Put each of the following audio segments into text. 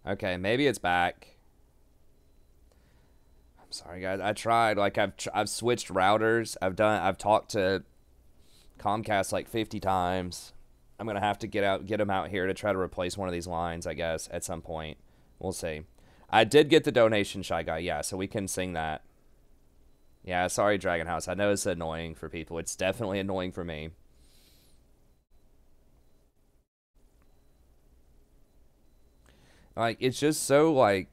Okay, maybe it's back. I'm sorry, guys. I tried. Like I've switched routers. I've talked to Comcast like 50 times. I'm gonna have to get them out here to try to replace one of these lines, I guess, at some point. We'll see. I did get the donation, Shy Guy. Yeah, so we can sing that. Yeah, sorry, Dragon House. I know it's annoying for people. It's definitely annoying for me. Like, it's just so, like,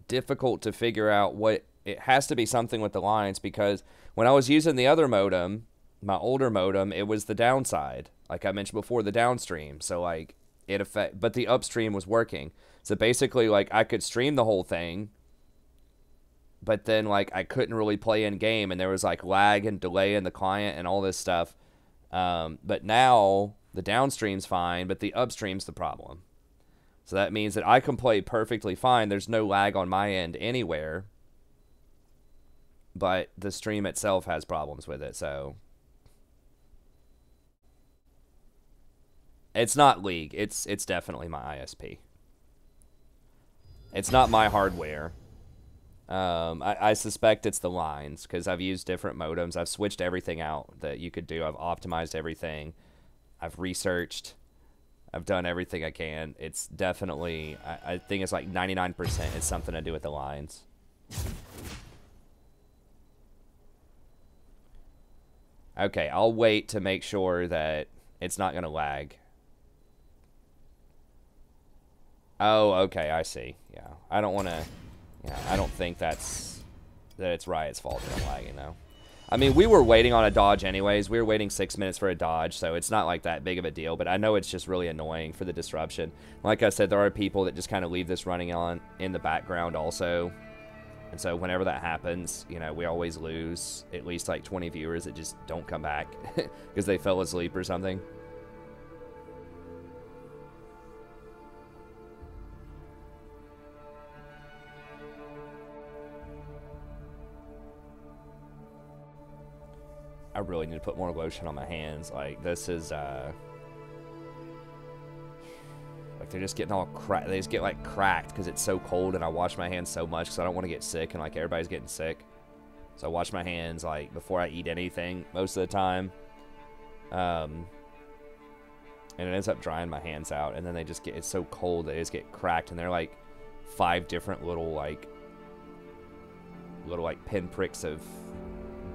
difficult to figure out what... It has to be something with the lines, because when I was using the other modem, my older modem, it was the downside. Like I mentioned before, the downstream. So, like, but the upstream was working. So basically, like, I could stream the whole thing, but then, like, I couldn't really play in game, and there was, like, lag and delay in the client and all this stuff. But now the downstream's fine, but the upstream's the problem. So that means that I can play perfectly fine. There's no lag on my end anywhere, but the stream itself has problems with it. So it's not League. It's definitely my ISP. It's not my hardware. I suspect it's the lines, because I've used different modems. I've switched everything out that you could do. I've optimized everything. I've researched. I've done everything I can. It's definitely, I think it's like 99% is something to do with the lines. Okay, I'll wait to make sure that it's not going to lag. Oh, okay, I see. Yeah, I don't want to... Yeah, I don't think that it's Riot's fault that I'm lagging, though. I mean, we were waiting on a dodge anyways. We were waiting 6 minutes for a dodge, so it's not like that big of a deal. But I know it's just really annoying for the disruption. Like I said, there are people that just kind of leave this running on in the background also. And so whenever that happens, you know, we always lose at least like 20 viewers that just don't come back because they fell asleep or something. I really need to put more lotion on my hands. Like, this is, like, they're just getting all cracked. They just get, like, cracked because it's so cold, and I wash my hands so much because I don't want to get sick, and, like, everybody's getting sick. So I wash my hands, like, before I eat anything most of the time. And it ends up drying my hands out, and then they just get, it's so cold that they just get cracked, and they're, like, 5 different little, like, pinpricks of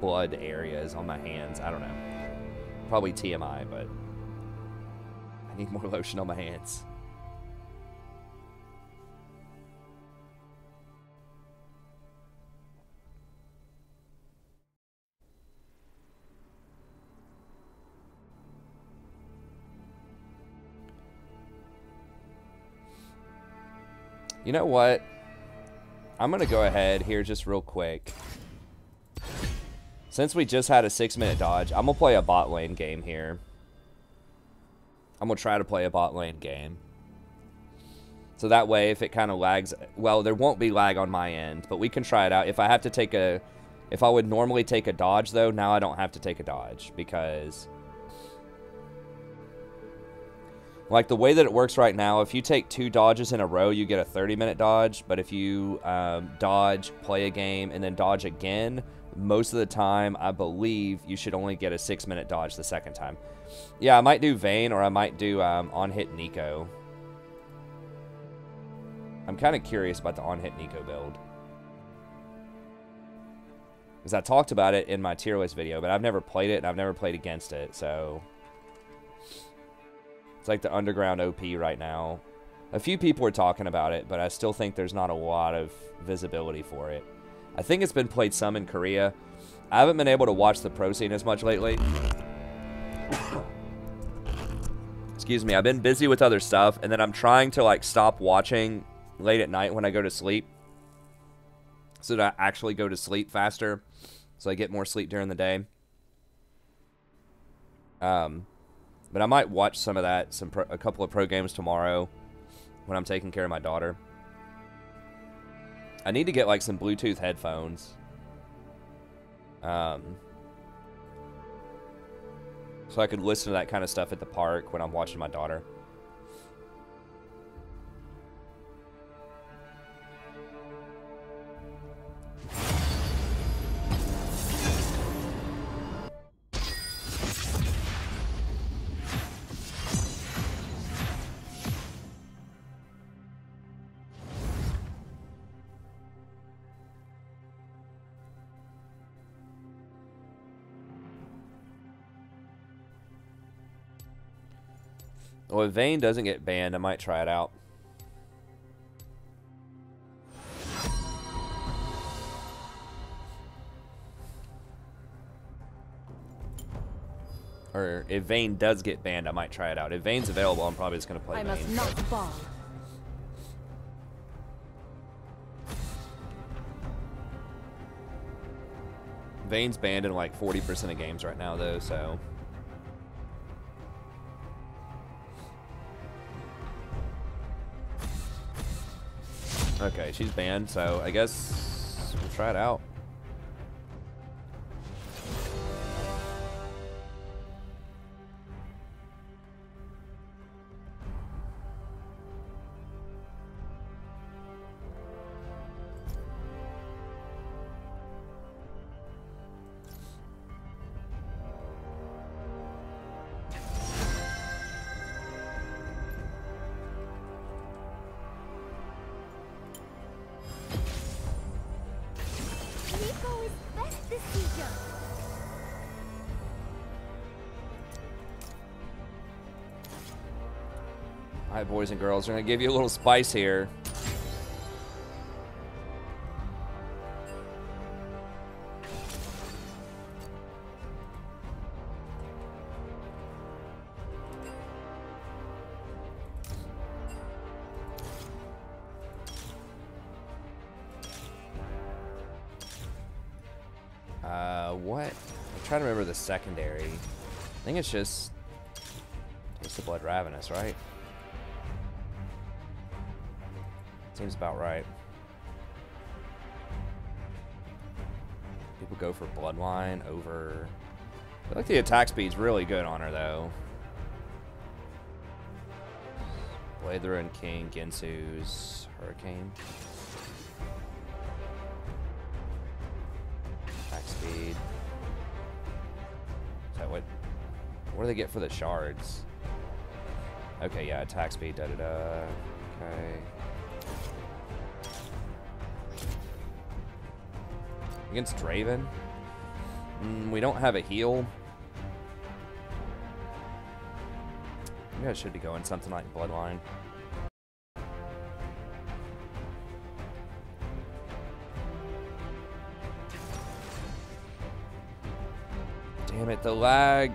blood areas on my hands. I don't know. Probably TMI, but I need more lotion on my hands. You know what? I'm going to go ahead here just real quick. Since we just had a 6-minute dodge, I'm going to play a bot lane game here. I'm going to try to play a bot lane game. So that way, if it kind of lags... Well, there won't be lag on my end, but we can try it out. If I have to take a... If I would normally take a dodge, though, now I don't have to take a dodge, because... Like, the way that it works right now, if you take 2 dodges in a row, you get a 30-minute dodge. But if you dodge, play a game, and then dodge again... Most of the time, I believe you should only get a 6-minute dodge the second time. Yeah, I might do Vayne, or I might do on-hit Nico. I'm kind of curious about the on-hit Nico build. Because I talked about it in my tier list video, but I've never played it, and I've never played against it, so... It's like the underground OP right now. A few people are talking about it, but I still think there's not a lot of visibility for it. I think it's been played some in Korea. I haven't been able to watch the pro scene as much lately. Excuse me. I've been busy with other stuff, and then I'm trying to, like, stop watching late at night when I go to sleep, so that I actually go to sleep faster, so I get more sleep during the day. But I might watch some of that, a couple of pro games tomorrow when I'm taking care of my daughter. I need to get, like, some Bluetooth headphones. So I could listen to that kind of stuff at the park when I'm watching my daughter. Well, if Vayne doesn't get banned, I might try it out. Or if Vayne does get banned, I might try it out. If Vayne's available, I'm probably just going to play Vayne. I must not fall. Vayne's banned in like 40% of games right now, though, so... Okay, she's banned, so I guess we'll try it out. Alright, boys and girls, we're going to give you a little spice here. What? I'm trying to remember the secondary. I think it's just Taste of Blood Ravenous, right? Seems about right. People go for Bloodline over... I feel like the attack speed's really good on her, though. Blade the Ruined King, Ginsu's Hurricane. Attack speed. Is that what do they get for the shards? Okay, yeah, attack speed, da-da-da. Okay. Against Draven? We don't have a heal. Maybe I should be going something like Bloodline. Damn it, the lag.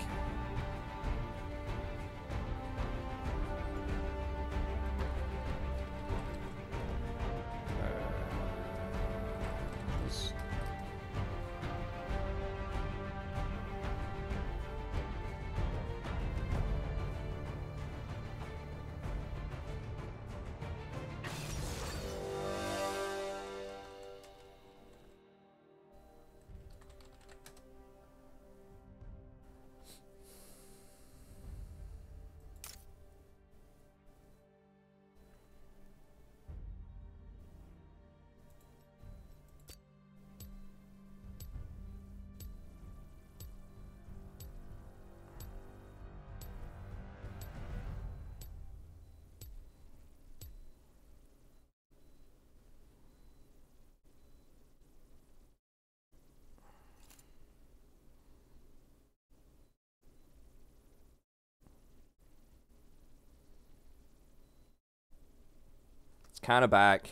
Kind of back.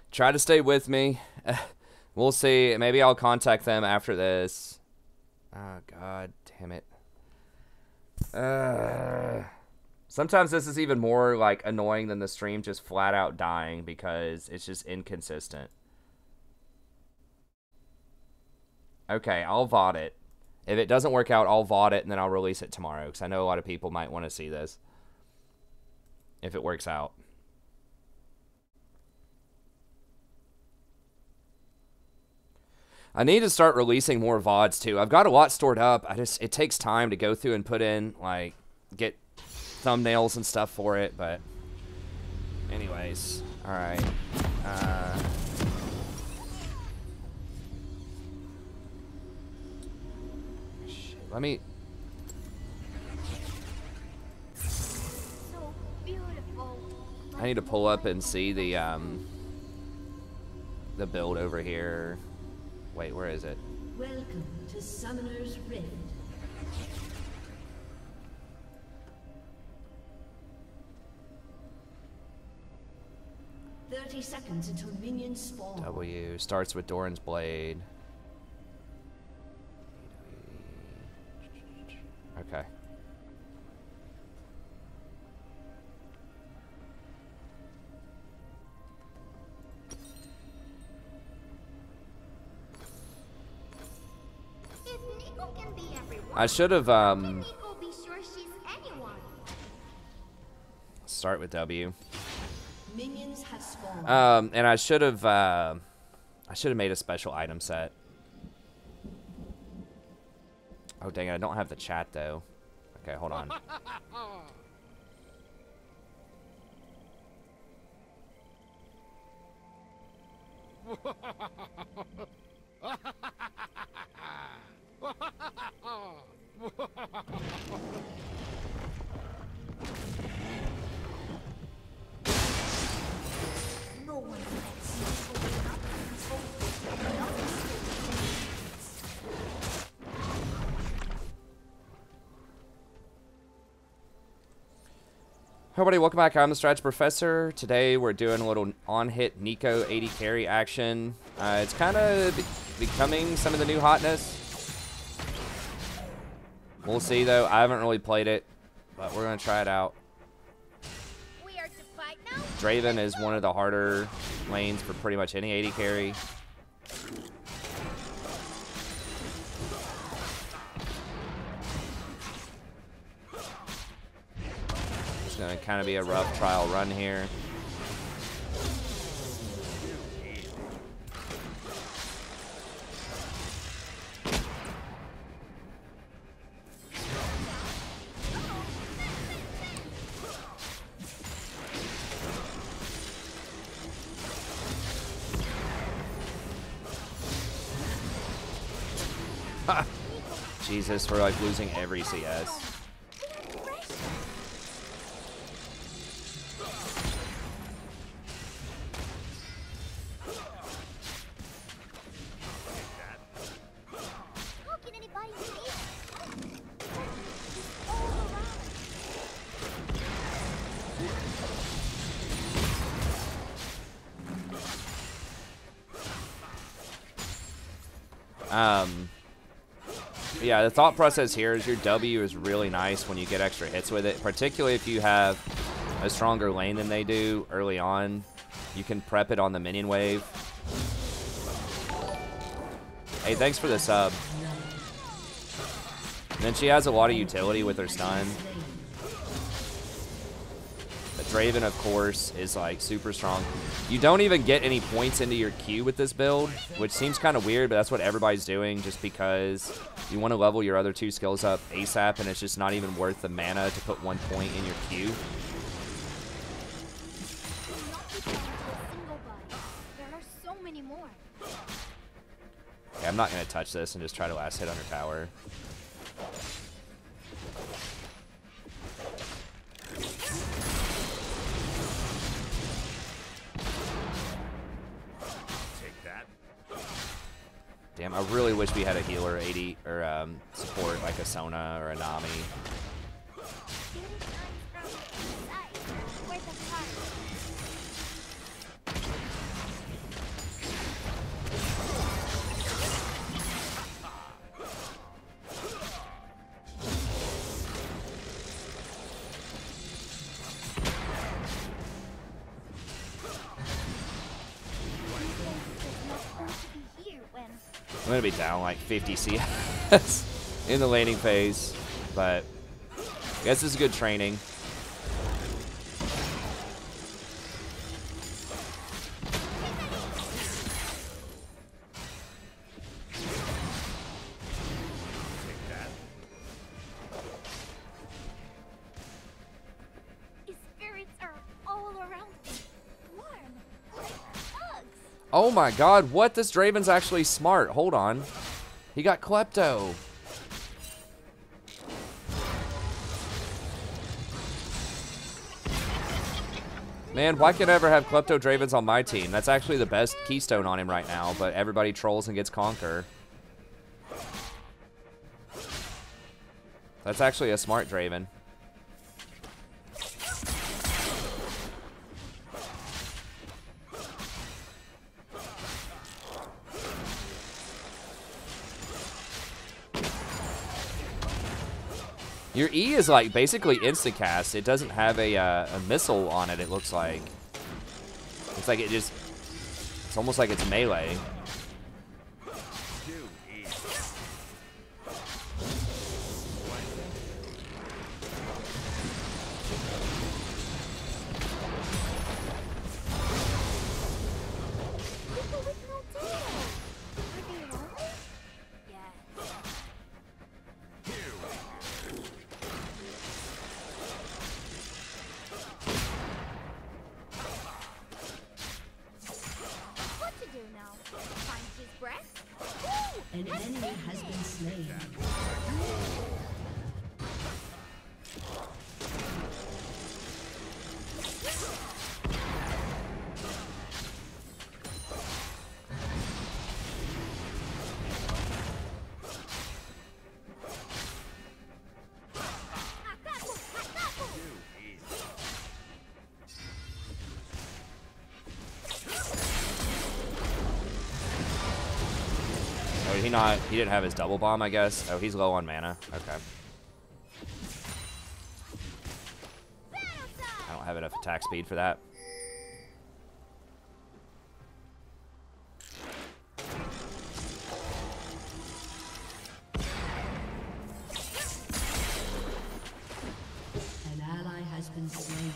Try to stay with me. We'll see. Maybe I'll contact them after this. Oh, God damn it. Sometimes this is even more like annoying than the stream just flat out dying because it's just inconsistent. Okay, I'll VOD it. If it doesn't work out, I'll VOD it and then I'll release it tomorrow because I know a lot of people might want to see this. If it works out. I need to start releasing more VODs too. I've got a lot stored up. It takes time to go through and put in, like, get thumbnails and stuff for it, but anyways. Alright. Let me... So beautiful. I need to pull up and see the build over here. Wait, where is it? Welcome to Summoner's Rift. 30 seconds until minions spawn. W starts with Doran's Blade. Okay. If Nico can be everyone, I should have can Nico be sure she's anyone? start with W. Minions have spawned. And I should have made a special item set. Oh dang it, I don't have the chat though. Okay, hold on. No one lets Nico win up until Everybody, welcome back. I'm the Strategy Professor. Today we're doing a little on-hit Nico 80 carry action. It's kind of becoming some of the new hotness. We'll see though. I haven't really played it, but we're gonna try it out. we are to fight now. Draven is one of the harder lanes for pretty much any 80 carry. It's gonna kind of be a rough trial run here. Jesus, we're like losing every CS. How can anybody see it? It's all around. Yeah, the thought process here is your W is really nice when you get extra hits with it, particularly if you have a stronger lane than they do early on. You can prep it on the minion wave. Hey, thanks for the sub. And then she has a lot of utility with her stun. But Draven, of course, is like super strong. You don't even get any points into your Q with this build, which seems kind of weird, but that's what everybody's doing just because you want to level your other two skills up ASAP, and it's just not even worth the mana to put 1 point in your Q. Not people into a single body. There are so many more. Okay, I'm not going to touch this and just try to last hit on her tower. Damn, I really wish we had a healer 80 or support like a Sona or a Nami. Beauty shines from inside, where the heart. I'm going to be down like 50 CS in the laning phase, but I guess this is good training. His spirits are all around me. Warm, like hugs. Oh my god, what? This Draven's actually smart. Hold on. He got Klepto. Man, why can't I ever have Klepto Dravens on my team? That's actually the best keystone on him right now, but everybody trolls and gets Conquer. That's actually a smart Draven. Your E is like basically instant cast. It doesn't have a missile on it. It looks like. It's like it just. It's almost like it's melee. An enemy has been slain. He didn't have his double bomb, I guess. Oh, he's low on mana. Okay. I don't have enough attack speed for that. An ally has been slain.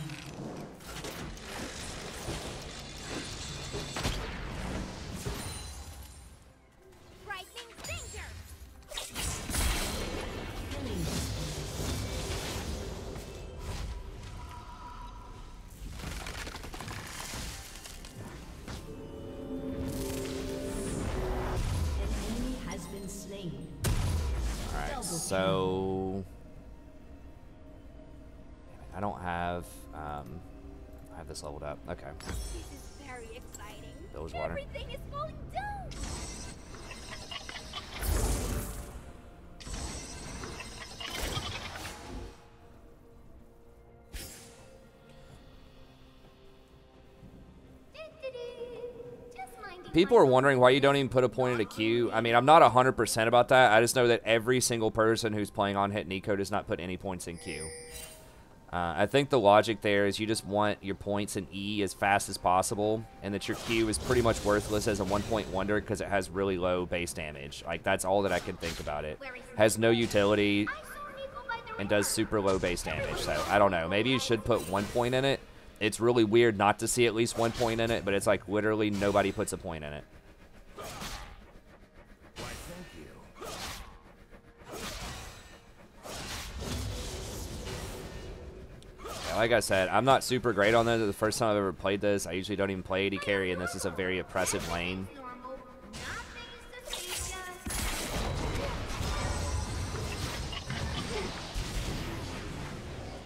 So I don't have I have this leveled up. Okay. This is very exciting. Bill's water. Everything is falling down. People are wondering why you don't even put a point in a queue. I mean, I'm not 100% about that. I just know that every single person who's playing on Hit Nico does not put any points in queue. I think the logic there is you just want your points in E as fast as possible, and that your Q is pretty much worthless as a one-point wonder because it has really low base damage. Like, that's all that I can think about it. Has no utility and does super low base damage. So, I don't know. Maybe you should put 1 point in it. It's really weird not to see at least 1 point in it, but it's like literally nobody puts a point in it. Like I said, I'm not super great on this. The first time I've ever played this, I usually don't even play AD carry, and this is a very oppressive lane.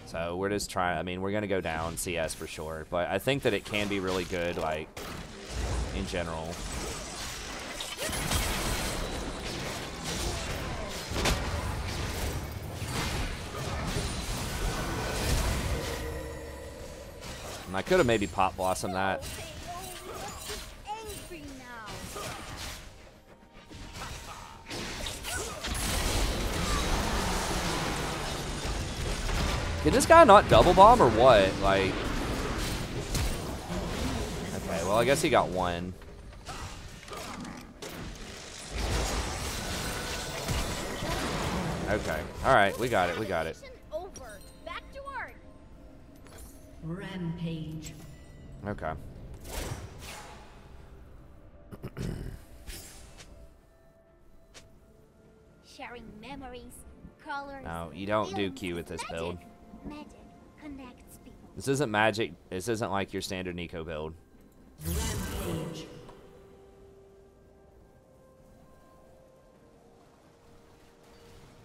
So we're just trying, I mean, we're going to go down CS for sure, but I think that it can be really good, like, in general. I could have maybe pop blossomed that. Can this guy not double bomb or what? Like, okay, well I guess he got one. Okay, all right, we got it, we got it. Rampage. Okay. Sharing memories, colors. No, you don't do Q with this build. Magic connects people. This isn't magic. This isn't like your standard Nico build. Rampage.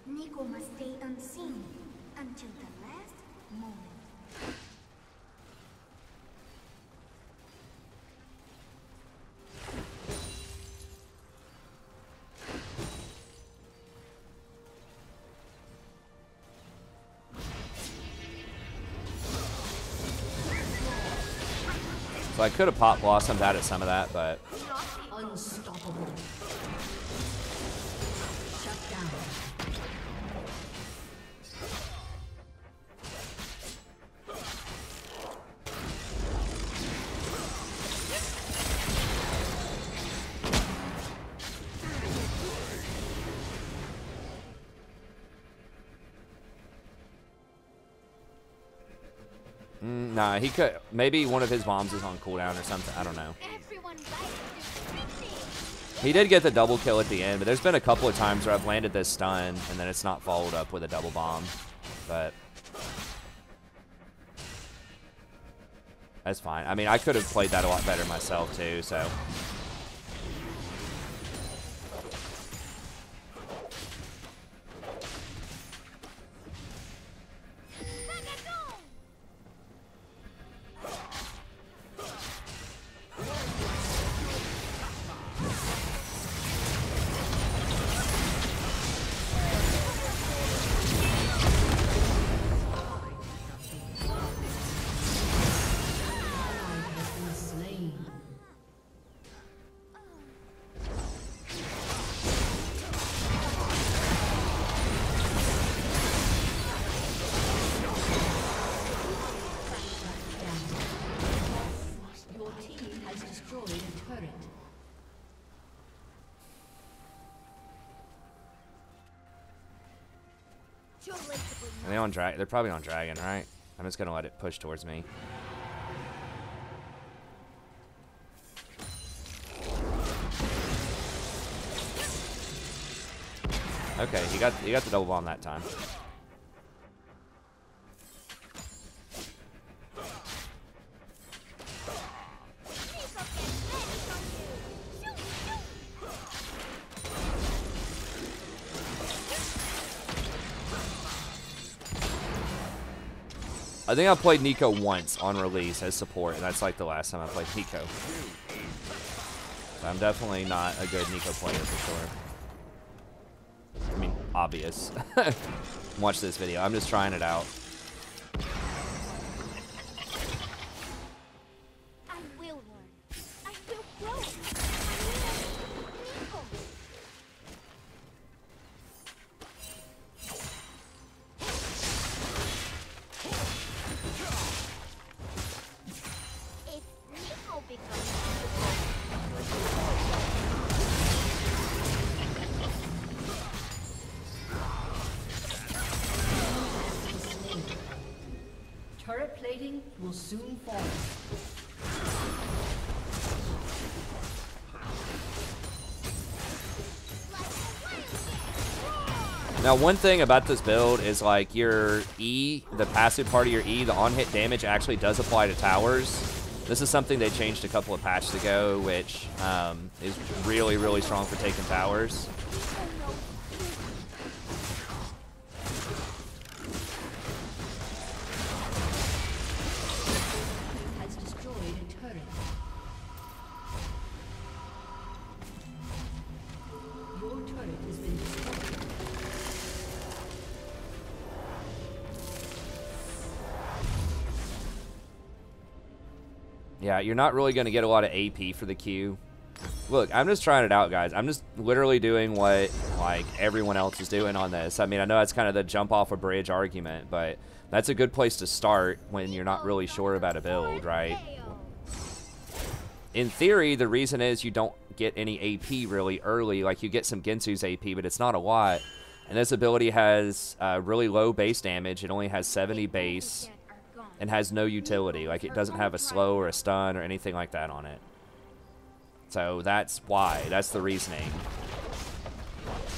Nico must stay unseen until the last moment. So I could have pop blossomed out at some of that, but Unstoppable. Shut down. Nah, he could. Maybe one of his bombs is on cooldown or something. I don't know. Everyone likes He did get the double kill at the end, but there's been a couple of times where I've landed this stun and then it's not followed up with a double bomb. But that's fine. I mean, I could have played that a lot better myself too, so. Are they on drag? They're probably on dragon, right? I'm just gonna let it push towards me. Okay, he got the double bomb that time. I think I played Nico once on release as support, and that's like the last time I played Nico. So I'm definitely not a good Nico player for sure. I mean, obvious. Watch this video. I'm just trying it out. I will learn. I will grow. If Nico becomes Turret plating will soon fall. Now, one thing about this build is like your E, the passive part of your E, the on-hit damage actually does apply to towers. This is something they changed a couple of patches ago, which is really, really strong for taking towers. Has destroyed a turret. Your turret has been destroyed. Yeah, you're not really going to get a lot of AP for the Q. Look, I'm just trying it out, guys. I'm just literally doing what, like, everyone else is doing on this. I mean, I know that's kind of the jump off a bridge argument, but that's a good place to start when you're not really sure about a build, right? In theory, the reason is you don't get any AP really early. Like, you get some Gensu's AP, but it's not a lot. And this ability has really low base damage. It only has 70 base and has no utility. Like, it doesn't have a slow or a stun or anything like that on it. So that's why. That's the reasoning.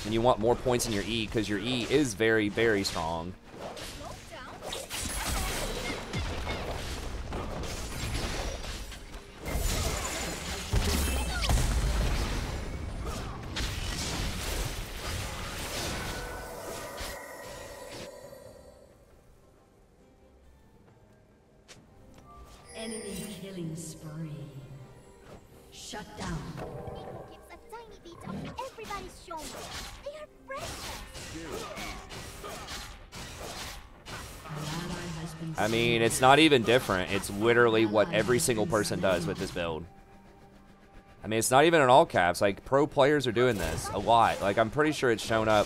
And you want more points in your E because your E is very, very strong. Enemy killing spree. Shut down. Nico gives a tiny bit of everybody's shoulder. They are precious. An ally has been I mean, it's not even different. It's literally what every single person does with this build. I mean, it's not even in all caps. Like, pro players are doing this a lot. Like, I'm pretty sure it's shown up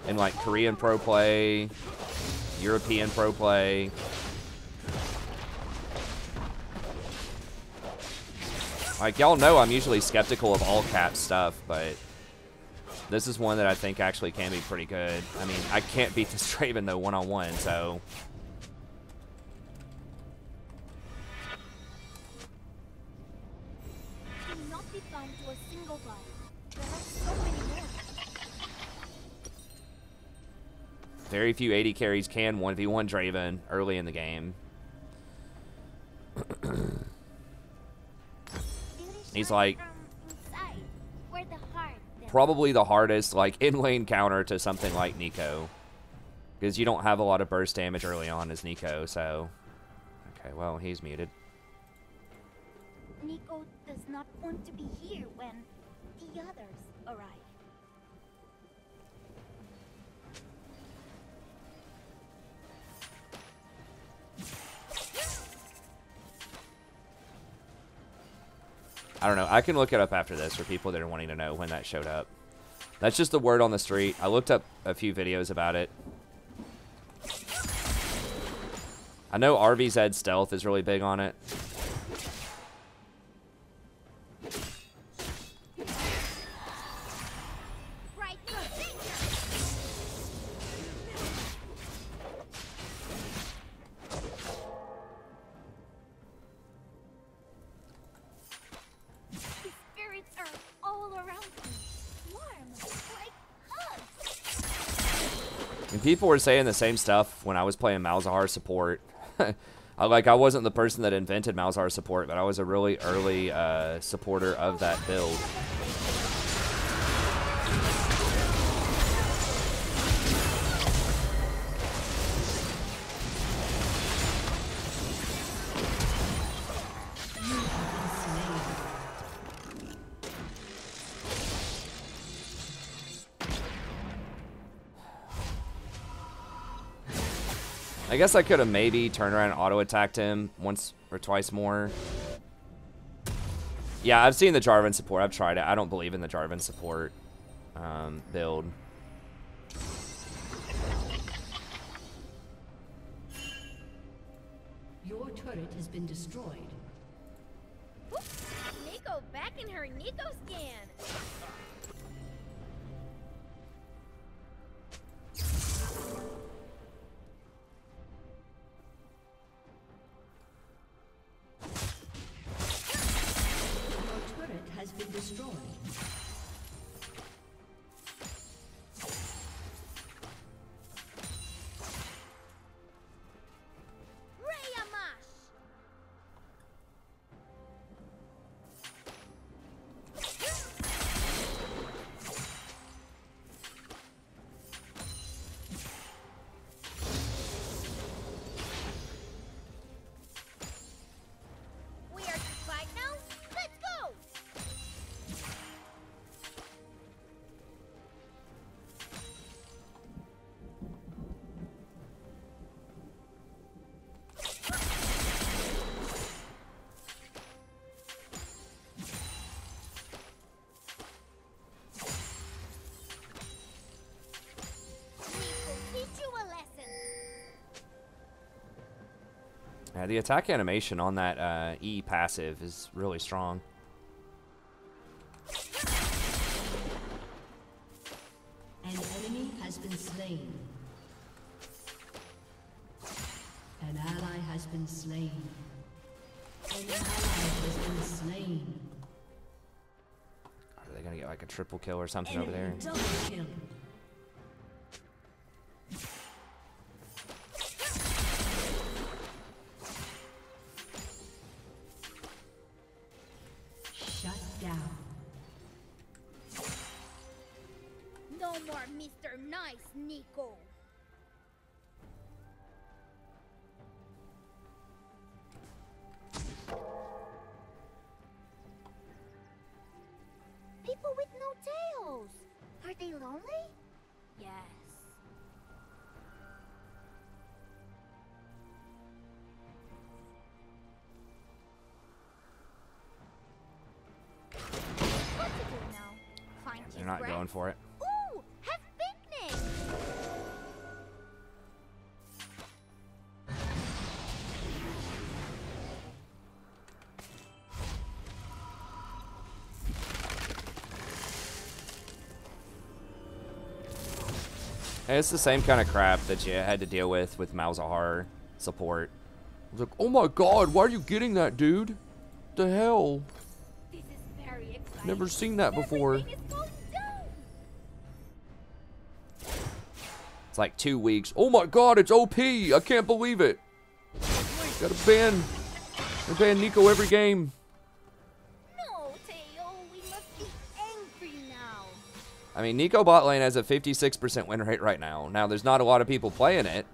in, like, Korean pro play, European pro play. Like, y'all know I'm usually skeptical of all cap stuff, but this is one that I think actually can be pretty good. I mean, I can't beat this Draven, though, one-on-one, so... Very few AD carries can 1v1 Draven early in the game. He's like probably the hardest like in-lane counter to something like Nico. Because you don't have a lot of burst damage early on as Nico, so... Okay, well, he's muted. Nico does not want to be here when the others arrive. I don't know. I can look it up after this for people that are wanting to know when that showed up. That's just the word on the street. I looked up a few videos about it. I know RVZ Stealth is really big on it. And people were saying the same stuff when I was playing Malzahar support. I wasn't the person that invented Malzahar support, but I was a really early supporter of that build. I guess I could have maybe turned around and auto-attacked him once or twice more. Yeah, I've seen the Jarvan support. I've tried it. I don't believe in the Jarvan support build. Your turret has been destroyed. Nico back in her Nico scan. Has been destroyed. Yeah, the attack animation on that E passive is really strong. An enemy has been slain. An ally has been slain. An ally has been slain. Are they gonna get like a triple kill or something Enemy over there? double kill. No more Mr. Nice, Nico. People with no tails. Are they lonely? Yes. What to do now? Find They're not going for it. Ooh, have picnic. Hey, it's the same kind of crap that you had to deal with Malzahar support. I was like, oh my god, why are you getting that, dude? The hell? This is very exciting. Never seen that before. Everything is going down. It's like 2 weeks. Oh my god, it's OP! I can't believe it. Gotta ban Nico every game. No, Teo, we must be angry now. I mean, Nico bot lane has a 56% win rate right now. Now, there's not a lot of people playing it.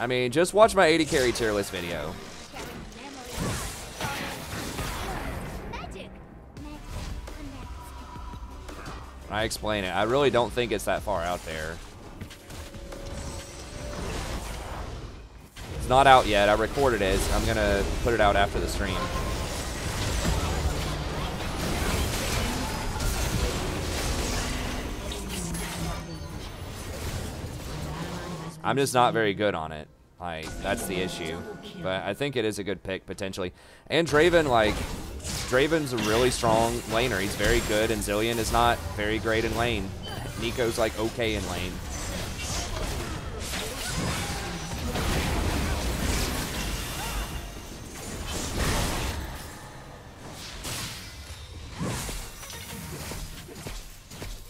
I mean, just watch my 80 carry tier list video. Magic. I explain it. I really don't think it's that far out there. It's not out yet. I recorded it. I'm gonna put it out after the stream. I'm just not very good on it. Like, that's the issue. But I think it is a good pick, potentially. And Draven, like, Draven's a really strong laner. He's very good, and Zillion is not very great in lane. Nico's, like, okay in lane.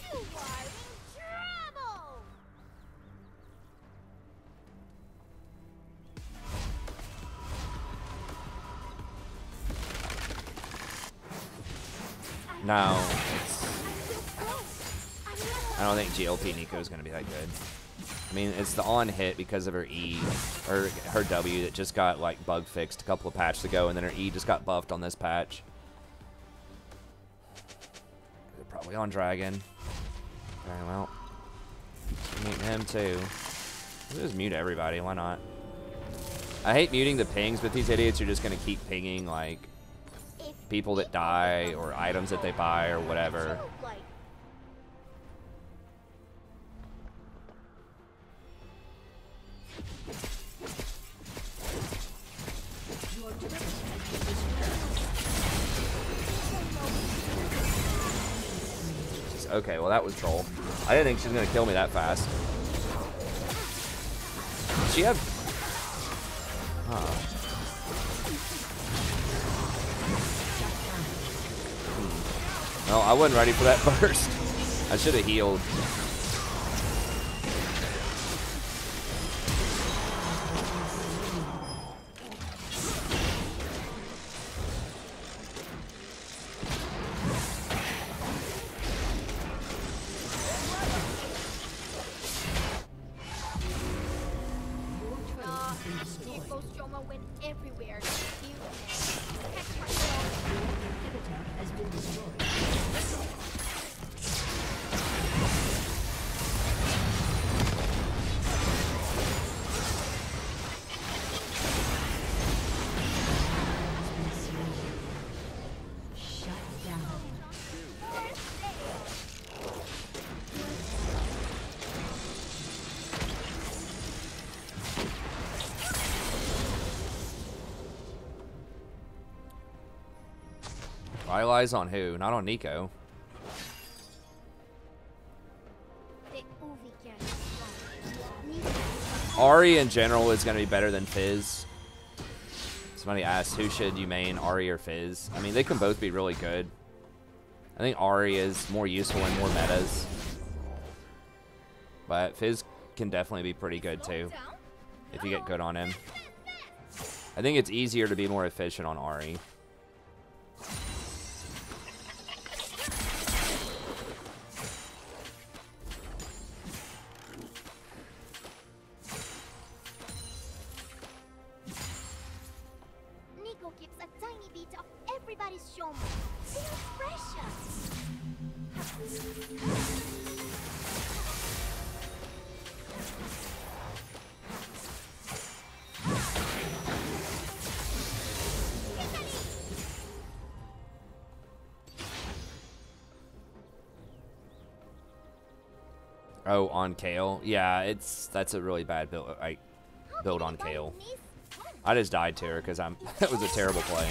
You are in trouble. No. I don't think GLP Nico is going to be that good. I mean, it's the on hit because of her E, or her W that just got, like, bug fixed a couple of patches ago, and then her E just got buffed on this patch. They're probably on Dragon. Okay, well. Mute him, too. We'll just mute everybody. Why not? I hate muting the pings, but these idiots are just going to keep pinging, like, people that die or items that they buy or whatever. Okay, well that was troll. I didn't think she was gonna kill me that fast. Does she have? Huh. No, I wasn't ready for that burst. I should have healed. Went everywhere. Has been destroyed. Eyes on who? Not on Nico. Ahri in general is going to be better than Fizz. Somebody asked, who should you main, Ahri or Fizz? I mean, they can both be really good. I think Ahri is more useful in more metas. But Fizz can definitely be pretty good too, if you get good on him. I think it's easier to be more efficient on Ahri. Everybody's shown me. They are precious. Oh, on Kale? Yeah, that's a really bad build. I build on Kale. I just died to her because that was a terrible play.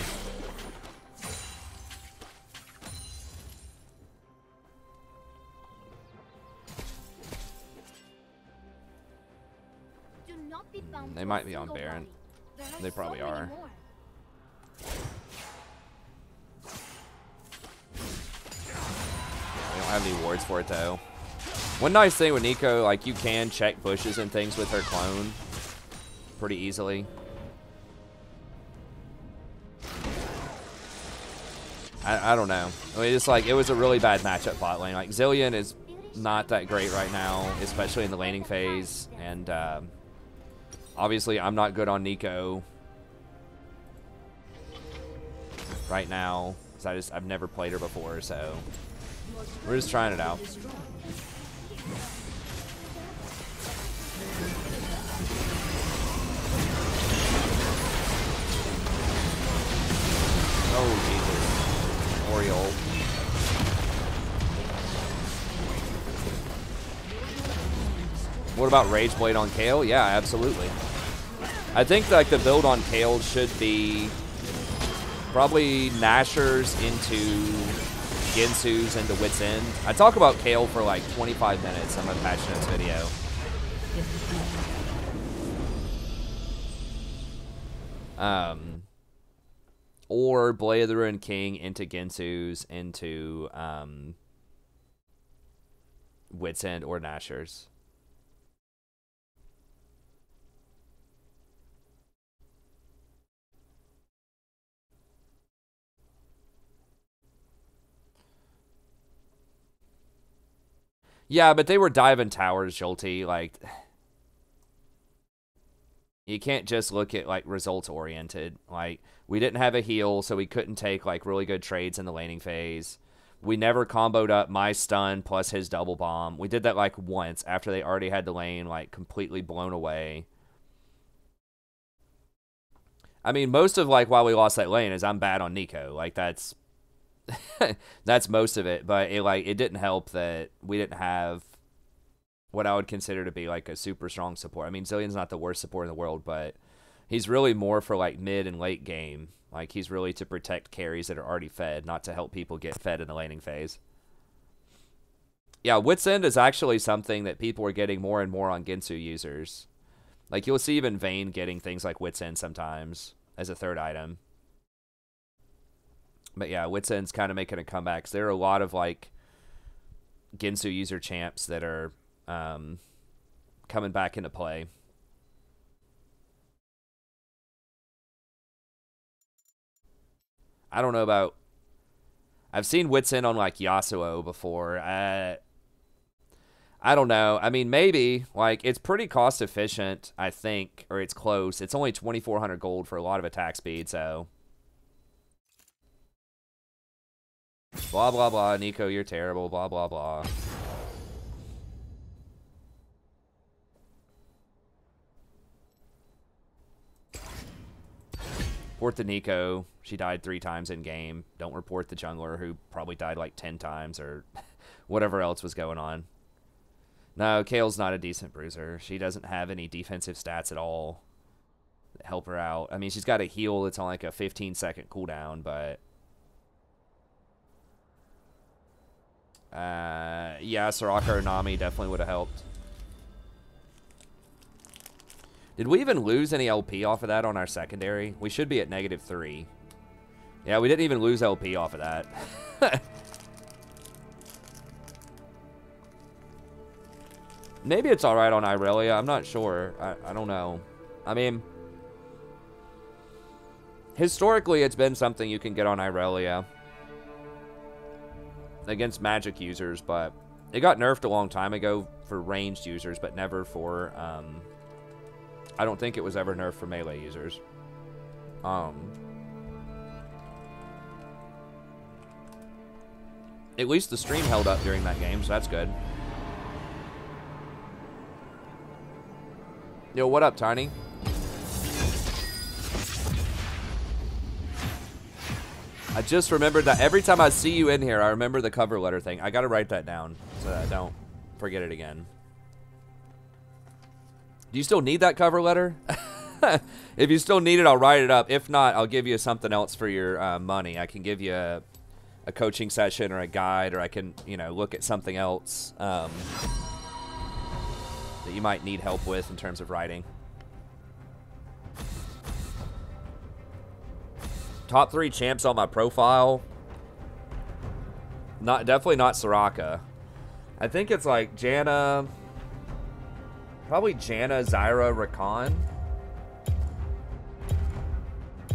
They might be on Baron. They probably are. We don't have any wards for it though. One nice thing with Nico, like, you can check bushes and things with her clone pretty easily. I don't know. I mean, it's like, it was a really bad matchup bot lane. Like, Zillion is not that great right now, especially in the laning phase. And obviously, I'm not good on Nico right now, because I've never played her before, so we're just trying it out. Oh, Jesus. Oriole. What about Rage Blade on Kayle? Yeah, absolutely. I think like the build on Kayle should be probably Nashers into Ginsu's into Wit's End. I talk about Kayle for like 25 minutes in my patch notes video. Or Blade of the Ruined King into Ginsu's into Wit's End or Nashers. Yeah, but they were diving towers, Jolty. Like, you can't just look at, like, results-oriented. Like, we didn't have a heal, so we couldn't take, like, really good trades in the laning phase. We never comboed up my stun plus his double bomb. We did that, like, once after they already had the lane, like, completely blown away. I mean, most of, like, why we lost that lane is I'm bad on Nico. Like, that's... that's most of it, but it didn't help that we didn't have what I would consider to be like a super strong support. I mean, Zillion's not the worst support in the world, but he's really more for like mid and late game. Like he's really to protect carries that are already fed, not to help people get fed in the laning phase. Yeah, Wit's End is actually something that people are getting more and more on Ginsu users. Like you'll see even Vayne getting things like Wit's End sometimes as a third item. But yeah, Wit's End's kind of making a comeback. There are a lot of like Ginsu user champs that are coming back into play. I don't know about... I've seen Wit's End on like Yasuo before. I don't know. I mean, maybe. Like, it's pretty cost efficient, I think. Or it's close. It's only 2,400 gold for a lot of attack speed, so... Blah, blah, blah. Nico, you're terrible. Blah, blah, blah. Report the Nico. She died 3 times in game. Don't report the jungler who probably died like 10 times or whatever else was going on. No, Kayle's not a decent bruiser. She doesn't have any defensive stats at all that help her out. I mean, she's got a heal that's on like a 15-second cooldown, but... yeah, Soraka or Nami definitely would have helped. Did we even lose any LP off of that on our secondary? We should be at -3. Yeah, we didn't even lose LP off of that. Maybe it's alright on Irelia. I'm not sure. I don't know. I mean, historically, it's been something you can get on Irelia against magic users, but it got nerfed a long time ago for ranged users, but never for, I don't think it was ever nerfed for melee users. At least the stream held up during that game, so that's good. Yo, what up, Tiny? I just remembered that every time I see you in here, I remember the cover letter thing. I gotta write that down so that I don't forget it again. Do you still need that cover letter? If you still need it, I'll write it up. If not, I'll give you something else for your money. I can give you a coaching session or a guide, or I can, you know, look at something else that you might need help with in terms of writing. Top 3 champs on my profile. Definitely not Soraka. I think it's like Janna, probably Janna, Zyra, Rakan.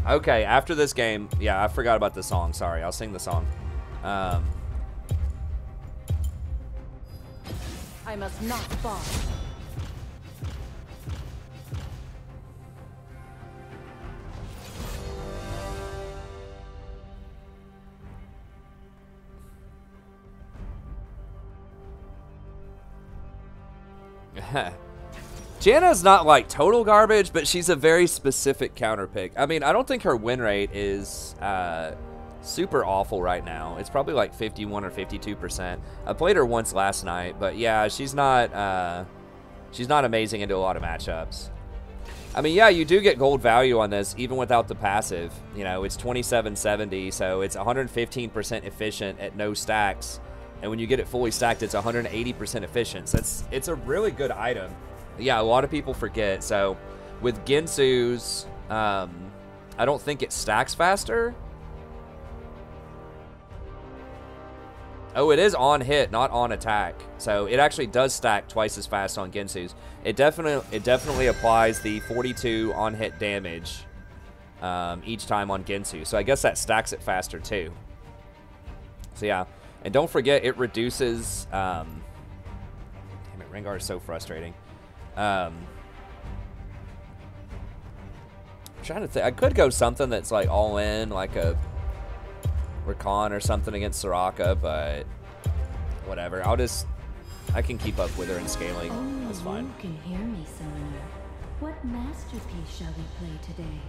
Okay, after this game, yeah, I forgot about the song. Sorry, I'll sing the song. I must not fall. Janna's not like total garbage, but she's a very specific counter pick. I mean, I don't think her win rate is super awful right now. It's probably like 51 or 52%. I played her once last night, but yeah, she's not amazing into a lot of matchups. I mean, yeah, you do get gold value on this even without the passive. You know, it's 2770, so it's 115% efficient at no stacks. And when you get it fully stacked, it's 180% efficient. So it's a really good item. Yeah, a lot of people forget. So with Ginsu's, I don't think it stacks faster. Oh, it is on hit, not on attack. So it actually does stack twice as fast on Ginsu's. It definitely applies the 42 on hit damage each time on Ginsu. So I guess that stacks it faster too. So yeah. And don't forget, it reduces... damn it, Rengar is so frustrating. I'm trying to think. I could go something that's like all in, like a Rakan or something against Soraka, but whatever. I can keep up with her in scaling. That's fine. You can hear me, Summoner. What masterpiece shall we play today?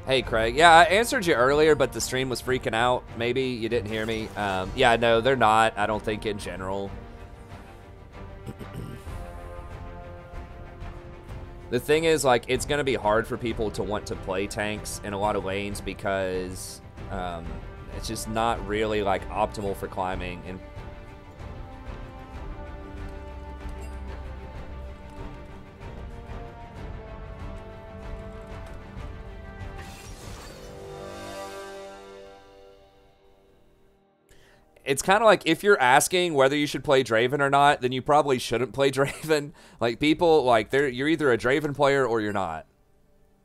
Hey, Craig. Yeah, I answered you earlier, but the stream was freaking out. Maybe you didn't hear me. Yeah, no, they're not. I don't think in general. The thing is, like, it's going to be hard for people to want to play tanks in a lot of lanes because it's just not really, like, optimal for climbing. And it's kind of like if you're asking whether you should play Draven or not, then you probably shouldn't play Draven. Like, people, like, you're either a Draven player or you're not.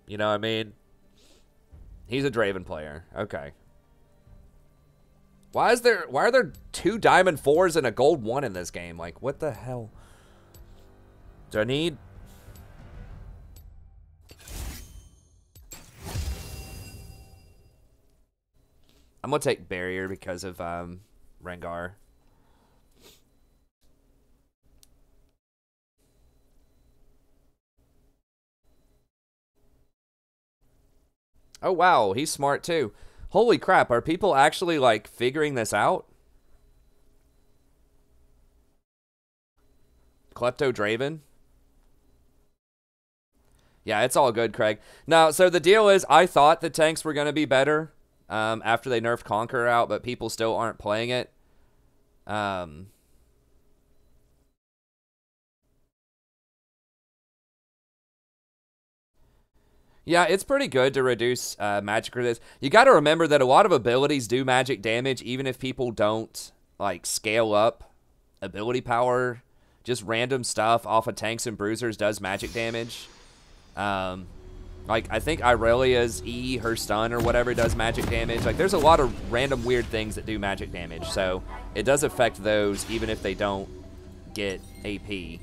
You know what I mean? He's a Draven player. Okay. Why are there 2 diamond 4s and a gold 1 in this game? Like, what the hell? Do I need... I'm going to take Barrier because of Rengar. Oh, wow. He's smart, too. Holy crap. Are people actually, like, figuring this out? Klepto Draven? Yeah, it's all good, Craig. No, so the deal is, I thought the tanks were going to be better after they nerfed Conqueror out, but people still aren't playing it. Yeah, it's pretty good to reduce magic resist. You got to remember that a lot of abilities do magic damage, even if people don't, like, scale up ability power. Just random stuff off of tanks and bruisers does magic damage. Like, I think Irelia's E, her stun or whatever, does magic damage. Like, there's a lot of random weird things that do magic damage. So, it does affect those even if they don't get AP.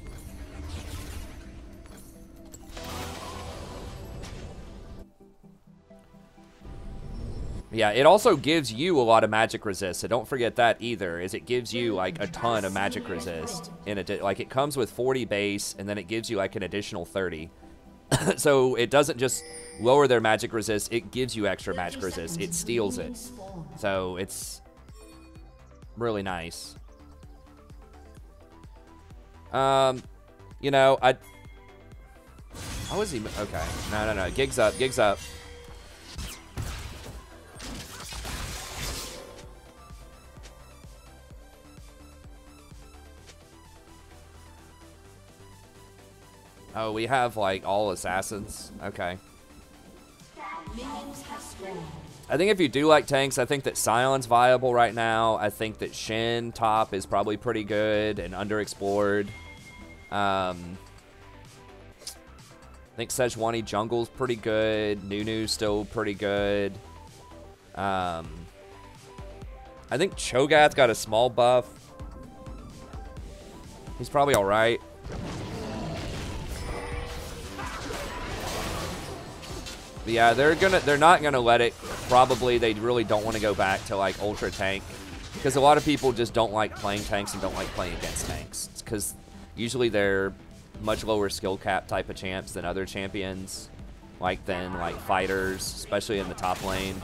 Yeah, it also gives you a lot of magic resist, so don't forget that either, is it gives you, like, a ton of magic resist. Like, it comes with 40 base, and then it gives you, like, an additional 30. So it doesn't just lower their magic resist, it gives you extra magic resist. It steals it. So it's really nice. You know, how is he? Okay. No. Gigs up. Gigs up. Oh, we have like all assassins. Okay. Minions have spawned. I think if you do like tanks, I think that Sion's viable right now. I think that Shin top is probably pretty good and underexplored. I think Sejuani jungle's pretty good. Nunu's still pretty good. I think Cho'Gath got a small buff. He's probably all right. But yeah, they're not gonna let it. Probably they really don't want to go back to like ultra tank because a lot of people just don't like playing tanks and don't like playing against tanks. It's because usually they're much lower skill cap type of champs than other champions, like fighters, especially in the top lane.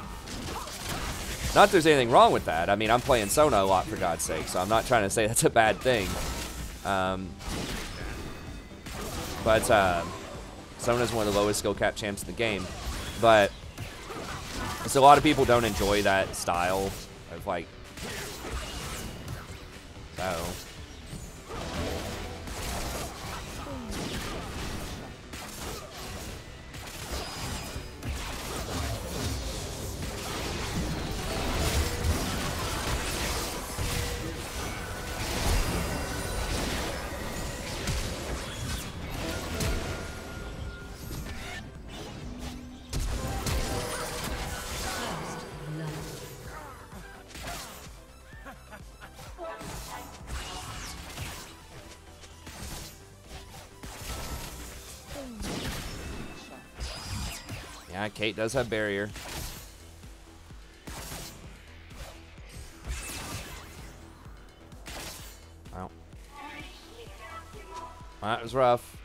Not that there's anything wrong with that. I mean, I'm playing Sona a lot for God's sake, so I'm not trying to say that's a bad thing. But Sona's one of the lowest skill cap champs in the game. But so a lot of people don't enjoy that style of like. So. Yeah, Kate does have barrier. Wow. That was rough.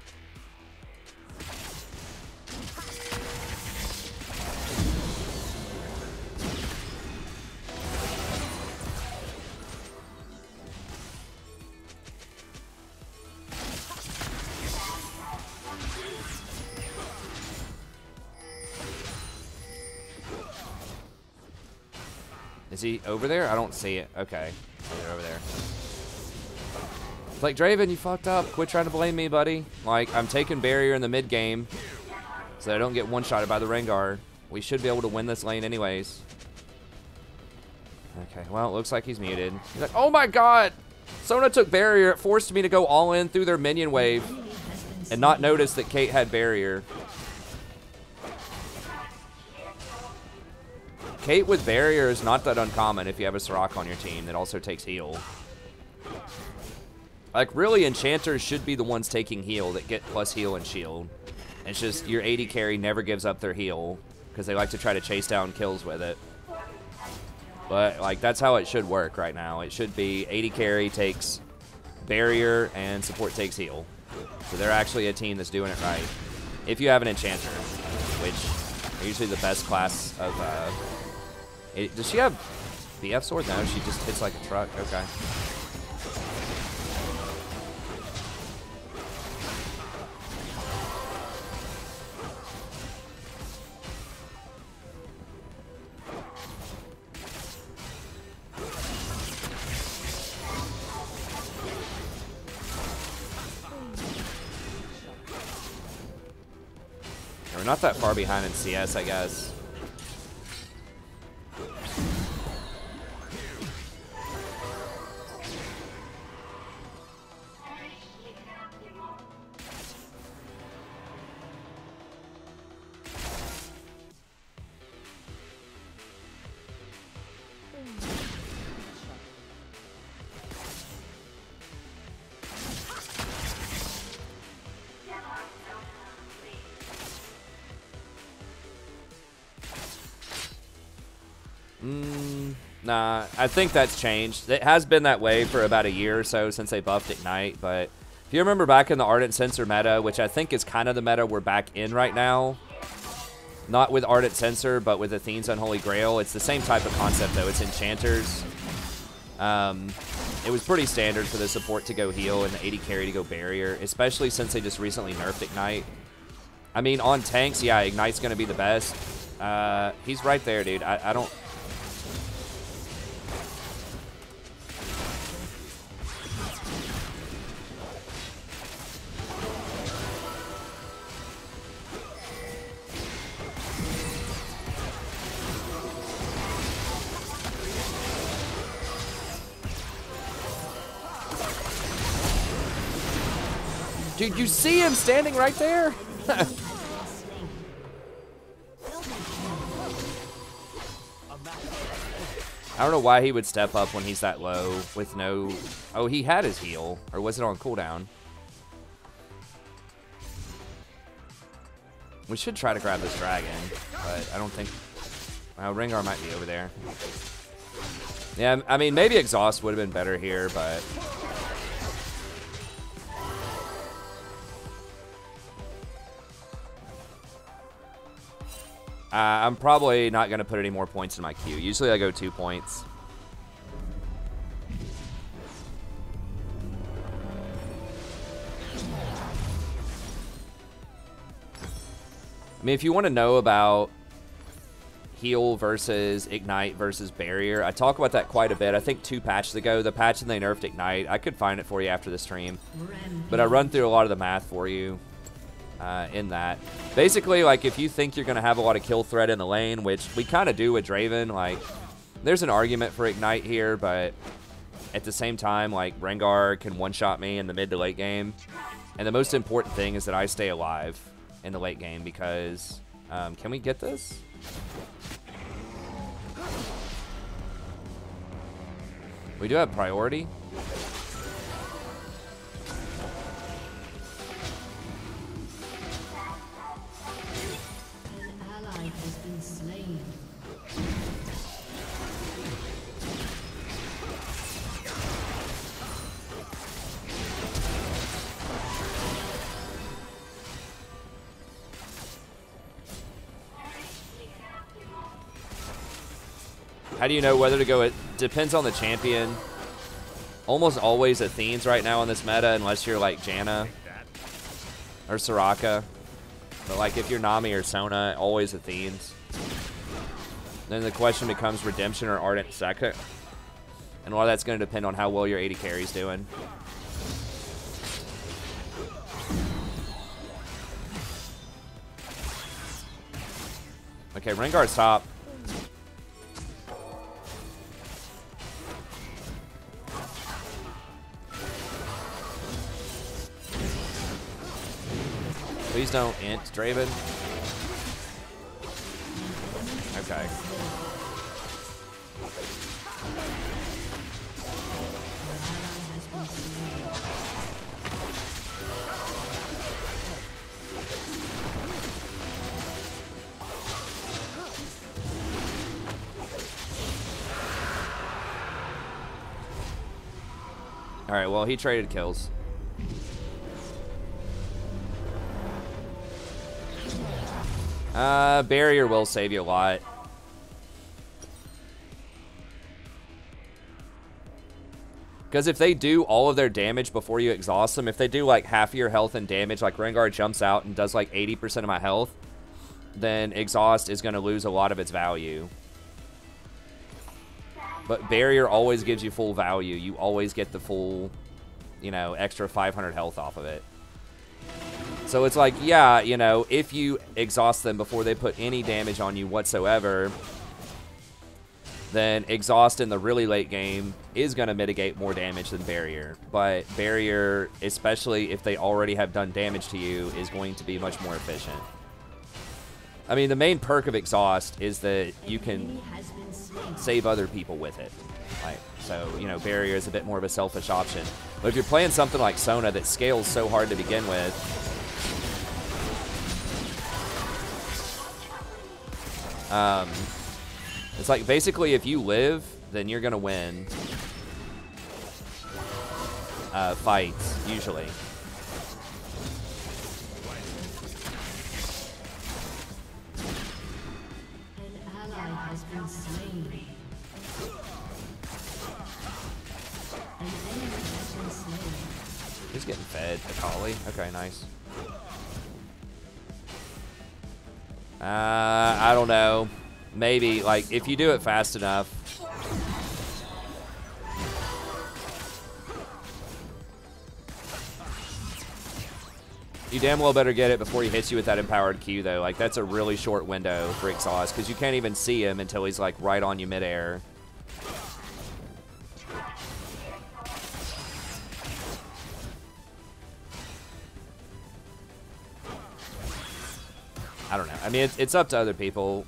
Is he over there? I don't see it. Okay. Oh, they're over there. It's like, Draven, you fucked up. Quit trying to blame me, buddy. Like, I'm taking barrier in the mid game so I don't get one-shotted by the Rengar. We should be able to win this lane anyways. Okay, well, it looks like he's muted. He's like, oh my god! Sona took barrier. It forced me to go all in through their minion wave and not notice that Kate had barrier. Kate with barrier is not that uncommon if you have a Soraka on your team that also takes heal. Like, really, enchanters should be the ones taking heal that get plus heal and shield. It's just your AD carry never gives up their heal because they like to try to chase down kills with it. But, like, that's how it should work right now. It should be AD carry takes barrier and support takes heal. So they're actually a team that's doing it right. If you have an enchanter, which are usually the best class of... does she have BF sword? No, she just hits like a truck. Okay. We're not that far behind in CS, I guess. Nah, I think that's changed. It has been that way for about a year or so since they buffed Ignite, but if you remember back in the Ardent Sensor meta, which I think is kind of the meta we're back in right now, not with Ardent Sensor, but with Athene's Unholy Grail, it's the same type of concept, though. It's enchanters. It was pretty standard for the support to go heal and the AD carry to go barrier, especially since they just recently nerfed Ignite. I mean, on tanks, yeah, Ignite's going to be the best. He's right there, dude. I don't... Dude, you see him standing right there? I don't know why he would step up when he's that low with no... Oh, he had his heal. Or was it on cooldown? We should try to grab this dragon, but I don't think... Well, Rengar might be over there. Yeah, I mean, maybe Exhaust would have been better here, but... I'm probably not going to put any more points in my queue. Usually I go 2 points. I mean, if you want to know about heal versus ignite versus barrier, I talk about that quite a bit. I think 2 patches ago, the patch and they nerfed ignite. I could find it for you after the stream. But I run through a lot of the math for you. In that. Basically, like, if you think you're going to have a lot of kill threat in the lane, which we kind of do with Draven, like, there's an argument for Ignite here, but at the same time, like, Rengar can one-shot me in the mid to late game. And the most important thing is that I stay alive in the late game because, can we get this? We do have priority. How do you know whether to go? It depends on the champion. Almost always Athene's right now in this meta, unless you're like Janna or Soraka. But like if you're Nami or Sona, always Athene's. Then the question becomes Redemption or Ardent second. And a lot of that's going to depend on how well your AD carry's doing. Okay, Rengar's top. Please don't int Draven. Okay. All right, well, he traded kills. Barrier will save you a lot. Because if they do all of their damage before you exhaust them, if they do like half of your health and damage, like Rengar jumps out and does like 80% of my health, then exhaust is going to lose a lot of its value. But barrier always gives you full value. You always get the full, you know, extra 500 health off of it. So it's like, yeah, you know, if you exhaust them before they put any damage on you whatsoever, then exhaust in the really late game is going to mitigate more damage than barrier. But barrier, especially if they already have done damage to you, is going to be much more efficient. I mean, the main perk of exhaust is that you can save other people with it. Like, so, you know, barrier is a bit more of a selfish option. But if you're playing something like Sona that scales so hard to begin with, it's like basically if you live, then you're gonna win fights usually. An ally has been slain. An enemy has been slain. He's getting fed. Akali. Okay, nice. I don't know. Maybe, like, if you do it fast enough. You damn well better get it before he hits you with that empowered Q, though. Like, that's a really short window for exhaust, because you can't even see him until he's, like, right on you midair. I don't know. I mean, it's up to other people.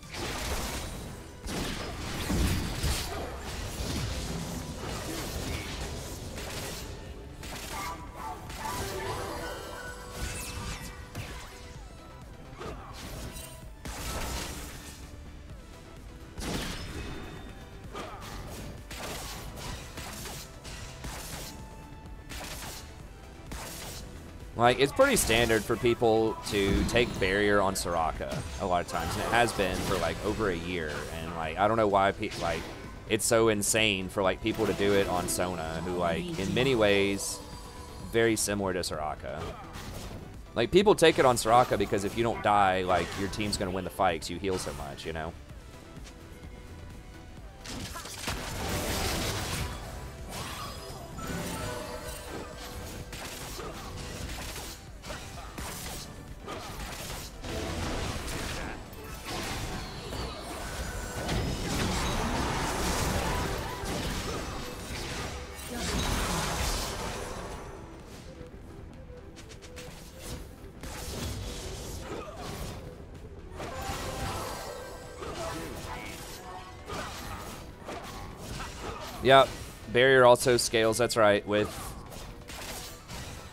Like, it's pretty standard for people to take barrier on Soraka a lot of times, and it has been for, like, over a year. And, like, I don't know why, like, it's so insane for, like, people to do it on Sona, who, like, in many ways, very similar to Soraka. Like, people take it on Soraka because if you don't die, like, your team's gonna win the fight 'cause you heal so much, you know? Yep, barrier also scales, that's right, with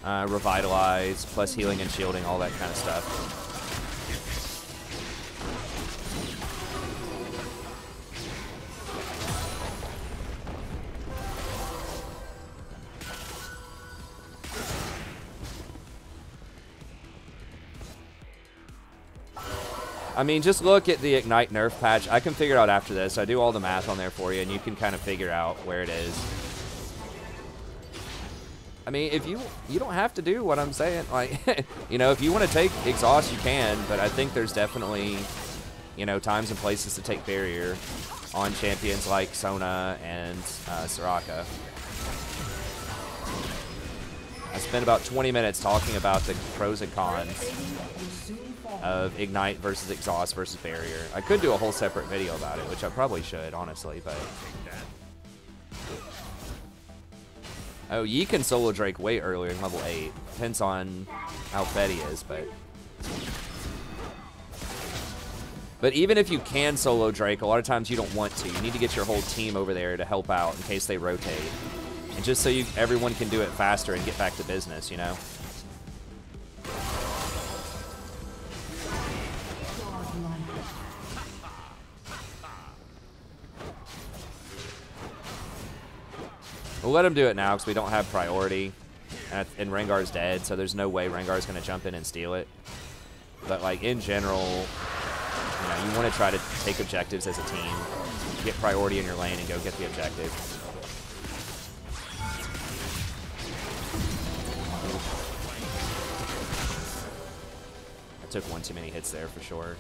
revitalize, plus healing and shielding, all that kind of stuff. I mean, just look at the Ignite nerf patch. I can figure it out after this. I do all the math on there for you, and you can kind of figure out where it is. I mean, if you don't have to do what I'm saying. Like, you know, if you want to take exhaust, you can, but I think there's definitely, you know, times and places to take barrier on champions like Sona and Soraka. I spent about 20 minutes talking about the pros and cons of Ignite versus Exhaust versus Barrier. I could do a whole separate video about it, which I probably should, honestly, but... Oh, Yi can solo Drake way earlier in level 8. Depends on how fed he is, but... But even if you can solo Drake, a lot of times you don't want to. You need to get your whole team over there to help out in case they rotate. And just so everyone can do it faster and get back to business, you know? We'll let him do it now because we don't have priority, and Rengar's dead, so there's no way Rengar's going to jump in and steal it. But, like, in general, you know, you want to try to take objectives as a team, get priority in your lane, and go get the objective. I took one too many hits there for sure.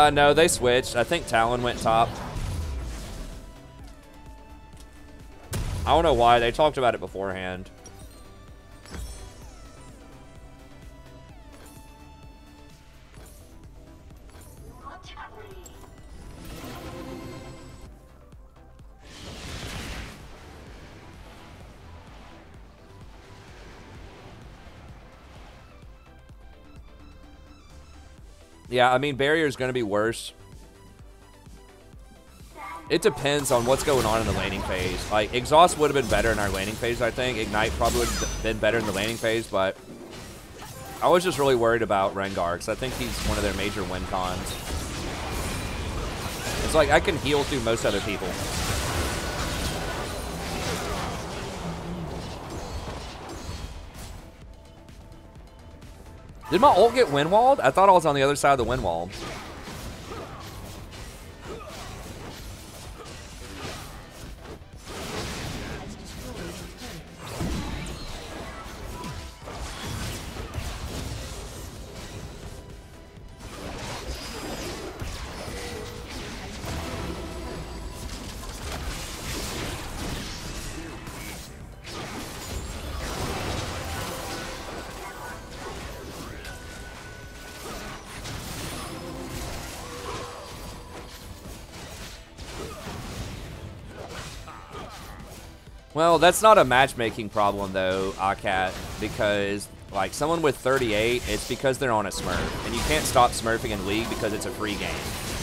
No, they switched. I think Talon went top. I don't know why. They talked about it beforehand. Yeah, I mean, Barrier is going to be worse. It depends on what's going on in the laning phase. Like, Exhaust would have been better in our laning phase, I think. Ignite probably would have been better in the laning phase, but I was just really worried about Rengar, because I think he's one of their major win cons. It's like, I can heal through most other people. Did my ult get wind walled? I thought I was on the other side of the wind wall. Well, that's not a matchmaking problem, though, Akat, because, like, someone with 38, it's because they're on a Smurf, and you can't stop Smurfing in League because it's a free game.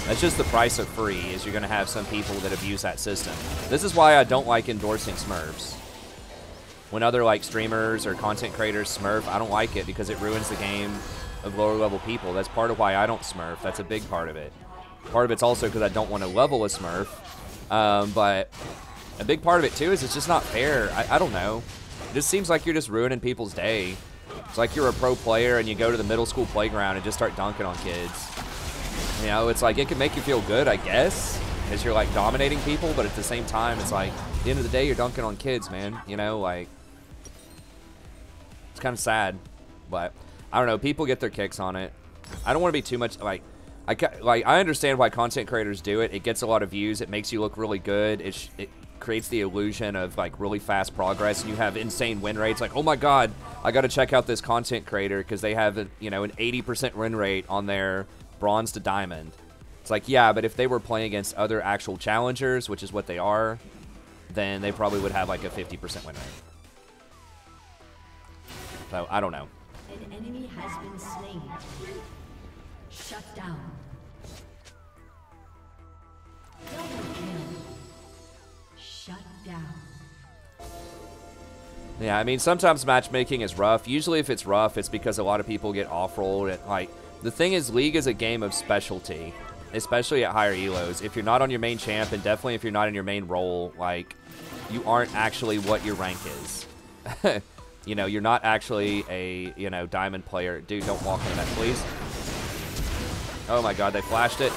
That's just the price of free, is you're going to have some people that abuse that system. This is why I don't like endorsing Smurfs. When other, like, streamers or content creators Smurf, I don't like it because it ruins the game of lower-level people. That's part of why I don't Smurf. That's a big part of it. Part of it's also because I don't want to level a Smurf, but... a big part of it, too, is it's just not fair. I don't know. It just seems like you're just ruining people's day. It's like you're a pro player and you go to the middle school playground and just start dunking on kids. You know, it's like it can make you feel good, I guess, because you're, like, dominating people, but at the same time, it's like, at the end of the day, you're dunking on kids, man. You know, like, it's kind of sad. But, I don't know. People get their kicks on it. I don't want to be too much, like, I understand why content creators do it. It gets a lot of views. It makes you look really good. It creates the illusion of, like, really fast progress, and you have insane win rates. Like, oh my god, I got to check out this content creator because they have, you know, an 80% win rate on their bronze to diamond. It's like, yeah, but if they were playing against other actual challengers, which is what they are, then they probably would have, like, a 50% win rate. So, I don't know. An enemy has been slain. Shut down. Double kill. Shut down. Yeah, I mean, sometimes matchmaking is rough. Usually if it's rough, it's because a lot of people get off-rolled. Like, the thing is, League is a game of specialty, especially at higher elos. If you're not on your main champ, and definitely if you're not in your main role, like, you aren't actually what your rank is. You know, you're not actually a, you know, diamond player. Dude, don't walk into that, please. Oh my god, they flashed it.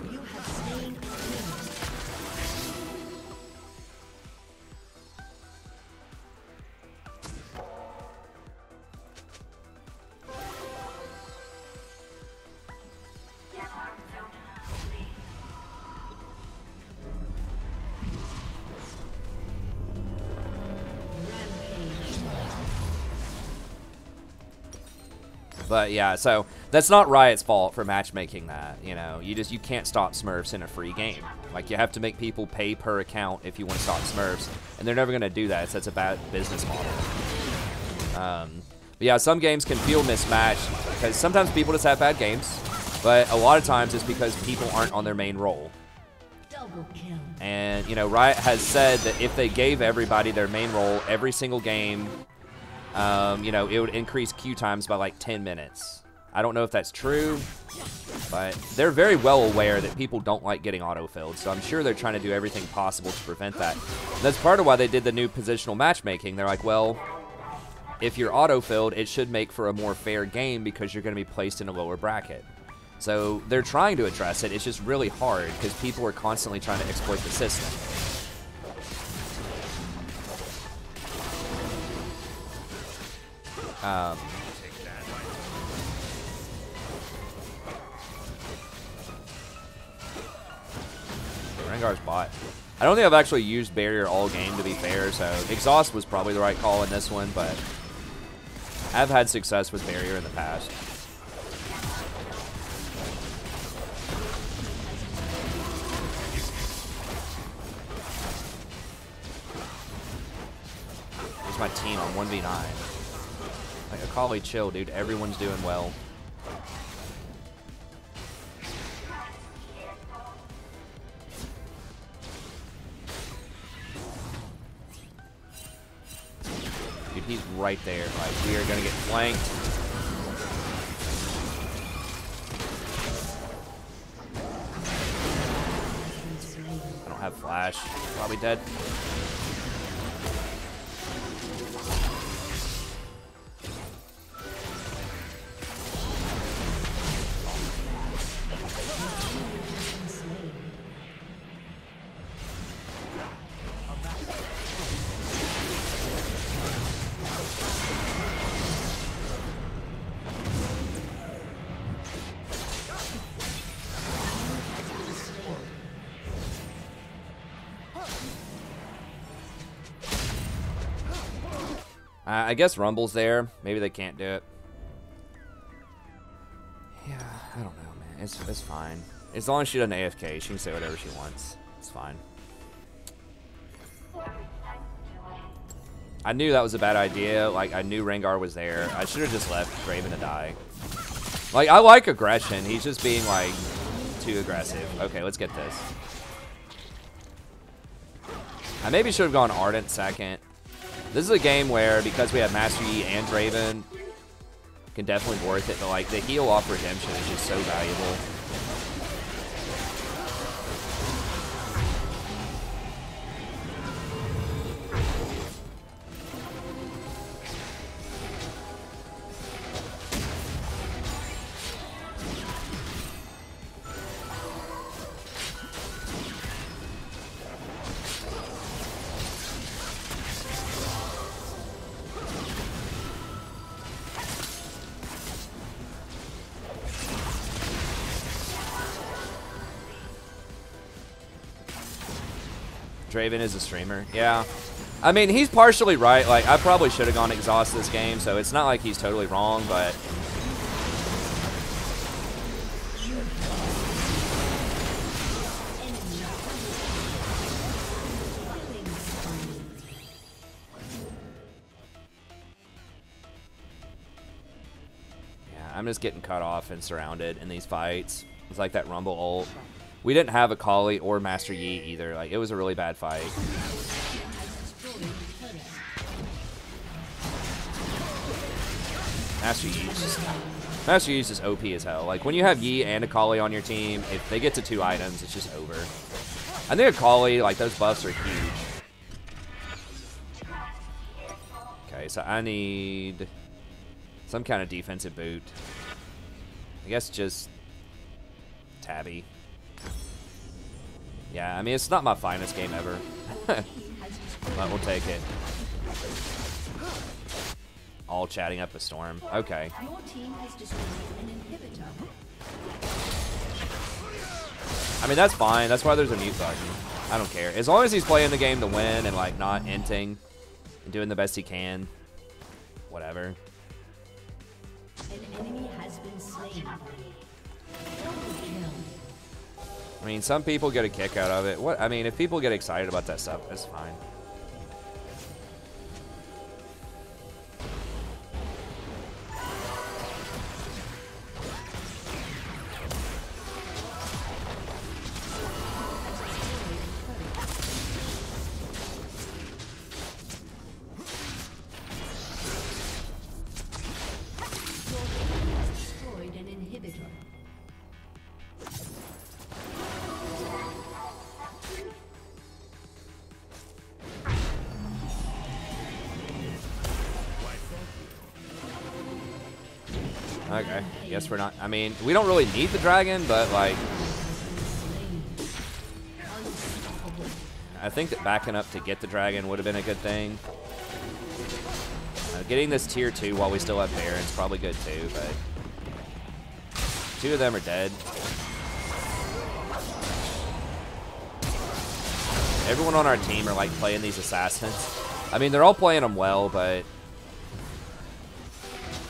You have slain an enemy. But yeah, so that's not Riot's fault for matchmaking that, you know. You can't stop Smurfs in a free game. Like, you have to make people pay per account if you want to stop Smurfs, and they're never going to do that. So that's a bad business model. But yeah, some games can feel mismatched because sometimes people just have bad games, but a lot of times it's because people aren't on their main role. Double kill. And, you know, Riot has said that if they gave everybody their main role every single game, you know, it would increase queue times by like 10 minutes. I don't know if that's true, but they're very well aware that people don't like getting autofilled, so I'm sure they're trying to do everything possible to prevent that. And that's part of why they did the new positional matchmaking. They're like, well, if you're autofilled, it should make for a more fair game because you're going to be placed in a lower bracket. So they're trying to address it. It's just really hard because people are constantly trying to exploit the system. Rengar's bot. I don't think I've actually used barrier all game, to be fair, so exhaust was probably the right call in this one, but I've had success with barrier in the past. Here's my team on 1v9. Like, Akali, chill, dude. Everyone's doing well. Dude, he's right there. Like, we are gonna get flanked. I don't have flash. Probably dead. I guess Rumble's there. Maybe they can't do it. Yeah, I don't know, man. It's fine. As long as she doesn't AFK, she can say whatever she wants. It's fine. I knew that was a bad idea. Like, I knew Rengar was there. I should have just left Draven to die. Like, I like aggression. He's just being, like, too aggressive. Okay, let's get this. I maybe should have gone Ardent second. This is a game where, because we have Master Yi and Draven, can definitely be worth it. But, like, the heal off Redemption is just so valuable. Draven is a streamer. Yeah. I mean, he's partially right. Like, I probably should have gone exhaust this game, so it's not like he's totally wrong, but... Yeah, I'm just getting cut off and surrounded in these fights. It's like that Rumble ult. We didn't have a Kali or Master Yi either. Like, it was a really bad fight. Master Yi's just OP as hell. Like, when you have Yi and a Kali on your team, if they get to 2 items, it's just over. I think a Kali, like, those buffs are huge. Okay, so I need some kind of defensive boot. I guess just Tabby. Yeah, I mean, it's not my finest game ever. But we'll take it. All chatting up a storm. Okay. Your team has destroyed an inhibitor. I mean, that's fine. That's why there's a mute button. I don't care. As long as he's playing the game to win and, like, not inting and doing the best he can. Whatever. An enemy has been slain. I mean, some people get a kick out of it. What? I mean, if people get excited about that stuff, that's fine. Destroyed an inhibitor. Okay, guess we're not. I mean, we don't really need the dragon, but like, I think that backing up to get the dragon would have been a good thing. Getting this tier 2 while we still have Baron's probably good too, but 2 of them are dead. Everyone on our team are like playing these assassins. I mean, they're all playing them well, but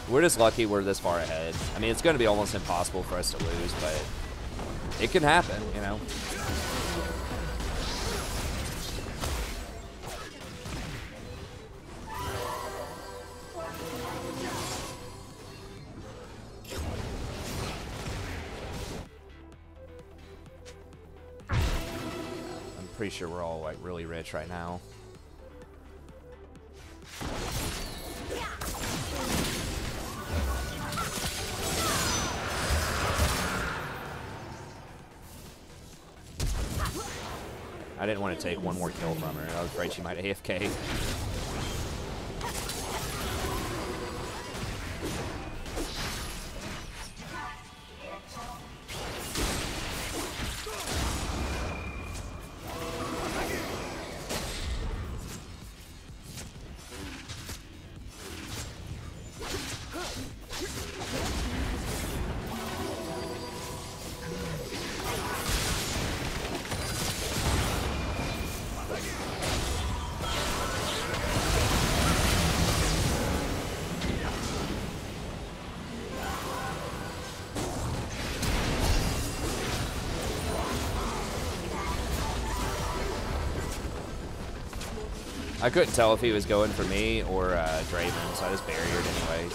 we're just lucky we're this far ahead. I mean, it's going to be almost impossible for us to lose, but it can happen, you know? I'm pretty sure we're all, like, really rich right now. I didn't want to take one more kill from her. I was afraid she might AFK. I couldn't tell if he was going for me or Draven, so I just barriered anyways.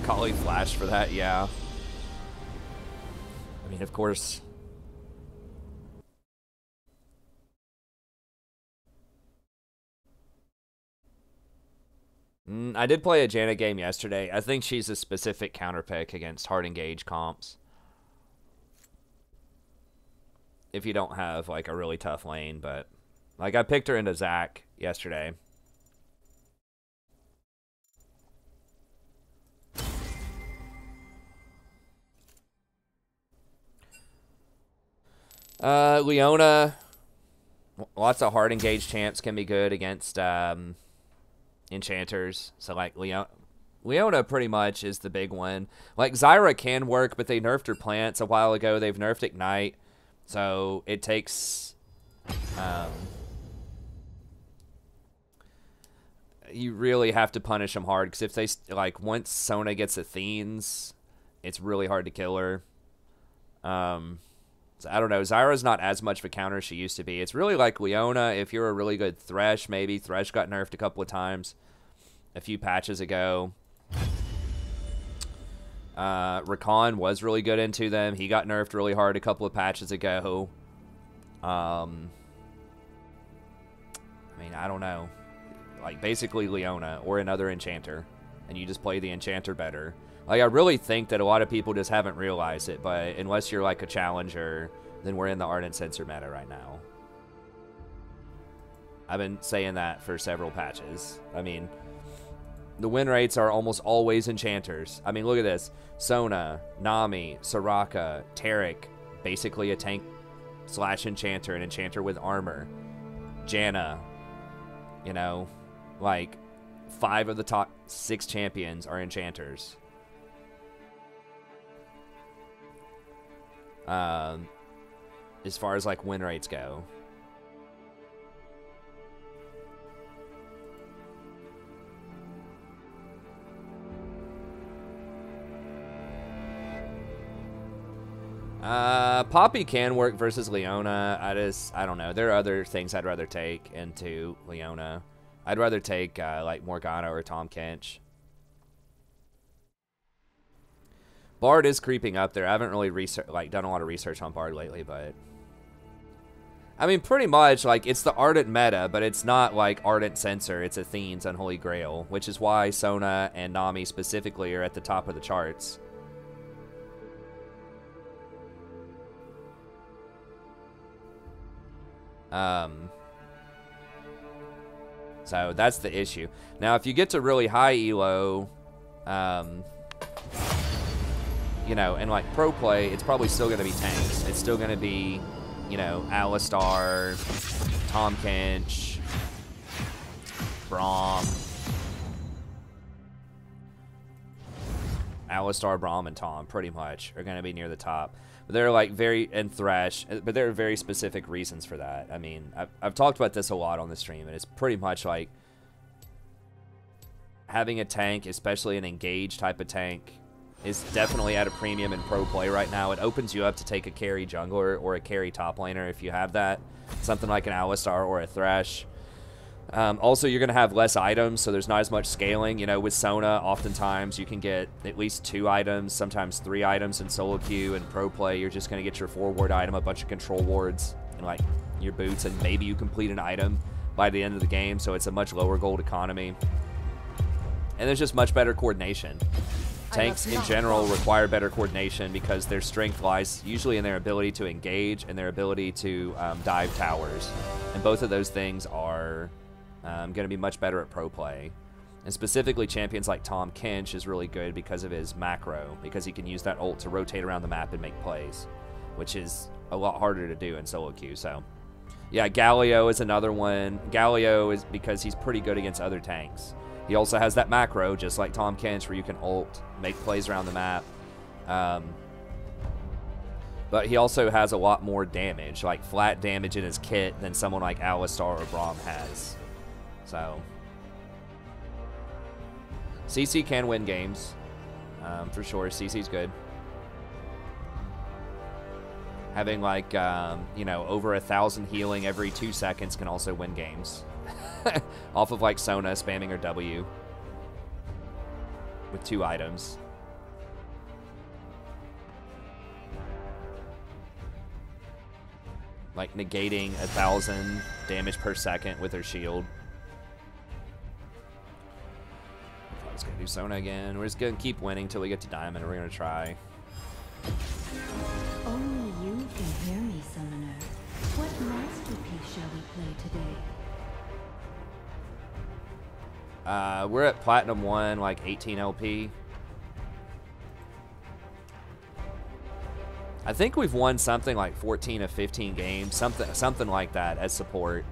Kali flashed for that, yeah. I mean, of course. I did play a Janet game yesterday. I think she's a specific counterpick against hard engage comps. If you don't have like a really tough lane, but like I picked her into Zac yesterday. Leona, lots of hard engage champs can be good against enchanters. So like Leona pretty much is the big one. Like Zyra can work, but they nerfed her plants a while ago. They've nerfed Ignite, so it takes you really have to punish them hard, because if they like once Sona gets Athenes, it's really hard to kill her. So I don't know. Zyra's not as much of a counter as she used to be. It's really like Leona. If you're a really good Thresh, maybe. Thresh got nerfed a couple of times a few patches ago. Rakan was really good into them. He got nerfed really hard a couple of patches ago. I mean, I don't know. Like, basically Leona or another enchanter. And you just play the enchanter better. Like, I really think that a lot of people just haven't realized it, but unless you're like a challenger, then we're in the Ardent Sensor meta right now. I've been saying that for several patches. I mean, the win rates are almost always enchanters. I mean, look at this. Sona, Nami, Soraka, Taric, basically a tank slash enchanter, an enchanter with armor. Janna, you know, like 5 of the top 6 champions are enchanters. As far as like win rates go. Poppy can work versus Leona. I don't know. There are other things I'd rather take into Leona. I'd rather take like Morgana or Tom Kench. Bard is creeping up there. I haven't really done a lot of research on Bard lately, but I mean, pretty much like it's the Ardent meta, but it's not like Ardent Sensor. It's Athene's Unholy Grail, which is why Sona and Nami specifically are at the top of the charts. So that's the issue. Now, if you get to really high elo, you know, and like pro play, it's probably still going to be tanks. It's still going to be, you know, Alistar, Tom Kench, Braum. Alistar, Braum, and Tom pretty much are going to be near the top. But they're like and Thresh, but there are very specific reasons for that. I mean, I've talked about this a lot on the stream, and it's pretty much like having a tank, especially an engaged type of tank, is definitely at a premium in pro play right now. It opens you up to take a carry jungler or a carry top laner if you have that. Something like an Alistar or a Thresh. Also, you're going to have less items, so there's not as much scaling. You know, with Sona, oftentimes you can get at least 2 items, sometimes 3 items in solo queue. And pro play, you're just going to get your 4-ward item, a bunch of control wards, and like your boots, and maybe you complete an item by the end of the game, so it's a much lower gold economy. And there's just much better coordination. Tanks in general require better coordination because their strength lies usually in their ability to engage and their ability to dive towers. And both of those things are going to be much better at pro play. And specifically, champions like Tom Kench is really good because of his macro, because he can use that ult to rotate around the map and make plays, which is a lot harder to do in solo queue. So, yeah, Galio is another one. Galio is because he's pretty good against other tanks. He also has that macro, just like Tom Kench, where you can ult, make plays around the map. But he also has a lot more damage, like flat damage in his kit, than someone like Alistar or Braum has. So, CC can win games, for sure. CC's good. Having like, you know, over 1,000 healing every 2 seconds can also win games. Off of like Sona spamming her W. With 2 items. Like negating 1,000 damage per second with her shield. I'm just gonna do Sona again. We're just gonna keep winning till we get to Diamond, and we're gonna try. Only you can hear me, Summoner. What masterpiece shall we play today? We're at Platinum 1, like 18 LP. I think we've won something like 14 of 15 games, something like that as support.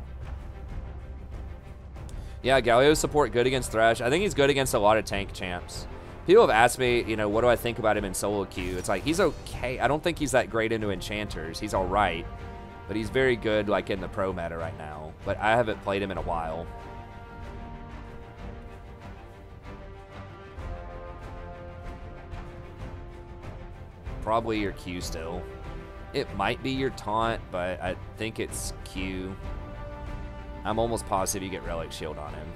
Yeah, Galio's support good against Thresh. I think he's good against a lot of tank champs. People have asked me, you know, what do I think about him in solo queue? It's like, he's okay. I don't think he's that great into enchanters. He's all right, but he's very good like in the pro meta right now. But I haven't played him in a while. Probably your Q still. It might be your taunt, but I think it's Q. I'm almost positive you get Relic Shield on him.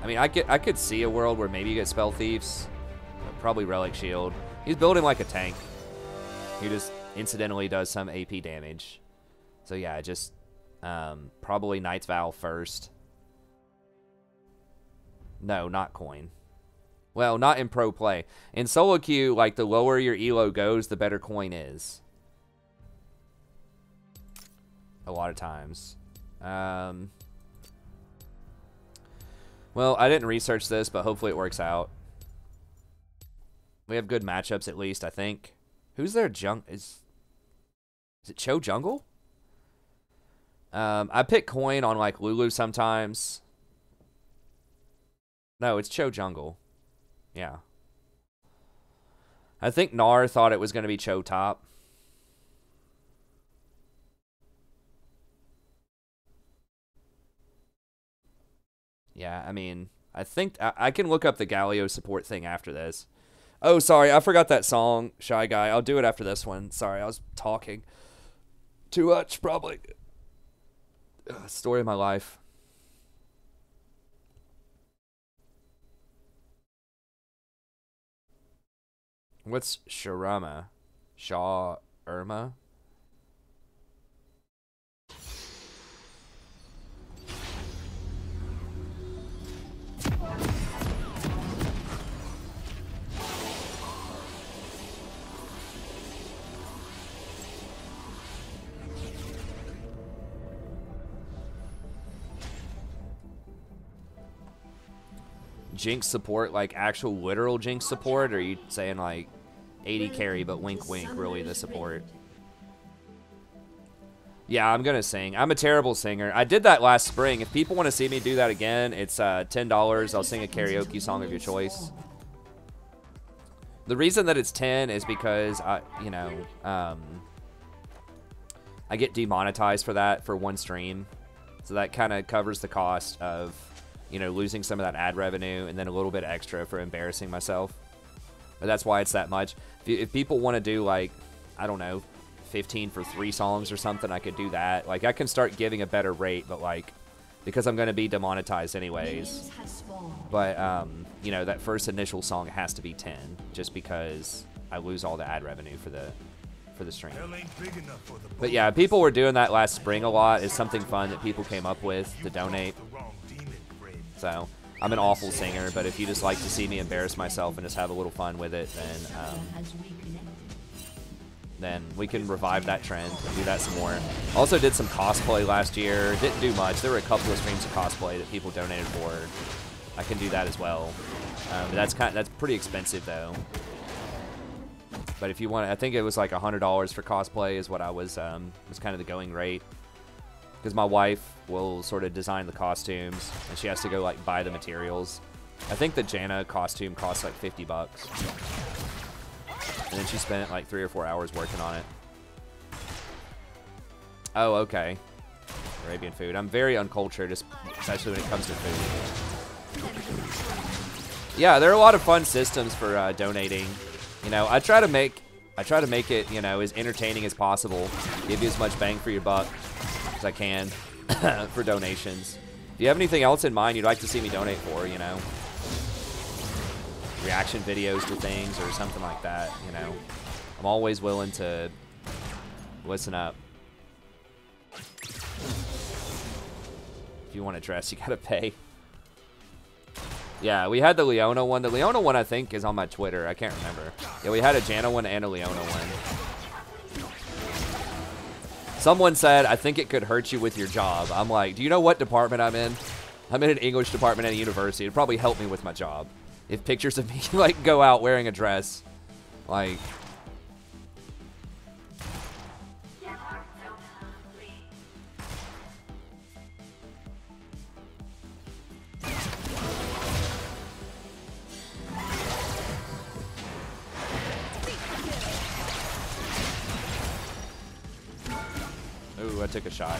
I mean, I could see a world where maybe you get Spell Thieves, but probably Relic Shield. He's building like a tank. He just incidentally does some AP damage. So yeah, just probably Knight's Vow first. No, not coin. Well, not in pro play. In solo queue, like, the lower your elo goes, the better coin is. A lot of times. Well, I didn't research this, but hopefully it works out. We have good matchups at least, I think. Who's their is it Cho Jungle? I pick coin on, like, Lulu sometimes. No, it's Cho Jungle. Yeah. I think Nar thought it was going to be Cho top. Yeah, I mean, I think I can look up the Galio support thing after this. Oh, sorry, I forgot that song, Shy Guy. I'll do it after this one. Sorry, I was talking too much, probably. Ugh, story of my life. What's Sharama? Shaw Irma? Jinx support, like actual literal Jinx support, or are you saying like 80 carry but wink wink really the support? Yeah, I'm gonna sing. I'm a terrible singer. I did that last spring. If people want to see me do that again, it's $10. I'll sing a karaoke song of your choice. The reason that it's 10 is because I get demonetized for that for one stream, so that kind of covers the cost of, you know, losing some of that ad revenue and then a little bit extra for embarrassing myself. But that's why it's that much. If people want to do, like, I don't know, 15 for 3 songs or something, I could do that. Like, I can start giving a better rate, but, like, because I'm going to be demonetized anyways. But, you know, that first initial song has to be 10, just because I lose all the ad revenue for the stream. But yeah, people were doing that last spring a lot. It's something fun that people came up with to donate. So, I'm an awful singer, but if you just like to see me embarrass myself and just have a little fun with it, then we can revive that trend and do that some more. Also did some cosplay last year. Didn't do much. There were a couple of streams of cosplay that people donated for. I can do that as well. But that's pretty expensive though. But if you want, I think it was like $100 for cosplay is what I was kind of the going rate. Because my wife will sort of design the costumes, and she has to go like buy the materials. I think the Janna costume costs like $50. And then she spent like 3 or 4 hours working on it. Oh, okay. Arabian food. I'm very uncultured, especially when it comes to food. Yeah, there are a lot of fun systems for donating. You know, I try to make I try to make it, you know, as entertaining as possible. Give you as much bang for your buck as I can for donations. If you have anything else in mind you'd like to see me donate for, you know, reaction videos to things or something like that, you know, I'm always willing to listen up. If you want to dress, you gotta pay. Yeah, we had the Leona one. The Leona one, I think, is on my Twitter. I can't remember. Yeah, we had a Janna one and a Leona one. Someone said, I think it could hurt you with your job. I'm like, do you know what department I'm in? I'm in an English department at a university. It'd probably help me with my job. If pictures of me, like, go out wearing a dress. Like... Ooh, I took a shot.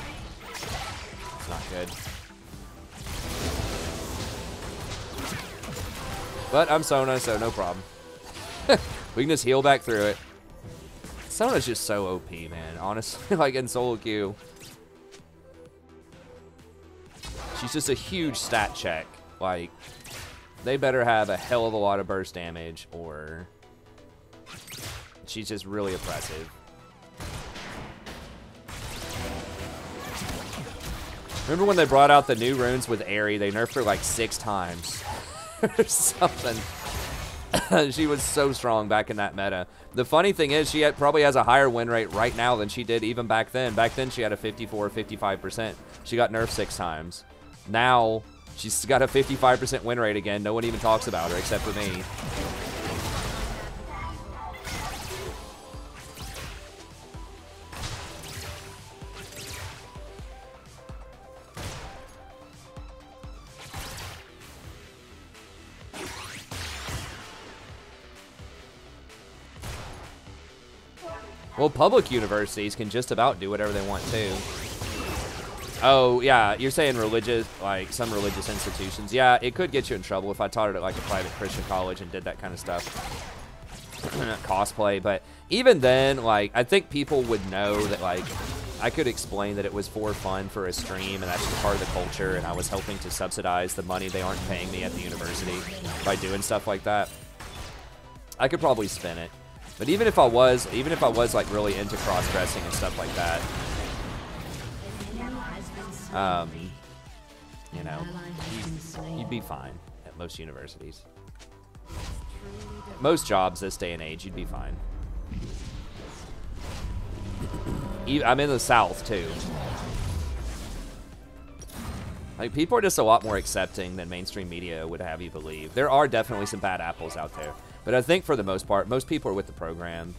It's not good. But I'm Sona, so no problem. We can just heal back through it. Sona's just so OP, man. Honestly, like in solo queue. She's just a huge stat check. Like, they better have a hell of a lot of burst damage, or she's just really oppressive. Remember when they brought out the new runes with Aerie? They nerfed her like 6 times. Or something. She was so strong back in that meta. The funny thing is, she probably has a higher win rate right now than she did even back then. Back then, she had a 54, 55%. She got nerfed 6 times. Now, she's got a 55% win rate again. No one even talks about her except for me. Well, public universities can just about do whatever they want to. Oh, yeah, you're saying religious, like some religious institutions. Yeah, it could get you in trouble if I taught it at like a private Christian college and did that kind of stuff. Cosplay, but even then, like, I think people would know that, like, I could explain that it was for fun for a stream and that's just part of the culture, and I was helping to subsidize the money they aren't paying me at the university by doing stuff like that. I could probably spin it. But even if I was like really into cross-dressing and stuff like that, you know, you'd be fine at most universities. Most jobs this day and age, you'd be fine. I'm in the South too. Like, people are just a lot more accepting than mainstream media would have you believe. There are definitely some bad apples out there. But I think for the most part, most people are with the program.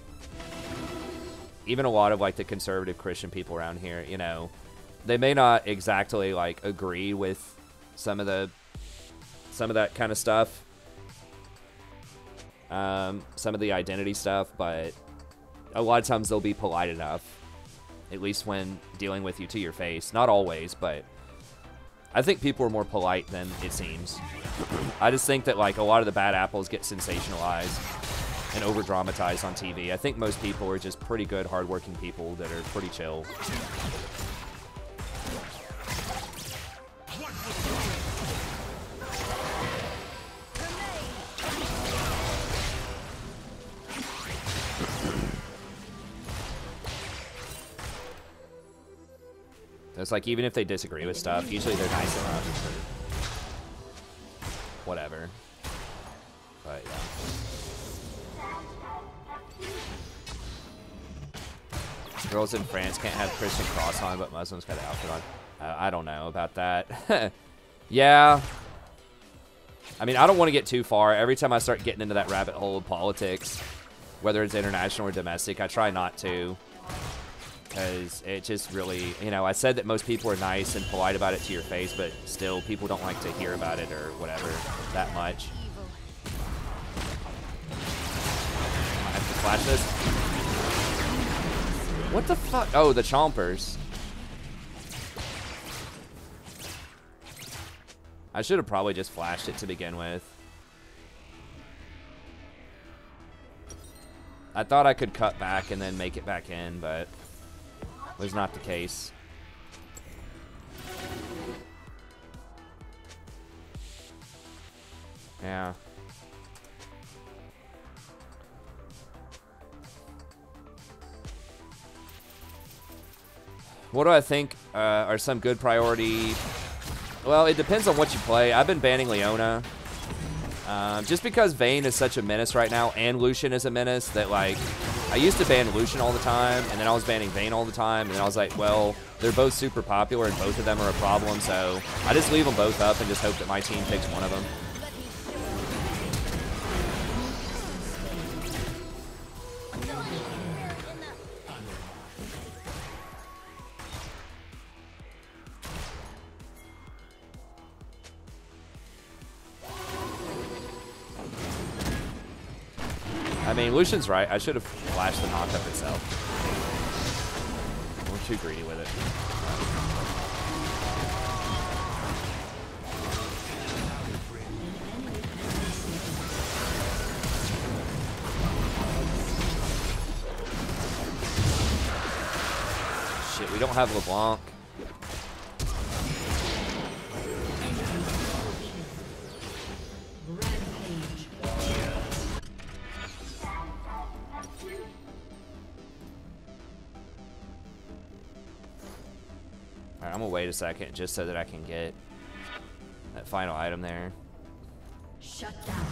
Even a lot of, like, the conservative Christian people around here, you know, they may not exactly, like, agree with some of that kind of stuff. Some of the identity stuff, but a lot of times they'll be polite enough, at least when dealing with you to your face. Not always, but I think people are more polite than it seems. I just think that, like, a lot of the bad apples get sensationalized and over-dramatized on TV. I think most people are just pretty good, hardworking people that are pretty chill. It's like, even if they disagree with stuff, usually they're nice enough. Whatever. But, yeah. Girls in France can't have Christian cross on, but Muslims got an outfit on. I don't know about that. Yeah. I mean, I don't want to get too far. Every time I start getting into that rabbit hole of politics, whether it's international or domestic, I try not to. Because it just really, you know, I said that most people are nice and polite about it to your face, but still, people don't like to hear about it or whatever that much. I have to flash this. What the fuck? Oh, the chompers. I should have probably just flashed it to begin with. I thought I could cut back and then make it back in, but was not the case. Yeah. What do I think are some good priority? Well, it depends on what you play. I've been banning Leona. Just because Vayne is such a menace right now, and Lucian is a menace, that, like, I used to ban Lucian all the time, and then I was banning Vayne all the time, and then I was like, well, they're both super popular, and both of them are a problem, so I just leave them both up and just hope that my team picks one of them. I mean, Lucian's right. I should have flashed the knockup itself. We're too greedy with it. Shit, we don't have LeBlanc. Alright, I'm gonna wait a second just so that I can get that final item there. Shut down.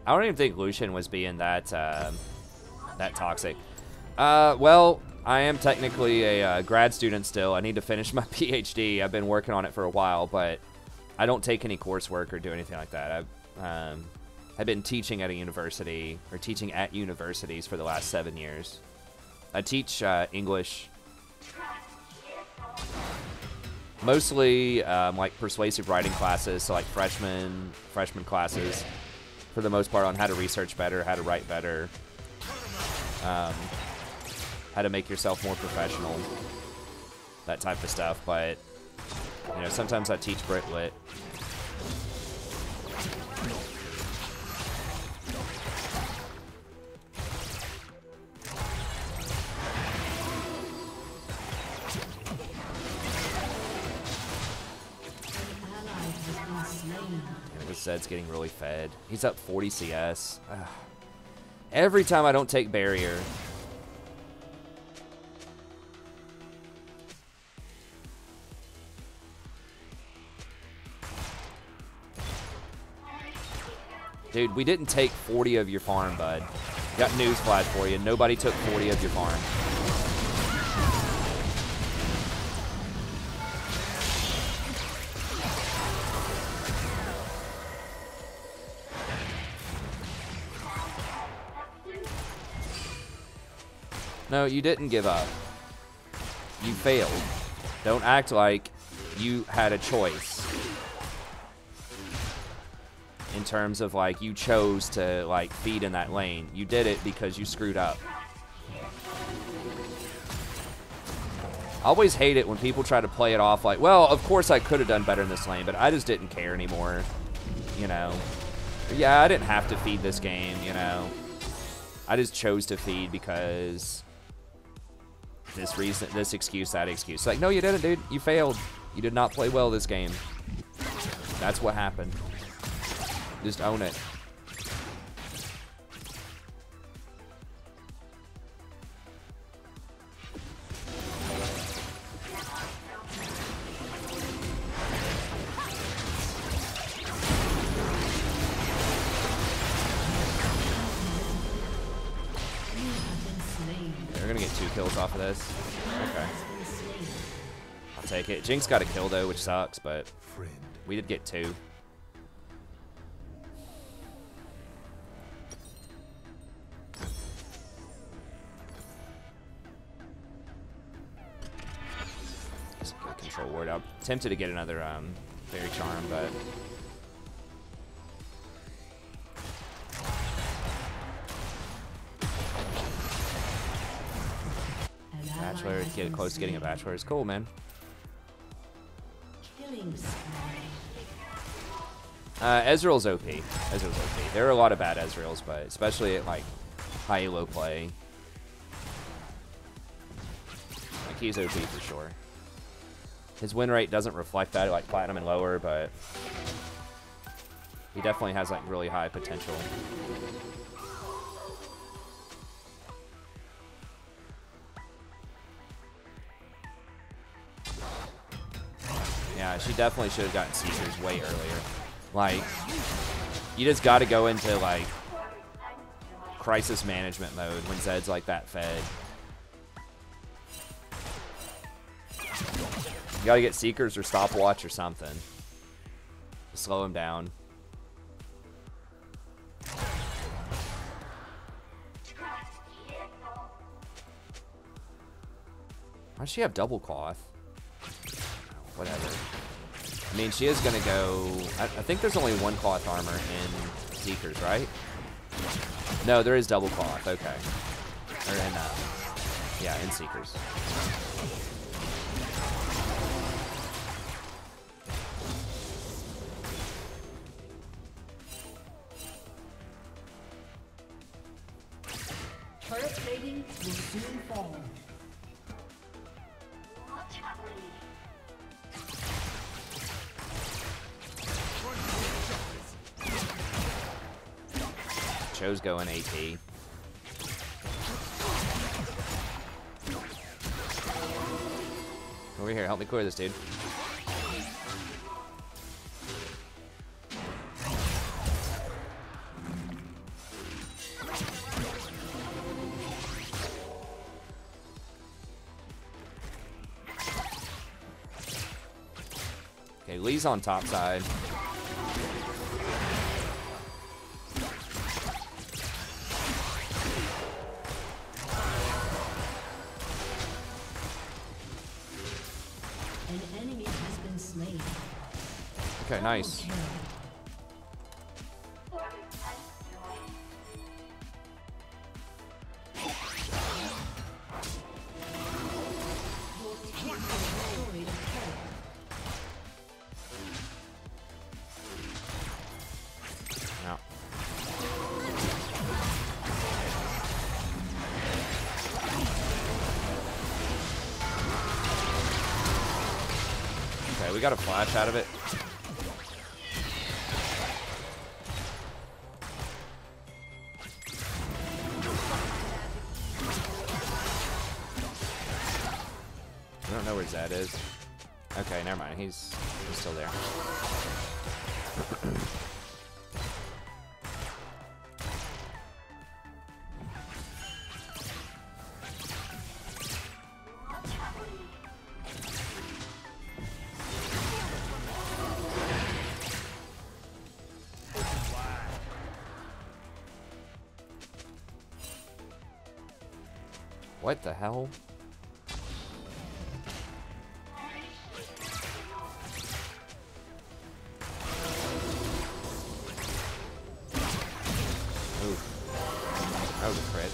I don't even think Lucian was being that that toxic. Well, I am technically a grad student still. I need to finish my PhD. I've been working on it for a while, but I don't take any coursework or do anything like that. I've been teaching at a university, or teaching at universities for the last 7 years. I teach English, mostly like persuasive writing classes, so like freshman classes, for the most part, on how to research better, how to write better, how to make yourself more professional, that type of stuff. But you know, sometimes I teach Brit Lit. Zed's getting really fed. He's up 40 CS. Ugh. Every time I don't take barrier. Dude, we didn't take 40 of your farm, bud. Got news flash for you. Nobody took 40 of your farm. No, you didn't give up. You failed. Don't act like you had a choice. In terms of, like, you chose to, like, feed in that lane. You did it because you screwed up. I always hate it when people try to play it off like, well, of course I could have done better in this lane, but I just didn't care anymore. You know? Yeah, I didn't have to feed this game, you know? I just chose to feed because this reason, this excuse, that excuse. Like, no, you didn't, dude. You failed. You did not play well this game. That's what happened. Just own it. Gonna get 2 kills off of this. Okay. I'll take it. Jinx got a kill though, which sucks, but we did get 2. Just get a control ward. I'm tempted to get another Fairy Charm, but Bachelor, get close to getting a Bachelor is cool, man. Killing spree. Ezreal's OP. Ezreal's OP. There are a lot of bad Ezreals, but especially at like high elo play. Like he's OP for sure. His win rate doesn't reflect that, like platinum and lower, but he definitely has like really high potential. Yeah, she definitely should have gotten Seekers way earlier. Like, you just got to go into like crisis management mode when Zed's like that fed. You got to get Seekers or stopwatch or something to slow him down. Why does she have double cloth? Whatever. I mean, she is going to go... I think there's only one cloth armor in Seekers, right? No, there is double cloth. Okay. Or in, yeah, in Seekers. Turret plating will soon fall. Cho's going AP. Over here, help me clear this dude. Okay, Lee's on top side. An enemy has been slain. Okay, nice. No. Okay, we got a flash out of it. I don't know where Zed is. Okay, never mind. He's still there. What the hell? Oof. That was a crit.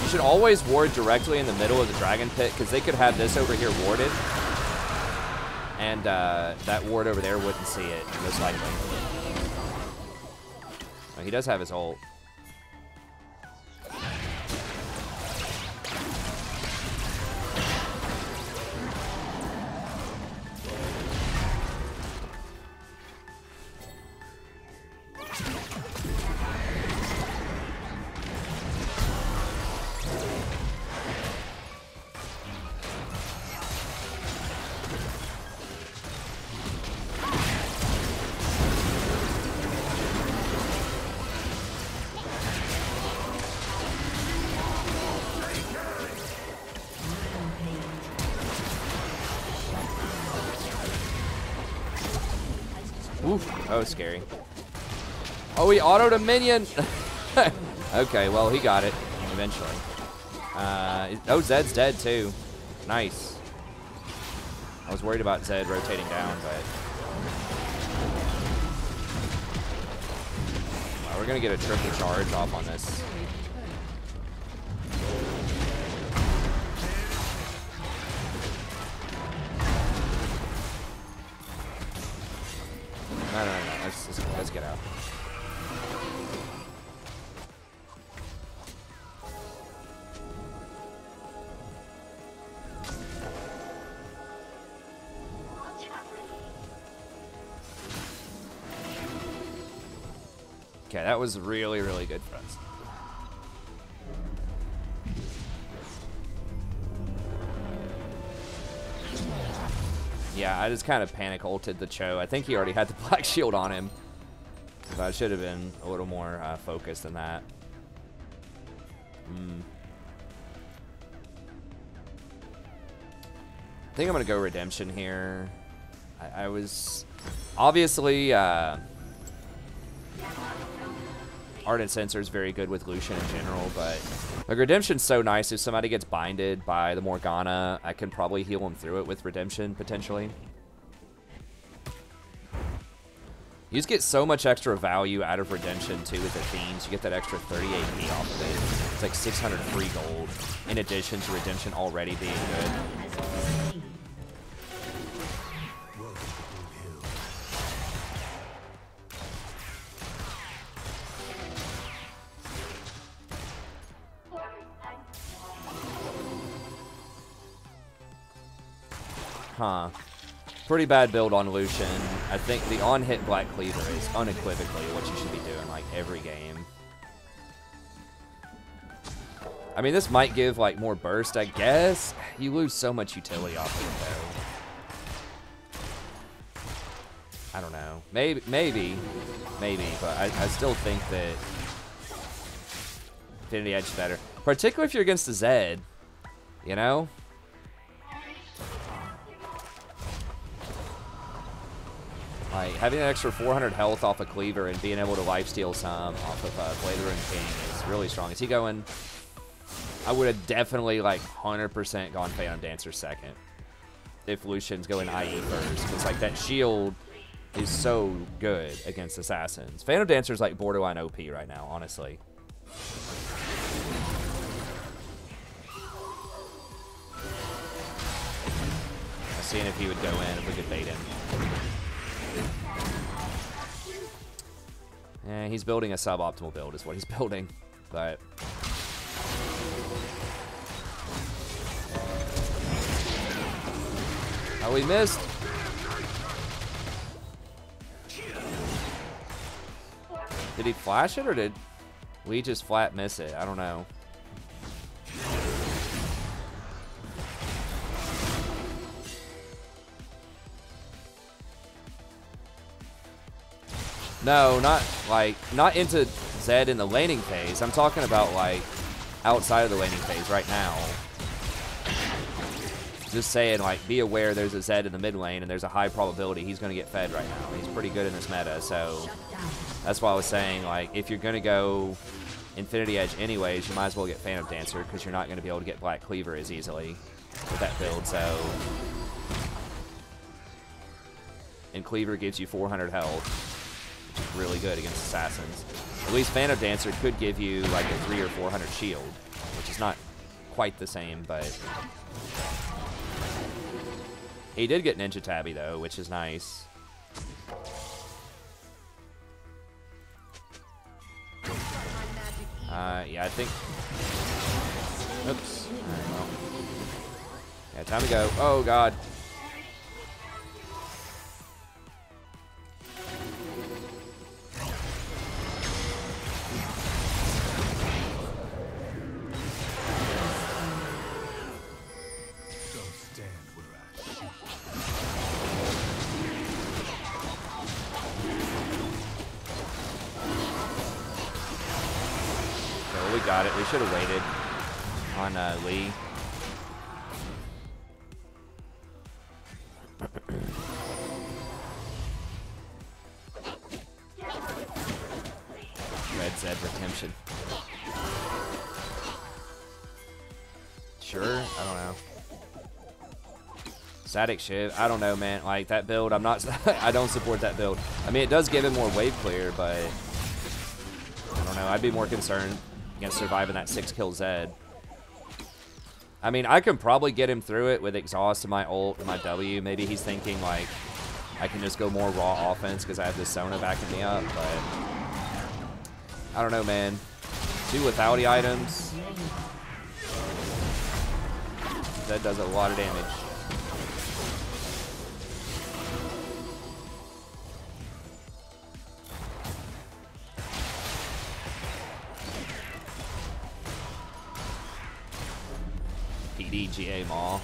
You should always ward directly in the middle of the dragon pit, because they could have this over here warded, and that ward over there wouldn't see it, most likely. Oh, he does have his ult. Oof, that was scary. Oh, he autoed a minion. Okay, well, he got it eventually. Oh, Zed's dead too. Nice. I was worried about Zed rotating down, but we're gonna get a triple charge off on this. No. Let's get out. Okay, that was really, really good for us. Yeah, I just kind of panic ulted the Cho. I think he already had the black shield on him. But I should have been a little more focused than that. I think I'm going to go Redemption here. I was... Obviously, Ardent Censer is very good with Lucian in general, but like Redemption's so nice. If somebody gets binded by the Morgana, I can probably heal them through it with Redemption, potentially. You just get so much extra value out of Redemption, too, with the Fiends. You get that extra 30 AP off of it. It's like 600 free gold, in addition to Redemption already being good. Huh. Pretty bad build on Lucian. I think the on-hit Black Cleaver is unequivocally what you should be doing, like, every game. I mean, this might give, like, more burst, I guess. You lose so much utility off of it, though. I don't know. Maybe, but I still think that Infinity Edge is better. Particularly if you're against the Zed, you know? Like, having an extra 400 health off of Cleaver and being able to lifesteal some off of Blader and King is really strong. Is he going... I would have definitely, like, 100% gone Phantom Dancer second if Lucian's going IE first. Because, like, that shield is so good against Assassins. Phantom Dancer's, like, borderline OP right now, honestly. I was seeing if he would go in, if we could bait him. Yeah, he's building a suboptimal build is what he's building, but... Oh, we missed! Did he flash it, or did we just flat miss it? I don't know. No, not into Zed in the laning phase. I'm talking about, like, outside of the laning phase right now. Just saying, like, be aware there's a Zed in the mid lane, and there's a high probability he's going to get fed right now. He's pretty good in this meta, so that's why I was saying, like, if you're going to go Infinity Edge anyways, you might as well get Phantom Dancer, because you're not going to be able to get Black Cleaver as easily with that build, so... And Cleaver gives you 400 health. Really good against Assassins. At least Phantom Dancer could give you like a 300 or 400 shield, which is not quite the same, but he did get Ninja Tabby though, which is nice. Yeah, I think. Oops. All right, well. Yeah, time to go. Oh God. Got it. We should have waited on Lee. Red Zed Redemption. Sure? I don't know. Static Shiv. I don't know, man. Like, that build, I'm not... I don't support that build. I mean, it does give him more wave clear, but... know. I'd be more concerned against surviving that 6-kill Zed. I mean, I can probably get him through it with exhaust and my ult and my W. Maybe he's thinking, like, I can just go more raw offense because I have this Sona backing me up, but I don't know, man. 2 lethality items. That does a lot of damage. PDGA Maw.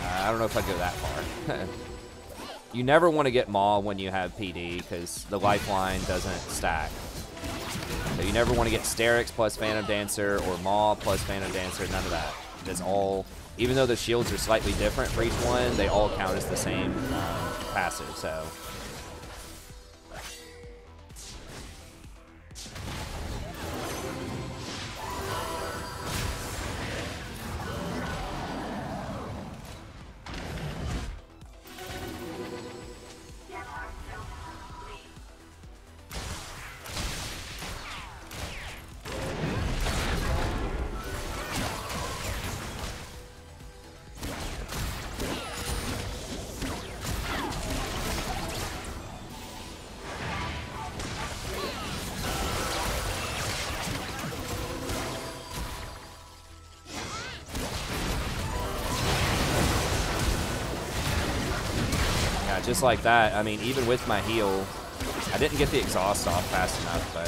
I don't know if I'd go that far. You never want to get Maw when you have PD because the lifeline doesn't stack. So you never want to get Sterix plus Phantom Dancer or Maw plus Phantom Dancer, none of that. That's all, even though the shields are slightly different for each one, they all count as the same passive, so. Just like that, I mean, even with my heal, I didn't get the exhaust off fast enough, but...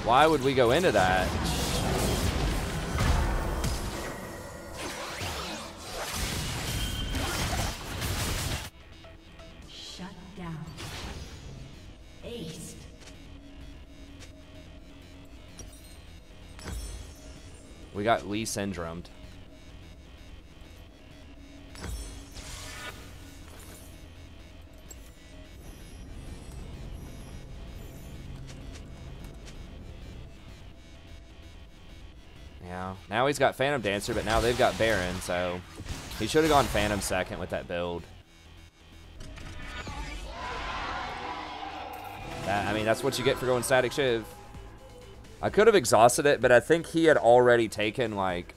Why would we go into that? We got Lee syndromed. Yeah. Now he's got Phantom Dancer, but now they've got Baron, so he should have gone Phantom second with that build. I mean, that's what you get for going Static Shiv. I could have exhausted it, but I think he had already taken, like...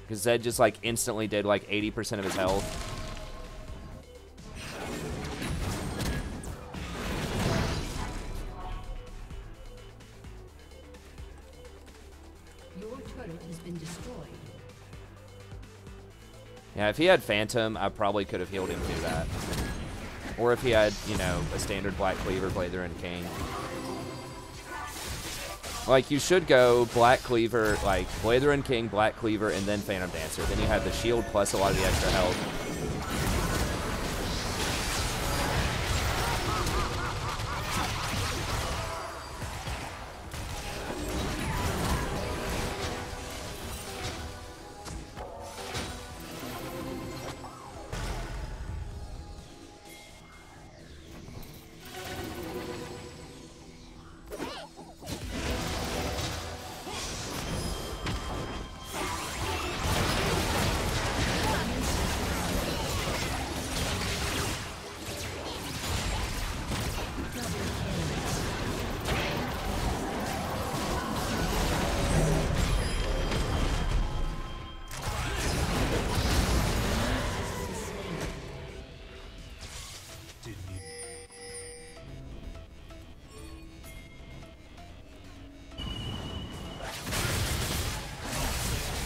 Because Zed just, like, instantly did, like, 80% of his health. Your turret has been destroyed. Yeah, if he had Phantom, I probably could have healed him through that. Or if he had, you know, a standard Black Cleaver, Blazer, and King. Like, you should go Black Cleaver, like, Blazer and King, Black Cleaver, and then Phantom Dancer. Then you have the shield plus a lot of the extra health.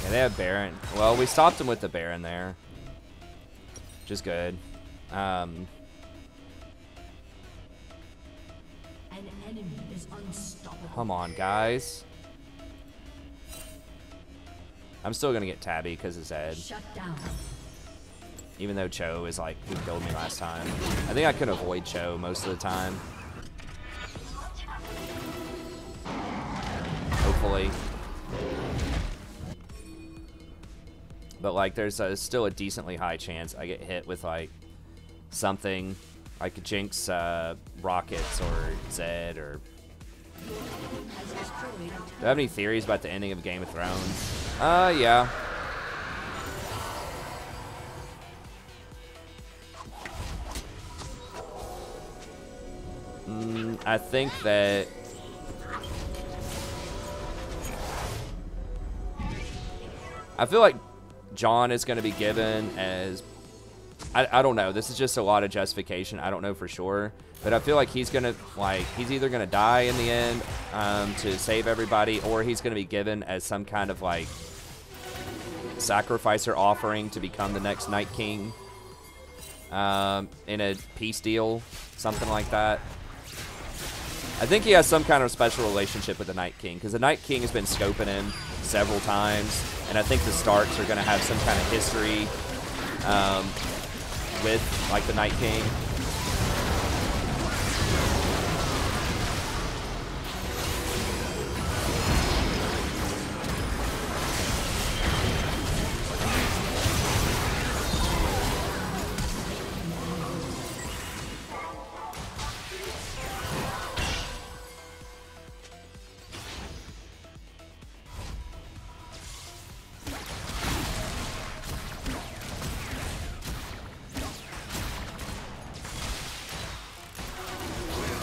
Yeah, they have Baron. Well, we stopped him with the Baron there. Which is good. An enemy is unstoppable. Come on, guys. I'm still going to get Tabby because of Zed. Shut down. Even though Cho is like who killed me last time. I think I could avoid Cho most of the time. Hopefully. But like there's still a decently high chance I get hit with like something. I could jinx Rockets or Zed or Do I have any theories about the ending of Game of Thrones? Yeah. I think that I feel like Jon is going to be given as I don't know. This is just a lot of justification. I don't know for sure, but I feel like he's gonna he's either gonna die in the end to save everybody, or he's gonna be given as some kind of like sacrifice or offering to become the next Night King in a peace deal, something like that. I think he has some kind of special relationship with the Night King, because the Night King has been scoping him several times, and I think the Starks are going to have some kind of history with, like, the Night King.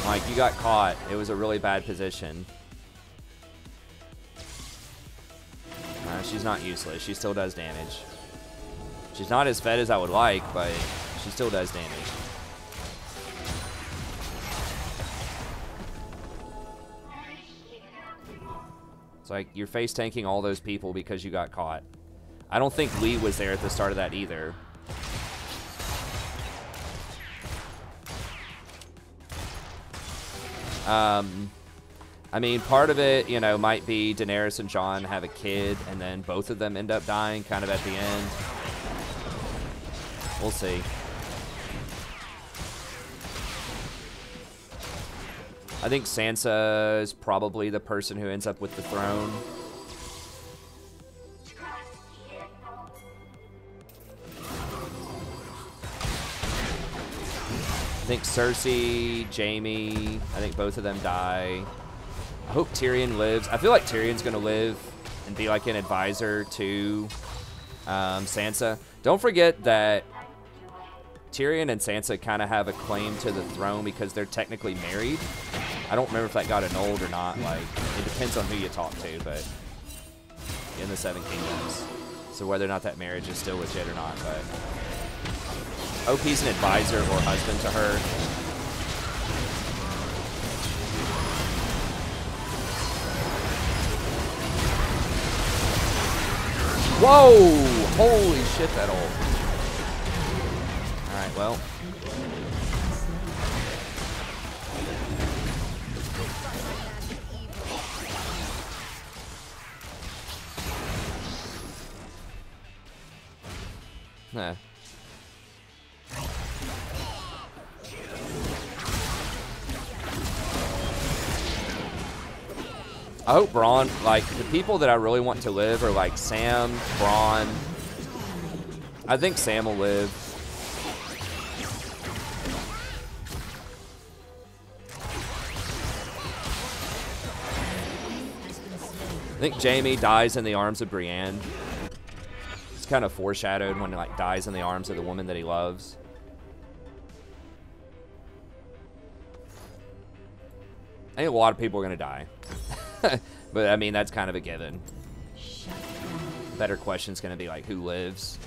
Like, you got caught. It was a really bad position. She's not useless. She still does damage. She's not as fed as I would like, but she still does damage. It's like you're face tanking all those people because you got caught. I don't think Lee was there at the start of that either. I mean, part of it, you know, might be Daenerys and Jon have a kid, and then both of them end up dying kind of at the end. We'll see. I think Sansa is probably the person who ends up with the throne. I think Cersei, Jaime, I think both of them die. I hope Tyrion lives. I feel like Tyrion's going to live and be like an advisor to Sansa. Don't forget that Tyrion and Sansa kind of have a claim to the throne because they're technically married. I don't remember if that got annulled or not. Like, it depends on who you talk to, but in the Seven Kingdoms. So whether or not that marriage is still legit or not, but I hope he's an advisor or husband to her. Whoa! Holy shit, that old. Alright, well. Nah. I hope Bronn, like, the people that I really want to live are like Sam, Bronn. I think Sam will live. I think Jaime dies in the arms of Brienne. It's kind of foreshadowed when he like dies in the arms of the woman that he loves. I think a lot of people are gonna die. But I mean, that's kind of a given. Better question's gonna be like, who lives?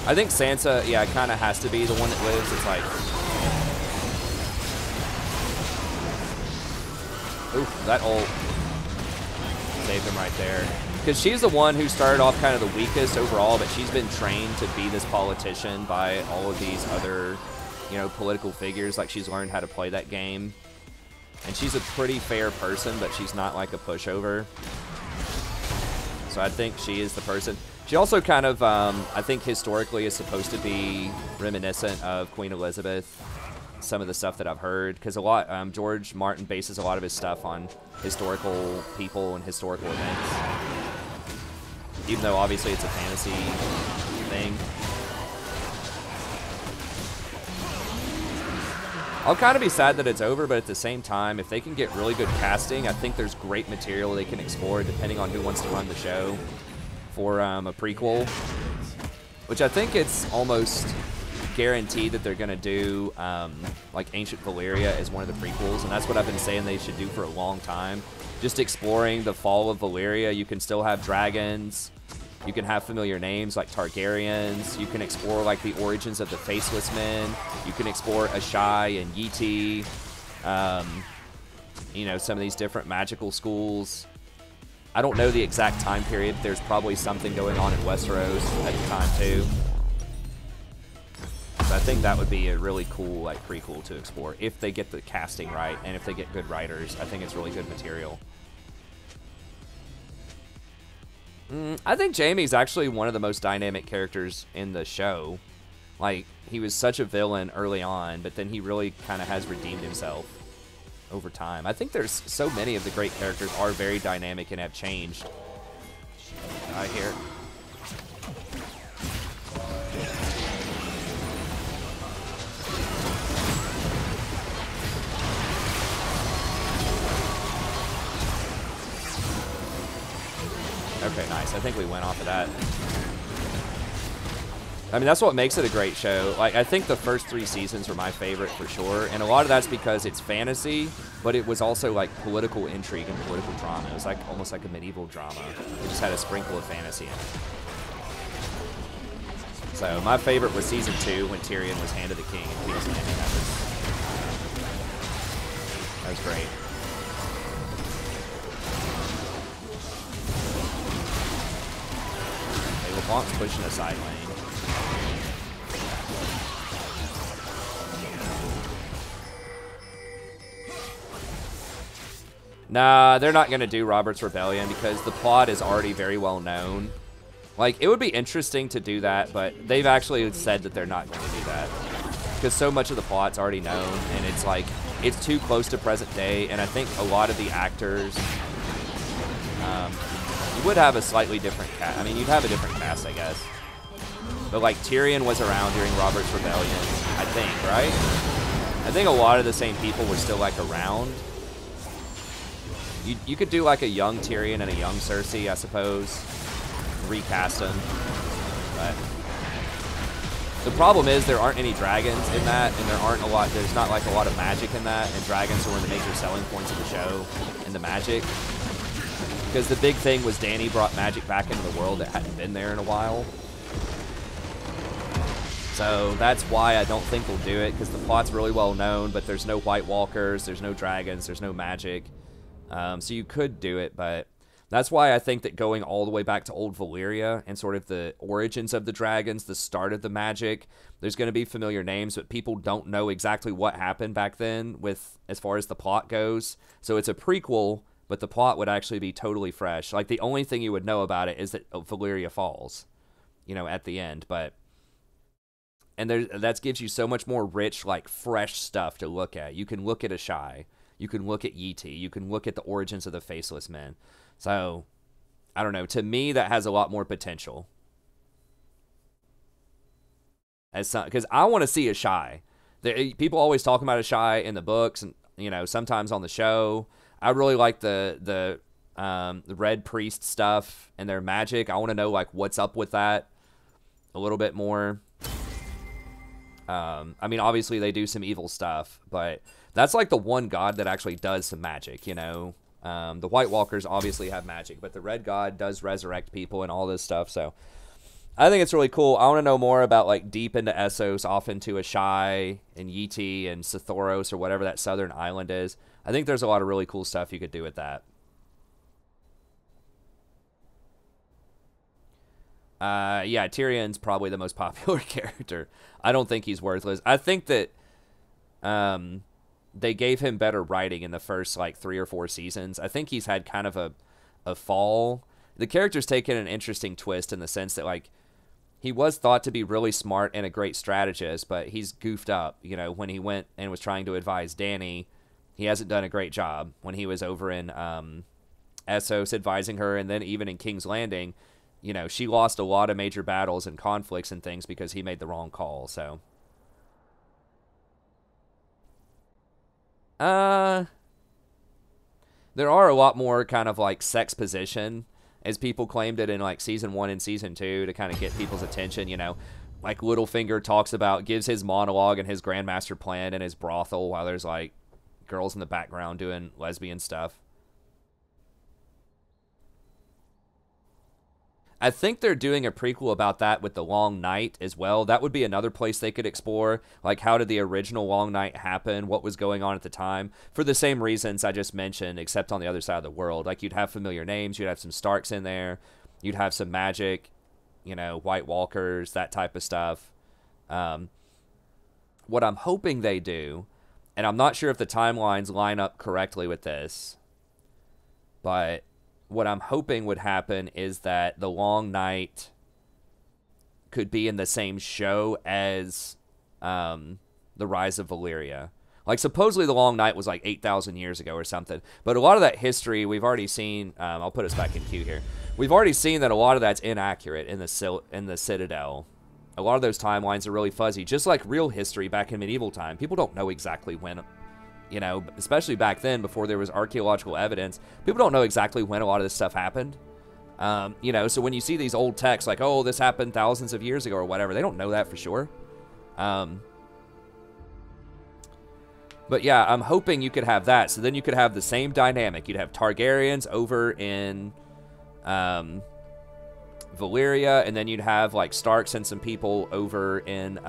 I think Sansa, yeah, kind of has to be the one that lives. It's like, oof, that ult saved him right there. Because she's the one who started off kind of the weakest overall, but she's been trained to be this politician by all of these other, you know, political figures. Like, she's learned how to play that game. And she's a pretty fair person, but she's not like a pushover. So I think she is the person. She also kind of, I think historically is supposed to be reminiscent of Queen Elizabeth. some of the stuff that I've heard, because a lot George Martin bases a lot of his stuff on historical people and historical events, even though obviously it's a fantasy thing. I'll kind of be sad that it's over, but at the same time, if they can get really good casting, I think there's great material they can explore depending on who wants to run the show for a prequel, which I think it's almost guaranteed that they're going to do like Ancient Valyria as one of the prequels, and that's what I've been saying they should do for a long time. Just exploring the fall of Valyria. You can still have dragons. You can have familiar names like Targaryens. You can explore like the origins of the Faceless Men. You can explore Ashai and Yeti. You know, some of these different magical schools. I don't know the exact time period. There's probably something going on in Westeros at the time too. So I think that would be a really cool like prequel to explore if they get the casting right and if they get good writers. I think it's really good material. I think Jaime's actually one of the most dynamic characters in the show. Like, he was such a villain early on, but then he really kind of has redeemed himself over time. I think there's so many of the great characters are very dynamic and have changed. I hear. Okay, nice. I think we went off of that. I mean, that's what makes it a great show. Like, I think the first 3 seasons were my favorite for sure, and a lot of that's because it's fantasy, but it was also like political intrigue and political drama. It was like almost like a medieval drama. It just had a sprinkle of fantasy in it. So my favorite was season 2 when Tyrion was Hand of the King in King's Landing. That was great. LeBlanc's pushing a side lane. Nah, they're not going to do Robert's Rebellion because the plot is already very well known. Like, it would be interesting to do that, but they've actually said that they're not going to do that. Because so much of the plot's already known, and it's like, it's too close to present day, and I think a lot of the actors... you would have a slightly different cast. I mean, you'd have a different cast, I guess. But, like, Tyrion was around during Robert's Rebellion, I think, right? I think a lot of the same people were still, like, around. You could do, like, a young Tyrion and a young Cersei, I suppose. Recast them. But the problem is there aren't any dragons in that, and there's not, like, a lot of magic in that, and dragons are one of the major selling points of the show, and the magic. Because the big thing was Dany brought magic back into the world that hadn't been there in a while. So that's why I don't think they'll do it, because the plot's really well known, but there's no White Walkers, there's no dragons, there's no magic. So you could do it, but that's why I think that going all the way back to Old Valyria and sort of the origins of the dragons, the start of the magic, there's going to be familiar names, but people don't know exactly what happened back then with as far as the plot goes. So it's a prequel, but the plot would actually be totally fresh. Like, the only thing you would know about it is that Valyria falls, you know, at the end. But and that gives you so much more rich, like, fresh stuff to look at. You can look at Ashai. You can look at Yeti. You can look at the origins of the Faceless Men. So, I don't know. To me, that has a lot more potential. Because I want to see Ashai. People always talk about Ashai in the books and, you know, sometimes on the show. I really like the Red Priest stuff and their magic. I want to know, like, what's up with that a little bit more. I mean, obviously they do some evil stuff, but that's like the one god that actually does some magic, you know. The White Walkers obviously have magic, but the Red God does resurrect people and all this stuff, so I think it's really cool. I want to know more about, like, deep into Essos, off into Ashai and Yeti and Sothoros or whatever that southern island is. I think there's a lot of really cool stuff you could do with that. Yeah, Tyrion's probably the most popular character. I don't think he's worthless. I think that they gave him better writing in the first, like, 3 or 4 seasons. I think he's had kind of a fall. The character's taken an interesting twist in the sense that, like, he was thought to be really smart and a great strategist, but he's goofed up. You know, when he went and was trying to advise Dany, he hasn't done a great job. When he was over in Essos advising her, and then even in King's Landing, you know, she lost a lot of major battles and conflicts and things because he made the wrong call. So, there are a lot more kind of like sex position, as people claimed it in like season 1 and season 2 to kind of get people's attention. You know, like Littlefinger gives his monologue and his Grandmaster plan in his brothel while there's like girls in the background doing lesbian stuff. I think they're doing a prequel about that with the Long Night as well. That would be another place they could explore. Like, how did the original Long Night happen? What was going on at the time? For the same reasons I just mentioned, except on the other side of the world. Like, you'd have familiar names. You'd have some Starks in there. You'd have some magic, you know, White Walkers, that type of stuff. What I'm hoping they do, and I'm not sure if the timelines line up correctly with this, but what I'm hoping would happen is that the Long Night could be in the same show as the Rise of Valyria. Like, supposedly the Long Night was like 8,000 years ago or something. But a lot of that history we've already seen. I'll put us back in queue here. We've already seen that a lot of that's inaccurate in the Citadel. A lot of those timelines are really fuzzy. Just like real history back in medieval time. People don't know exactly when, you know, especially back then before there was archaeological evidence, people don't know exactly when a lot of this stuff happened. You know, so when you see these old texts like, oh, this happened thousands of years ago or whatever, they don't know that for sure. But yeah, I'm hoping you could have that. So then you could have the same dynamic. You'd have Targaryens over in Valyria, and then you'd have like Starks and some people over in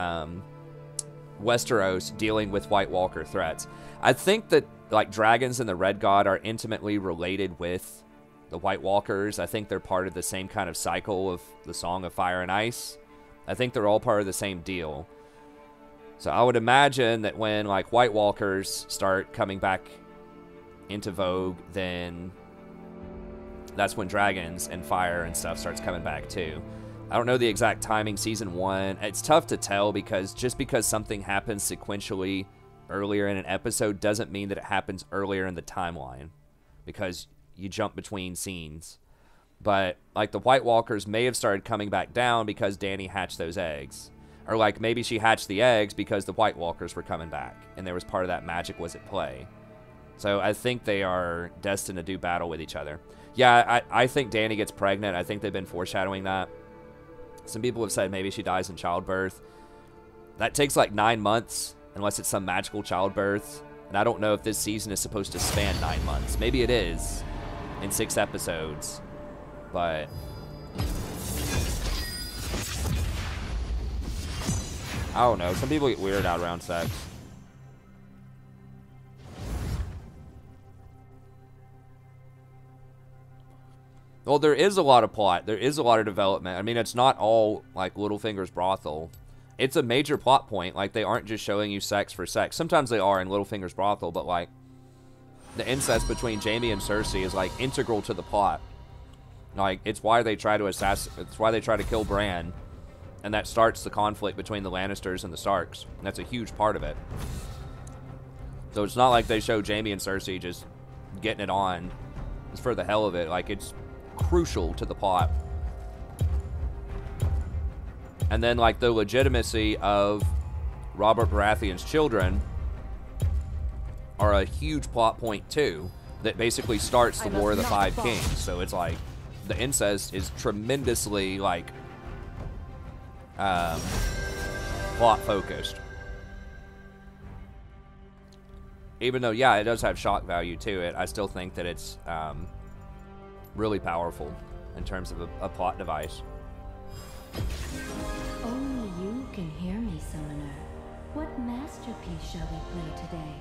Westeros dealing with White Walker threats. I think that like dragons and the Red God are intimately related with the White Walkers. I think they're part of the same kind of cycle of the Song of Fire and Ice. I think they're all part of the same deal. So I would imagine that when like White Walkers start coming back into vogue, then that's when dragons and fire and stuff starts coming back too. I don't know the exact timing, season 1. It's tough to tell because just because something happens sequentially earlier in an episode doesn't mean that it happens earlier in the timeline, because you jump between scenes. But like the White Walkers may have started coming back down because Dany hatched those eggs. Or like maybe she hatched the eggs because the White Walkers were coming back and there was part of that magic was at play. So I think they are destined to do battle with each other. Yeah, I think Dany gets pregnant. I think they've been foreshadowing that. Some people have said maybe she dies in childbirth. That takes like 9 months, unless it's some magical childbirth. And I don't know if this season is supposed to span 9 months. Maybe it is in 6 episodes. But I don't know. Some people get weirded out around sex. Well, there is a lot of plot. There is a lot of development. I mean, it's not all like Littlefinger's brothel. It's a major plot point. Like, they aren't just showing you sex for sex. Sometimes they are in Littlefinger's brothel, but like the incest between Jaime and Cersei is like integral to the plot. Like, it's why they try to it's why they try to kill Bran, and that starts the conflict between the Lannisters and the Starks. And that's a huge part of it. So it's not like they show Jaime and Cersei just getting it on just for the hell of it. Like, it's crucial to the plot. And then like the legitimacy of Robert Baratheon's children are a huge plot point too, that basically starts the War of the Five Kings. So it's like the incest is tremendously like plot focused. Even though, yeah, it does have shock value to it, I still think that it's really powerful in terms of a plot device. Only you can hear me, Summoner. What masterpiece shall we play today?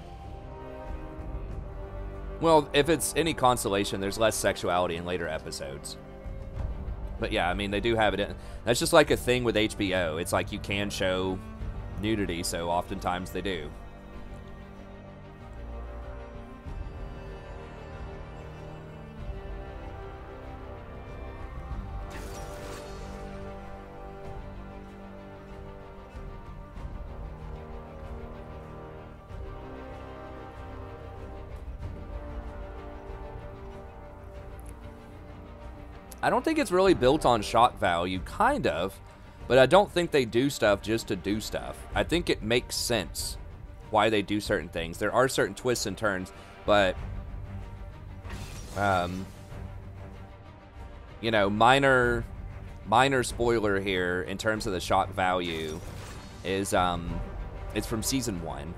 Well, if it's any consolation, there's less sexuality in later episodes. But yeah, I mean, they do have it in. That's just like a thing with HBO. It's like you can show nudity, so oftentimes they do. I don't think it's really built on shock value, kind of, but I don't think they do stuff just to do stuff. I think it makes sense why they do certain things. There are certain twists and turns, but you know, minor spoiler here in terms of the shock value is it's from season 1,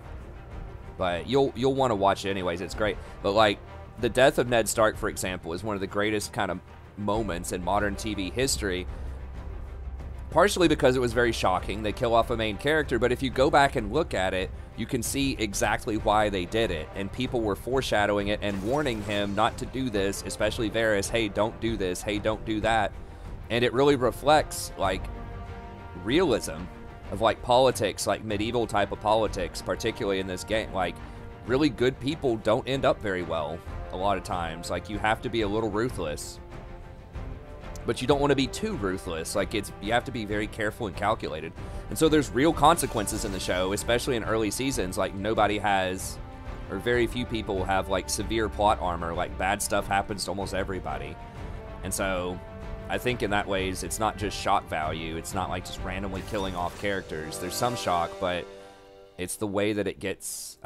but you'll want to watch it anyways. It's great. But like the death of Ned Stark, for example, is one of the greatest kind of moments in modern TV history, partially because it was very shocking. They kill off a main character, but if you go back and look at it, you can see exactly why they did it, and people were foreshadowing it and warning him not to do this, especially Varys. Hey, don't do this. Hey, don't do that. And it really reflects like realism of like politics, like medieval type of politics, particularly in this game. Like really good people don't end up very well a lot of times. Like you have to be a little ruthless, but you don't want to be too ruthless. Like you have to be very careful and calculated. And so there's real consequences in the show, especially in early seasons. Like nobody has, or very few people have like severe plot armor. Like bad stuff happens to almost everybody. And so I think in that ways, it's not just shock value. It's not like just randomly killing off characters. There's some shock, but it's the way that it gets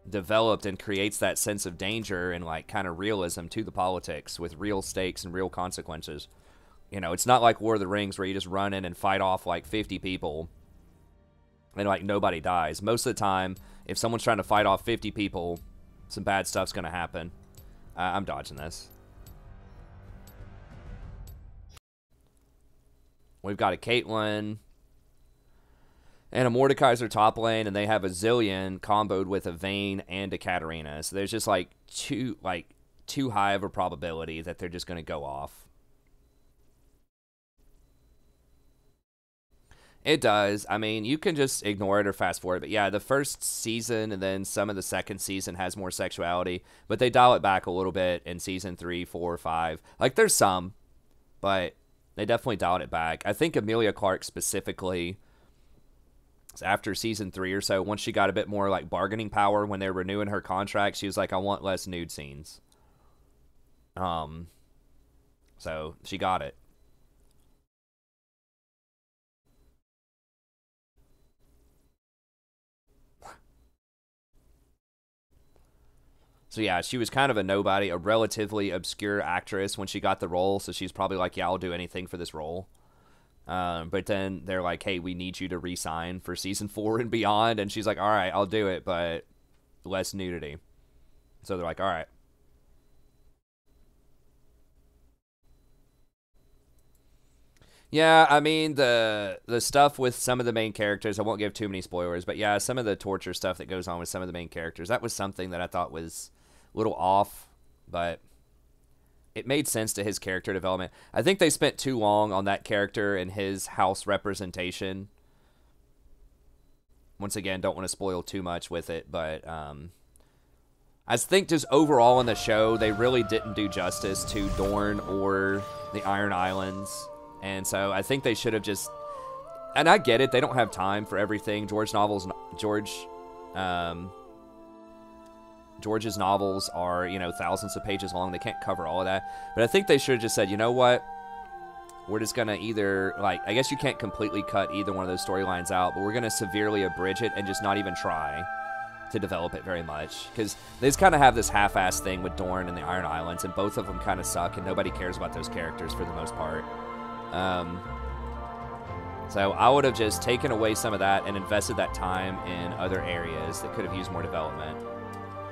developed and creates that sense of danger and like kind of realism to the politics with real stakes and real consequences. You know, it's not like War of the Rings where you just run in and fight off like 50 people and like nobody dies. Most of the time, if someone's trying to fight off 50 people, some bad stuff's going to happen. I'm dodging this. We've got a Caitlyn and a Mordekaiser top lane, and they have a Zillion comboed with a Vayne and a Katarina. So there's just like too high of a probability that they're just going to go off. It does. I mean, you can just ignore it or fast forward. But yeah, the first season and then some of the second season has more sexuality, but they dial it back a little bit in season 3, 4, 5. Like there's some, but they definitely dialed it back. I think Emilia Clarke specifically, after season 3 or so, once she got a bit more like bargaining power when they were renewing her contract, she was like, I want less nude scenes. So she got it. So yeah, she was kind of a nobody, a relatively obscure actress when she got the role, so she's probably like, yeah, I'll do anything for this role. But then they're like, hey, we need you to re-sign for season 4 and beyond. And she's like, all right, I'll do it, but less nudity. So they're like, all right. Yeah, I mean, the stuff with some of the main characters, I won't give too many spoilers, but yeah, some of the torture stuff that goes on with some of the main characters, that was something that I thought was a little off, but it made sense to his character development. I think they spent too long on that character and his house representation. Once again, don't want to spoil too much with it, but I think just overall in the show, they really didn't do justice to Dorne or the Iron Islands. And so I think they should have just, and I get it, they don't have time for everything. George's novels are, you know, thousands of pages long. They can't cover all of that. But I think they should have just said, you know what? We're just going to either, like, I guess you can't completely cut either one of those storylines out, but we're going to severely abridge it and just not even try to develop it very much. Because they just kind of have this half-assed thing with Dorne and the Iron Islands, and both of them kind of suck, and nobody cares about those characters for the most part. So I would have just taken away some of that and invested that time in other areas that could have used more development.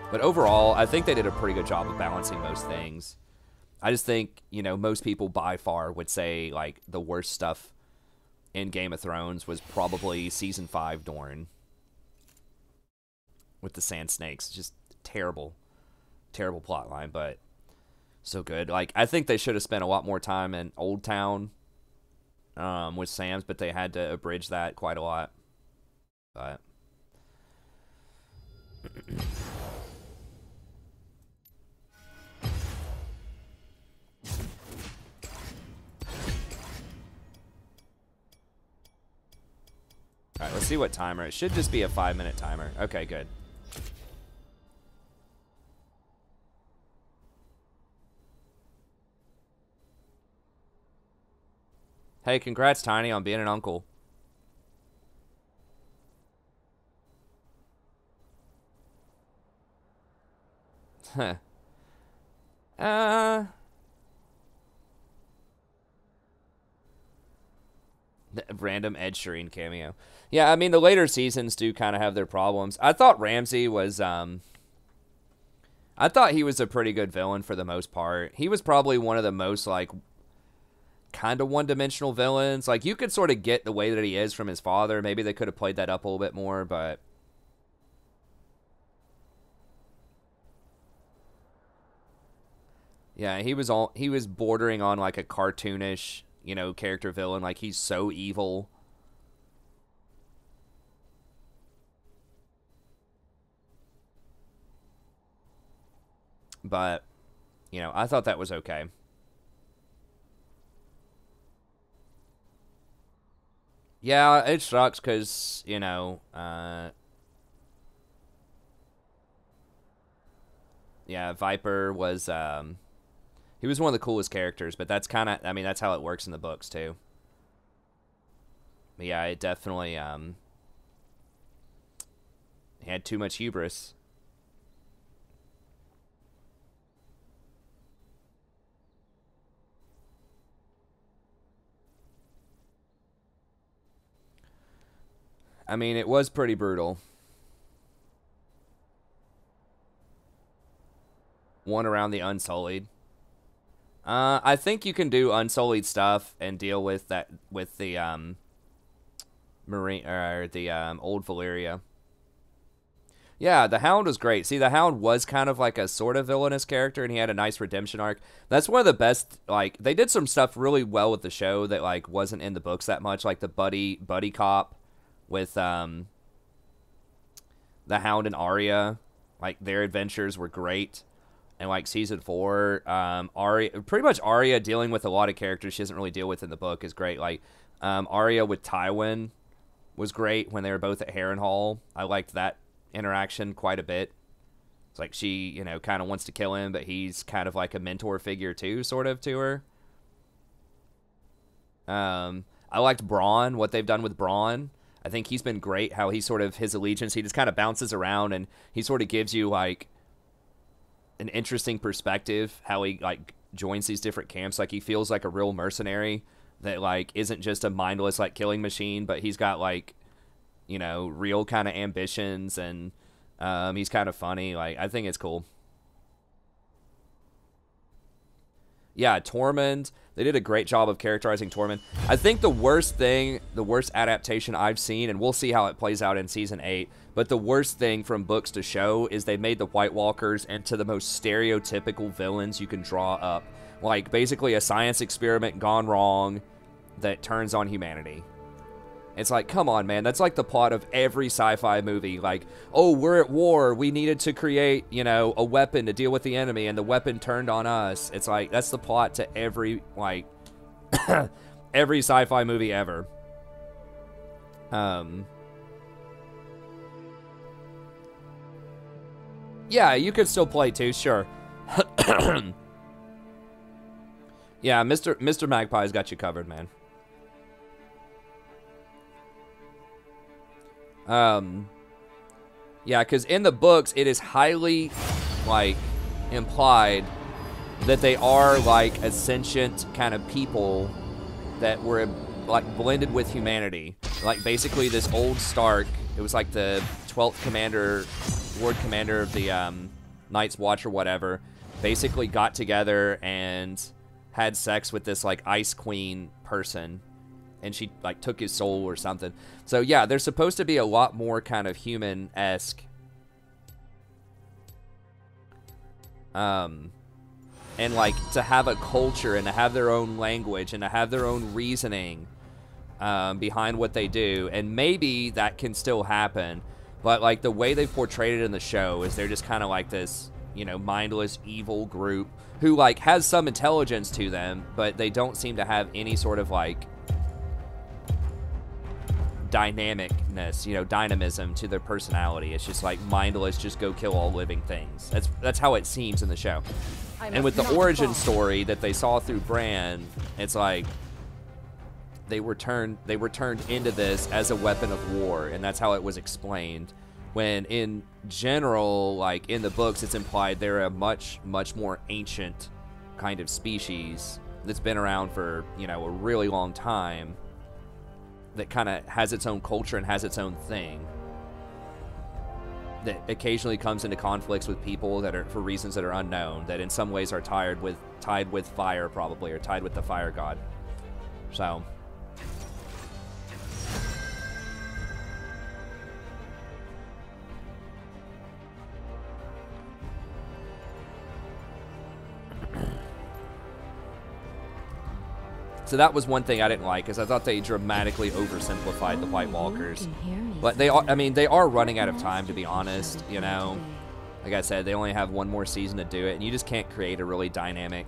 But overall, I think they did a pretty good job of balancing most things. I just think, you know, most people by far would say, like, the worst stuff in Game of Thrones was probably Season 5 Dorne. With the Sand Snakes. Just terrible. Terrible plotline, but so good. Like, I think they should have spent a lot more time in Old Town with Sam's, but they had to abridge that quite a lot. But alright, let's see what timer. It should just be a 5-minute timer. Okay, good. Hey, congrats, Tiny, on being an uncle. Huh. The random Ed Sheeran cameo. Yeah, I mean, the later seasons do kind of have their problems. I thought Ramsey was, I thought he was a pretty good villain for the most part. He was probably one of the most, like, kind of one-dimensional villains. Like, you could sort of get the way that he is from his father. Maybe they could have played that up a little bit more, but... Yeah, he was bordering on, like, a cartoonish, you know, character villain. Like, he's so evil. But, you know, I thought that was okay. Yeah, it sucks because, you know, yeah, Viper was, he was one of the coolest characters, but that's kind of, I mean, that's how it works in the books, too. But yeah, it definitely, he had too much hubris. I mean, it was pretty brutal. One around the Unsullied. I think you can do Unsullied stuff and deal with that with the Marine or the old Valyria. Yeah, the Hound was great. See, the Hound was kind of like a sort of villainous character, and he had a nice redemption arc. That's one of the best. Like, they did some stuff really well with the show that like wasn't in the books that much, like the buddy cop with the Hound and Arya. Like, their adventures were great. And like season 4, Arya dealing with a lot of characters she doesn't really deal with in the book is great. Like Arya with Tywin was great when they were both at Harrenhal. I liked that interaction quite a bit. It's like she, you know, kind of wants to kill him, but he's kind of like a mentor figure too, sort of, to her. I liked Bronn, what they've done with Bronn. I think he's been great, how he sort of, his allegiance, he just kind of bounces around and he sort of gives you like an interesting perspective, how he like joins these different camps. Like, he feels like a real mercenary that like isn't just a mindless like killing machine, but he's got like, you know, real kind of ambitions, and he's kind of funny. Like, I think it's cool. Yeah, Tormund, they did a great job of characterizing Tormund. I think the worst adaptation I've seen, and we'll see how it plays out in Season 8, but the worst thing from books to show is they made the White Walkers into the most stereotypical villains you can draw up. Like, basically a science experiment gone wrong that turns on humanity. It's like, come on, man. That's like the plot of every sci-fi movie. Like, oh, we're at war. We needed to create, you know, a weapon to deal with the enemy, and the weapon turned on us. It's like, that's the plot to every, like, every sci-fi movie ever. Yeah, you could still play too, sure. Yeah, Mr. Magpie's got you covered, man. Yeah, because in the books, it is highly, like, implied that they are, like, a sentient kind of people that were, like, blended with humanity. Like, basically, this old Stark, it was, like, the 12th commander, Lord Commander of the, Night's Watch or whatever, basically got together and had sex with this, like, Ice Queen person. And she, like, took his soul or something. So, yeah, they're supposed to be a lot more kind of human-esque. And, like, to have a culture and to have their own language and to have their own reasoning behind what they do. And maybe that can still happen. But, like, the way they portrayed it in the show is they're just kind of like this, you know, mindless, evil group who, like, has some intelligence to them, but they don't seem to have any sort of, like, dynamicness, you know, dynamism to their personality. It's just like mindless, just go kill all living things. That's how it seems in the show. And with the origin story that they saw through Bran, it's like they were turned into this as a weapon of war, and that's how it was explained. When in general, like in the books, it's implied they're a much more ancient kind of species that's been around for, you know, a really long time, that kind of has its own culture and has its own thing, that occasionally comes into conflicts with people that are for reasons that are unknown, that in some ways are tied with fire, probably, or tied with the fire god. So So that was one thing I didn't like, is I thought they dramatically oversimplified the White Walkers. But they are, I mean, they are running out of time, to be honest, you know. Like I said, they only have one more season to do it, and you just can't create a really dynamic,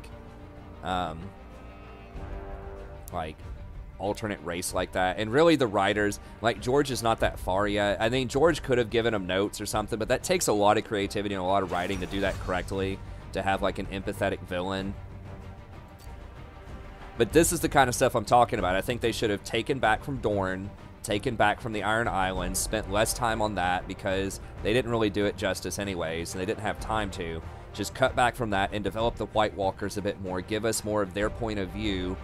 like, alternate race like that. And really the writers, like, George is not that far yet. I think George could have given him notes or something, but that takes a lot of creativity and a lot of writing to do that correctly, to have, like, an empathetic villain. But this is the kind of stuff I'm talking about. I think they should have taken back from Dorne, taken back from the Iron Islands, spent less time on that because they didn't really do it justice anyways, and they didn't have time to. Just cut back from that and develop the White Walkers a bit more. Give us more of their point of view,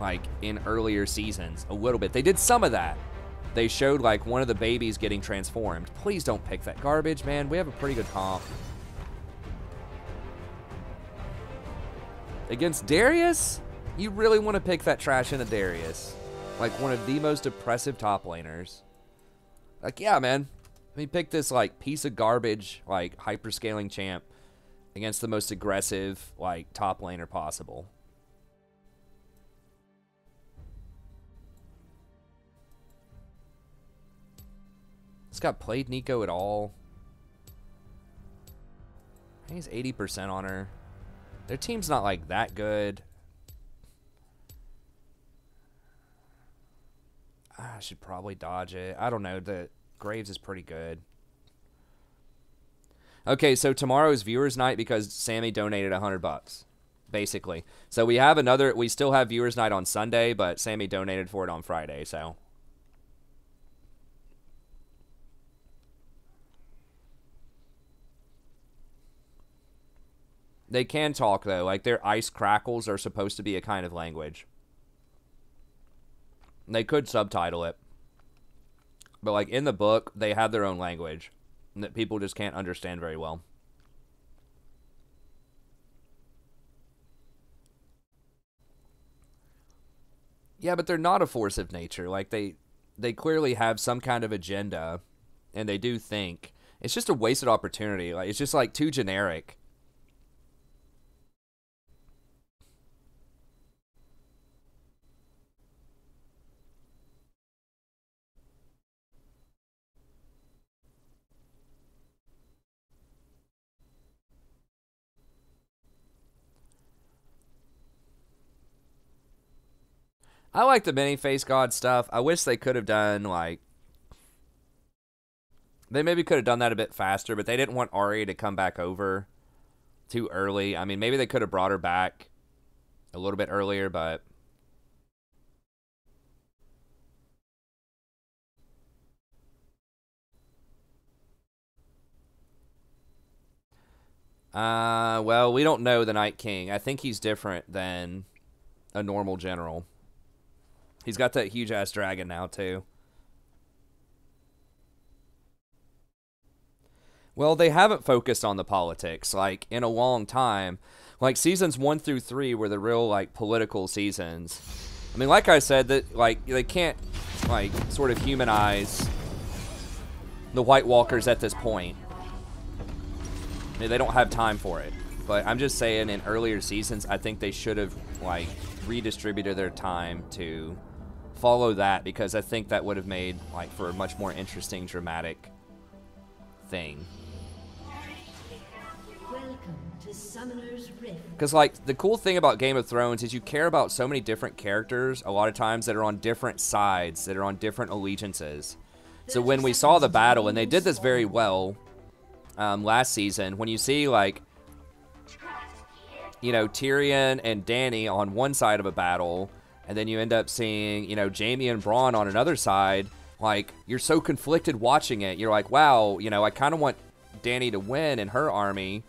like in earlier seasons, a little bit. They did some of that. They showed like one of the babies getting transformed. Please don't pick that garbage, man. We have a pretty good comp. Against Darius? You really want to pick that trash into Darius? Like one of the most oppressive top laners. Like, yeah, man. Let me pick this like piece of garbage, like hyperscaling champ against the most aggressive, like top laner possible. This guy played Nico at all. I think he's 80% on her. Their team's not like that good. I should probably dodge it. I don't know. The Graves is pretty good. Okay, so tomorrow's viewers night because Sammy donated $100, basically. So we have another. We still have viewers night on Sunday, but Sammy donated for it on Friday. So they can talk though. Like their ice crackles are supposed to be a kind of language. They could subtitle it. But, like, in the book, they have their own language that people just can't understand very well. Yeah, but they're not a force of nature. Like, they clearly have some kind of agenda, and they do think. It's just a wasted opportunity. Like, it's just, like, too generic. I like the many-face god stuff. I wish they could have done, like... They maybe could have done that a bit faster, but they didn't want Arya to come back over too early. I mean, maybe they could have brought her back a little bit earlier, but... Well, we don't know the Night King. I think he's different than a normal general. He's got that huge-ass dragon now, too. Well, they haven't focused on the politics, like, in a long time. Like, seasons 1 through 3 were the real, like, political seasons. I mean, like I said, that like they can't, like, sort of humanize the White Walkers at this point. I mean, they don't have time for it. But I'm just saying, in earlier seasons, I think they should have, like, redistributed their time to follow that, because I think that would have made, like, for a much more interesting, dramatic thing. Welcome to Summoner's Rift. Because, like, the cool thing about Game of Thrones is you care about so many different characters, a lot of times, that are on different sides, that are on different allegiances. So when we saw the battle, and they did this very well last season, when you see, like, you know, Tyrion and Dany on one side of a battle, And then you end up seeing, you know, Jamie and Braun on another side. Like, you're so conflicted watching it. You're like, wow, you know, I kind of want Dany to win in her army,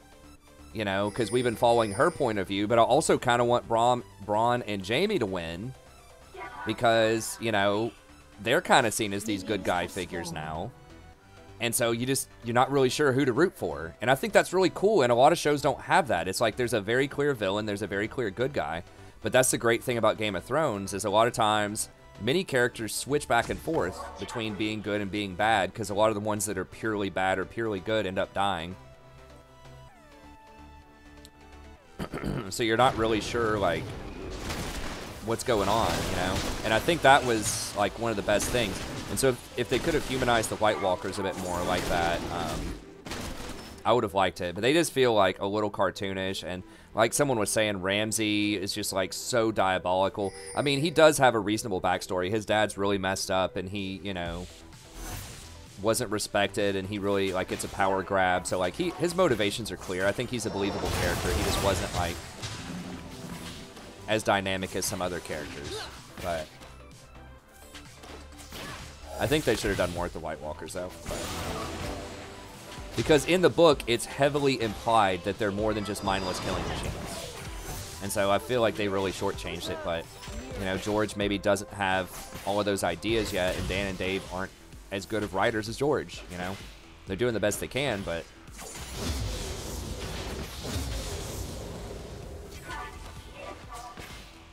you know, because we've been following her point of view. But I also kind of want Braun and Jamie to win because, you know, they're kind of seen as these good guy figures now. And so you're not really sure who to root for. And I think that's really cool. And a lot of shows don't have that. It's like there's a very clear villain. There's a very clear good guy. But that's the great thing about Game of Thrones is a lot of times many characters switch back and forth between being good and being bad because a lot of the ones that are purely bad or purely good end up dying. So you're not really sure, like, what's going on, you know? And I think that was, like, one of the best things. And so if they could have humanized the White Walkers a bit more like that, I would have liked it. But they just feel, like, a little cartoonish. And like someone was saying, Ramsay is just, like, so diabolical. I mean, he does have a reasonable backstory. His dad's really messed up, and he, you know, wasn't respected, and he really, like, it's a power grab. So, like, his motivations are clear. I think he's a believable character. He just wasn't, like, as dynamic as some other characters. But I think they should have done more with the White Walkers, though. But because in the book, it's heavily implied that they're more than just mindless killing machines. And so I feel like they really shortchanged it. But, you know, George maybe doesn't have all of those ideas yet, and Dan and Dave aren't as good of writers as George, you know? They're doing the best they can, but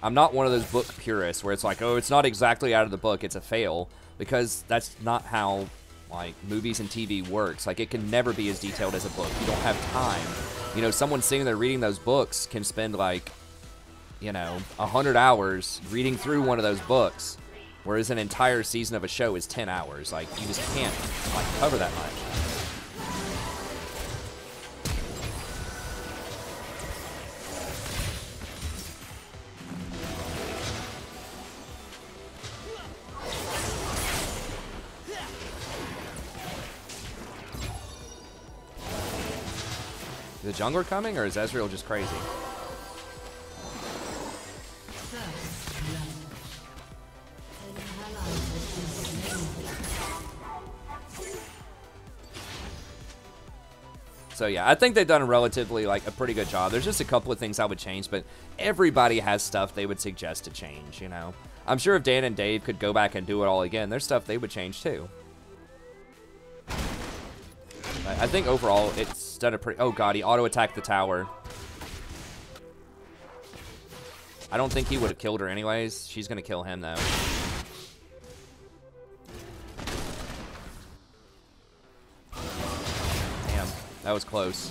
I'm not one of those book purists where it's like, oh, it's not exactly out of the book, it's a fail, because that's not how, like, movies and TV works. Like, it can never be as detailed as a book. You don't have time. You know, someone sitting there reading those books can spend, like, you know, 100 hours reading through one of those books, whereas an entire season of a show is 10 hours. Like, you just can't, like, cover that much. Is the jungler coming, or is Ezreal just crazy? So yeah, I think they've done a relatively, like, a pretty good job. There's just a couple of things I would change, but everybody has stuff they would suggest to change, you know? I'm sure if Dan and Dave could go back and do it all again, there's stuff they would change too. I think overall, it's done a pretty... Oh god, he auto-attacked the tower. I don't think he would have killed her anyways. She's gonna kill him, though. Damn, that was close.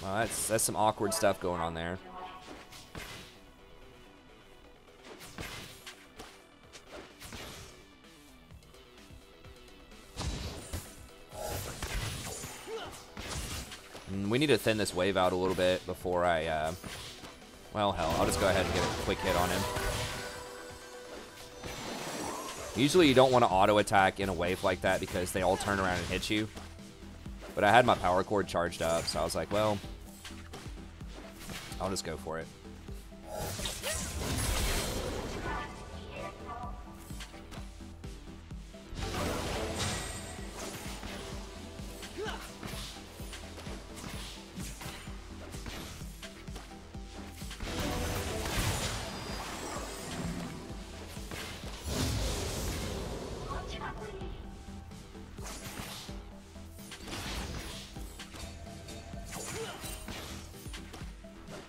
Well, that's some awkward stuff going on there. We need to thin this wave out a little bit before I, well, hell, I'll just go ahead and get a quick hit on him. Usually you don't want to auto-attack in a wave like that because they all turn around and hit you. But I had my power cord charged up, so I was like, well, I'll just go for it.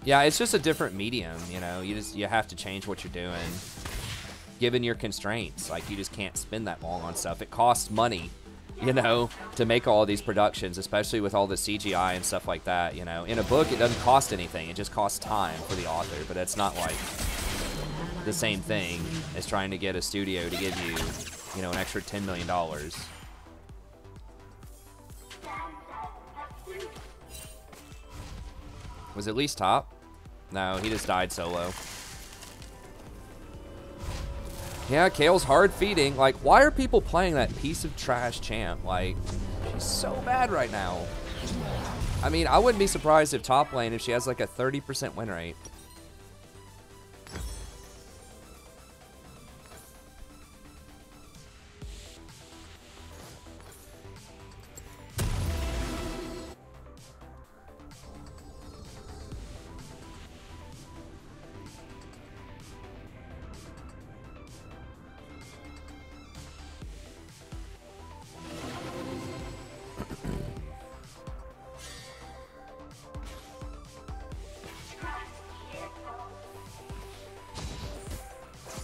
Yeah, it's just a different medium, you know. You have to change what you're doing, given your constraints. Like, you just can't spend that long on stuff. It costs money, you know, to make all these productions, especially with all the CGI and stuff like that, you know. In a book, it doesn't cost anything. It just costs time for the author, but it's not like the same thing as trying to get a studio to give you, you know, an extra $10 million. Was it least top? No, he just died solo. Yeah, Kale's hard feeding. Like, why are people playing that piece of trash champ? Like, she's so bad right now. I mean, I wouldn't be surprised if top lane, if she has like a 30% win rate.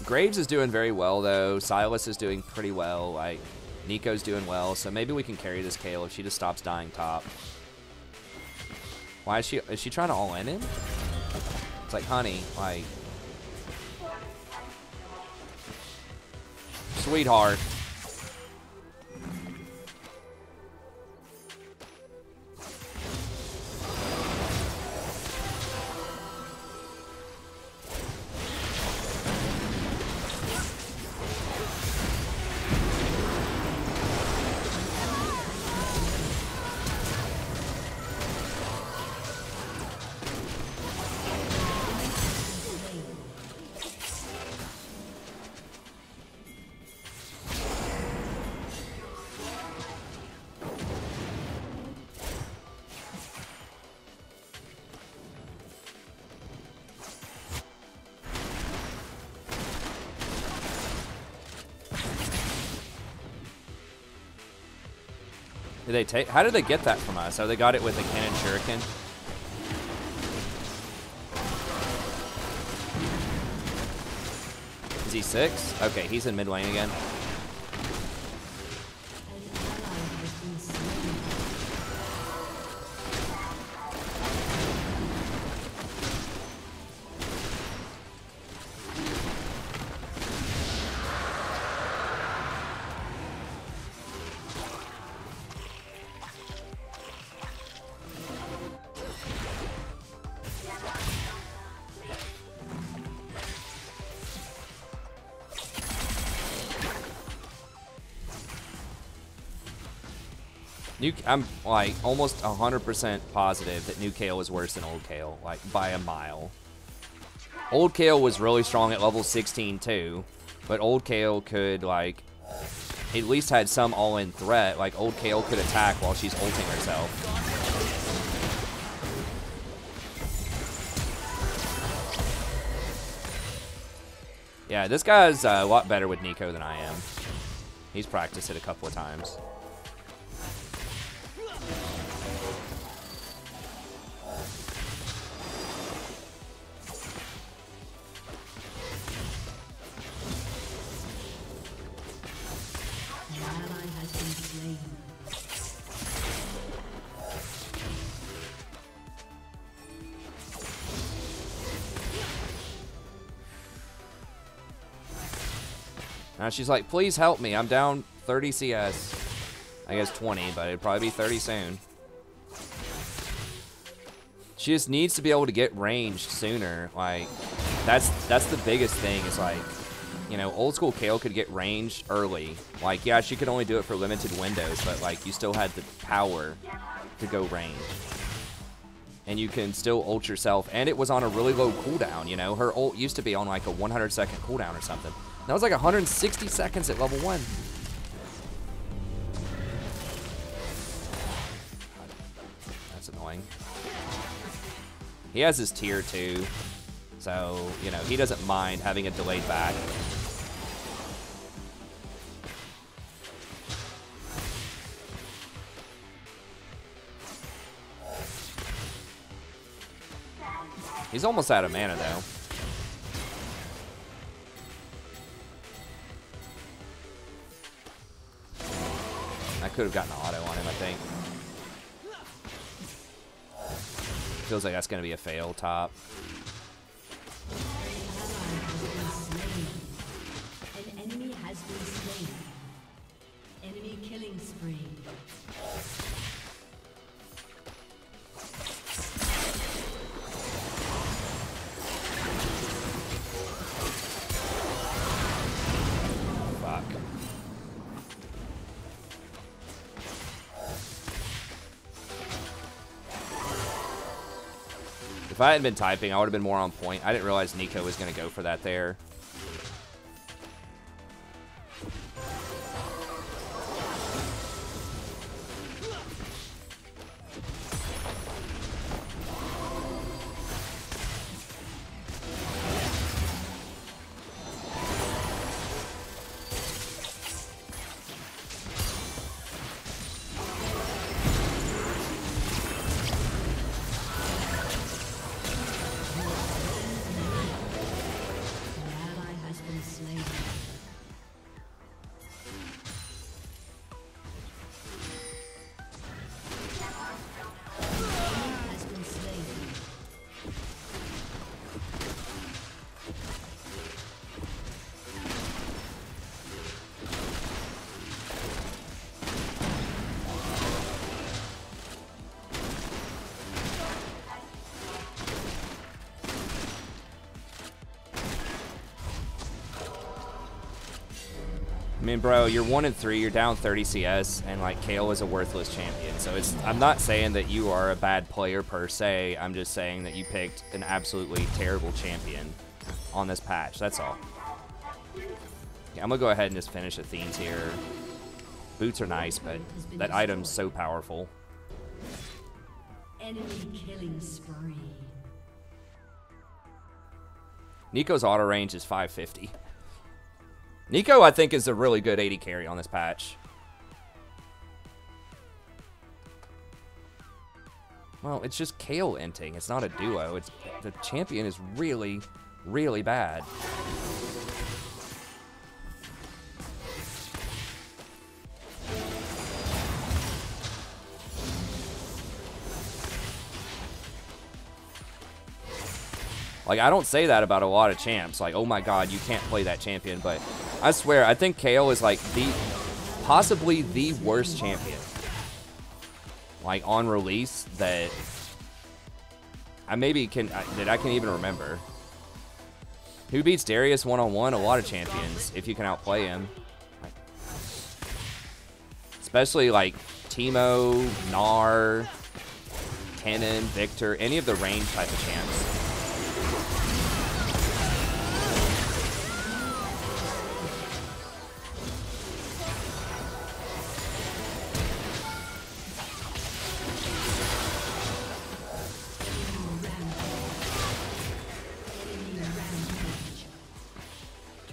Graves is doing very well, though. Silas is doing pretty well. Like, Nico's doing well, so maybe we can carry this Kayle if she just stops dying top. Why is she trying to all in him? It's like, honey, like... Sweetheart. Did they take? How did they get that from us? Oh, they got it with a cannon shuriken. Is he 6? Okay, he's in mid lane again. I'm like almost 100% positive that new Kayle is worse than old Kayle, like by a mile. Old Kayle was really strong at level 16 too, but old Kayle could like at least had some all-in threat. Like old Kayle could attack while she's ulting herself. Yeah, this guy's a lot better with Nico than I am. He's practiced it a couple of times. Now she's like, please help me. I'm down 30 CS. I guess 20, but it'd probably be 30 soon. She just needs to be able to get ranged sooner. Like, that's the biggest thing is like, you know, old school Kayle could get ranged early. Like, yeah, she could only do it for limited windows, but like you still had the power to go range. And you can still ult yourself, and it was on a really low cooldown, you know? Her ult used to be on like a 100-second cooldown or something. That was like 160 seconds at level 1. That's annoying. He has his tier 2, so, you know, he doesn't mind having a delayed back. He's almost out of mana, though. I could have gotten an auto on him, I think. Feels like that's going to be a fail top. An enemy has been slain. Enemy killing spree. Fuck. If I hadn't been typing, I would have been more on point. I didn't realize Nico was going to go for that there. I mean, bro, you're 1-3, you're down 30 CS, and like Kayle is a worthless champion. So it's, I'm not saying that you are a bad player per se. I'm just saying that you picked an absolutely terrible champion on this patch. That's all. Yeah, I'm gonna go ahead and just finish Athene's here. Boots are nice, but that item's so powerful. Enemy killing spree. Nico's auto range is 550. Nico, I think, is a really good AD carry on this patch. Well, it's just Kayle inting. It's not a duo. It's the champion is really, really bad. Like, I don't say that about a lot of champs. Like, oh my god, you can't play that champion. But I swear, I think Kayle is like possibly the worst champion. Like, on release that I can even remember. Who beats Darius one-on-one? A lot of champions, if you can outplay him. Like, especially like Teemo, Gnar, Kennen, Victor, any of the range type of champs.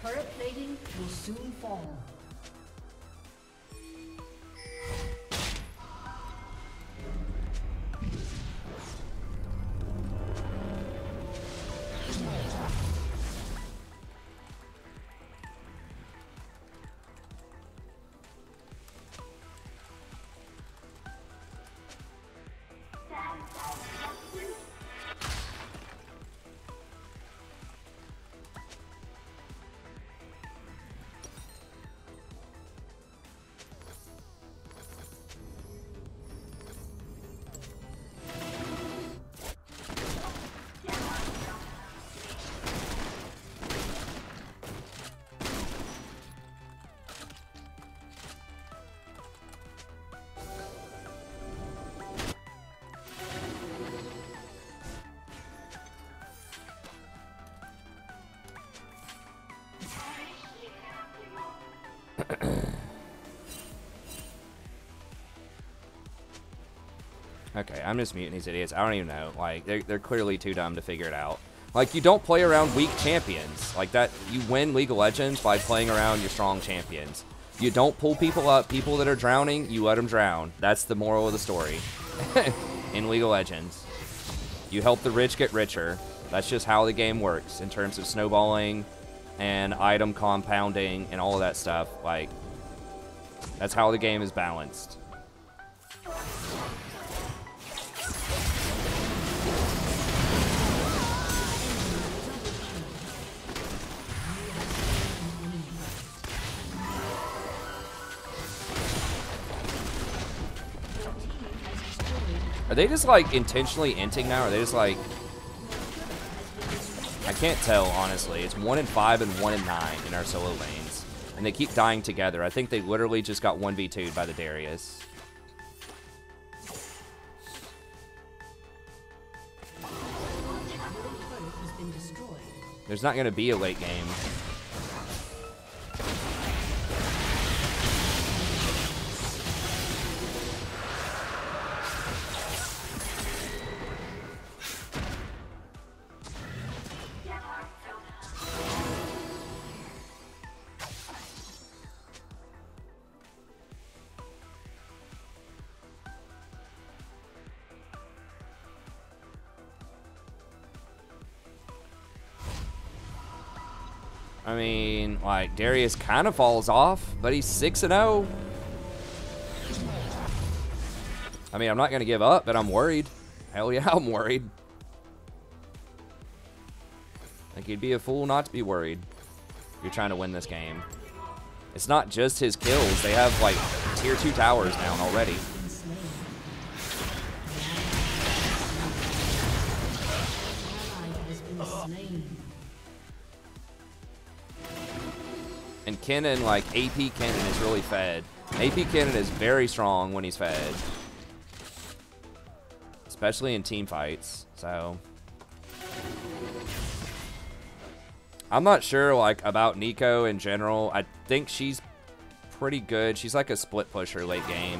Turret plating will soon fall. Okay, I'm just muting these idiots. I don't even know. Like, they're clearly too dumb to figure it out. Like, you don't play around weak champions. Like, that, you win League of Legends by playing around your strong champions. You don't pull people up. People that are drowning, you let them drown. That's the moral of the story in League of Legends. You help the rich get richer. That's just how the game works in terms of snowballing and item compounding and all of that stuff. Like, that's how the game is balanced. Are they just, like, intentionally inting now? Or are they just, like... I can't tell, honestly. It's 1-5 and 1-9 in our solo lanes. And they keep dying together. I think they literally just got 1v2'd by the Darius. There's not going to be a late game. I mean, like, Darius kind of falls off, but he's 6-0. I mean, I'm not going to give up, but I'm worried. Hell yeah, I'm worried. Like, you'd be a fool not to be worried if you're trying to win this game. It's not just his kills. They have, like, tier 2 towers down already. And Kennen, like, AP Kennen is really fed. AP Kennen is very strong when he's fed. Especially in team fights, so. I'm not sure, like, about Nico in general. I think she's pretty good. She's like a split pusher late game.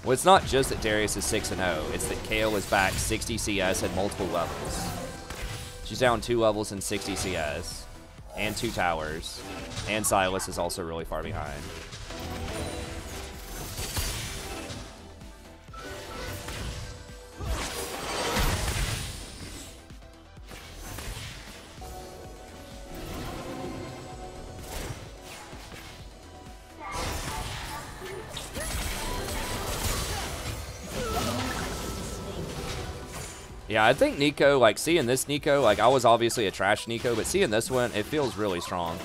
Well, it's not just that Darius is 6-0. It's that Kayle is back 60 CS at multiple levels. She's down 2 levels in 60 CS. And 2 towers. And Sylas is also really far behind. Yeah, I think Nico, like, seeing this Nico, like, I was obviously a trash Nico, but seeing this one, it feels really strong.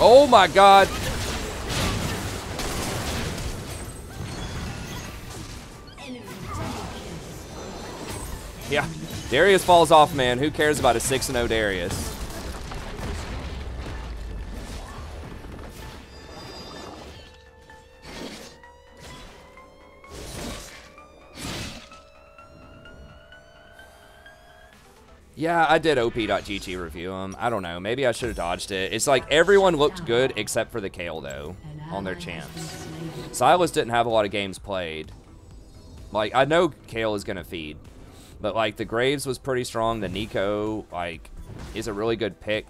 Oh my god! Yeah, Darius falls off, man. Who cares about a 6-0 Darius? Yeah, I did op.gg review him. I don't know. Maybe I should have dodged it. It's like everyone looked good except for the Kayle, though, on their champs. Sylas didn't have a lot of games played. Like, I know Kayle is going to feed. But, like, the Graves was pretty strong. The Nico, like, is a really good pick.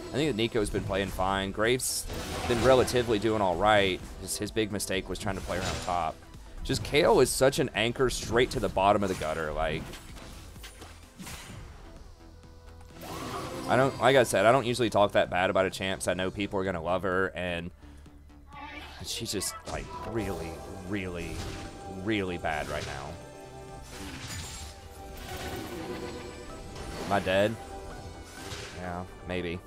I think that Nico's been playing fine. Graves been relatively doing all right. Just his big mistake was trying to play around top. Just Kayle is such an anchor straight to the bottom of the gutter. Like, like I said, I don't usually talk that bad about a champ, so I know people are going to love her. And she's just, like, really, really, really bad right now. Am I dead? Yeah, maybe.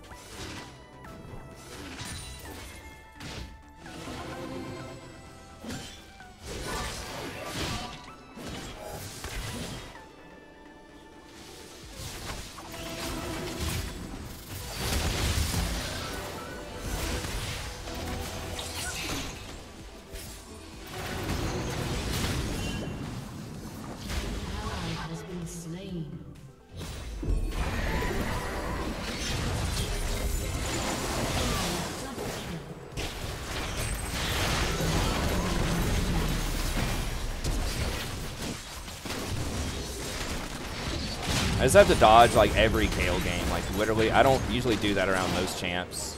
I just have to dodge, like, every Kayle game. Like, literally, I don't usually do that around most champs.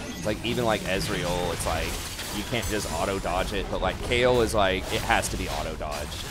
It's like, even, like, Ezreal, it's like, you can't just auto-dodge it. But, like, Kayle is, like, it has to be auto-dodged.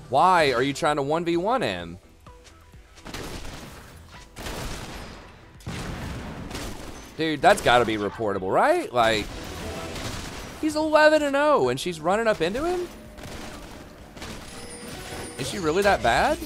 Why are you trying to 1v1 him? Dude, that's got to be reportable, right? Like, he's 11-0, and she's running up into him? Is she really that bad?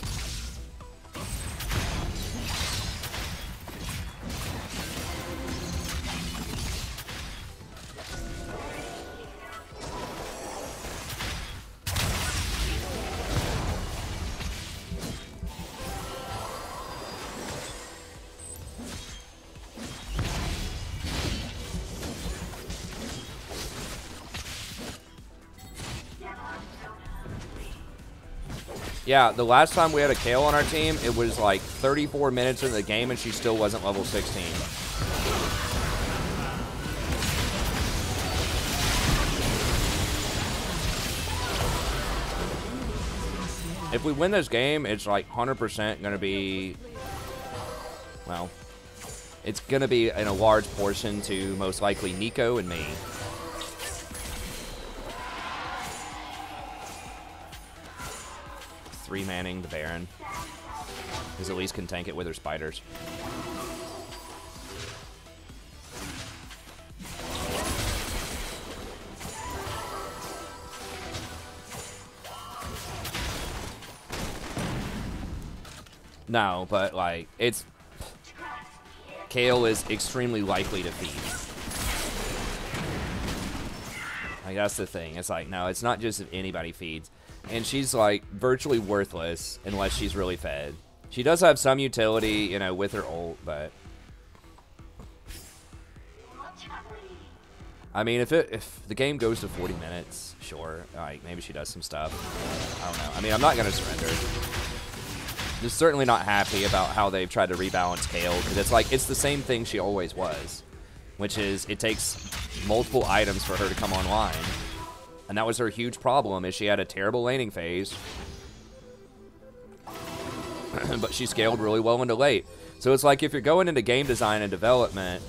Yeah, the last time we had a Kale on our team, it was like 34 minutes into the game and she still wasn't level 16. If we win this game, it's like 100% going to be, well, it's going to be in a large portion to most likely Nico and me. Three-manning the Baron. Because at least can tank it with her spiders. No, but like, it's... Kale is extremely likely to feed. Like, that's the thing. It's like, no, it's not just if anybody feeds. And she's, like, virtually worthless unless she's really fed. She does have some utility, you know, with her ult, but... I mean, if the game goes to 40 minutes, sure. Like, maybe she does some stuff. I don't know. I mean, I'm not going to surrender. Just certainly not happy about how they've tried to rebalance Kale, because it's like, it's the same thing she always was. Which is, it takes multiple items for her to come online. And that was her huge problem, is she had a terrible laning phase. But she scaled really well into late. So it's like, if you're going into game design and development,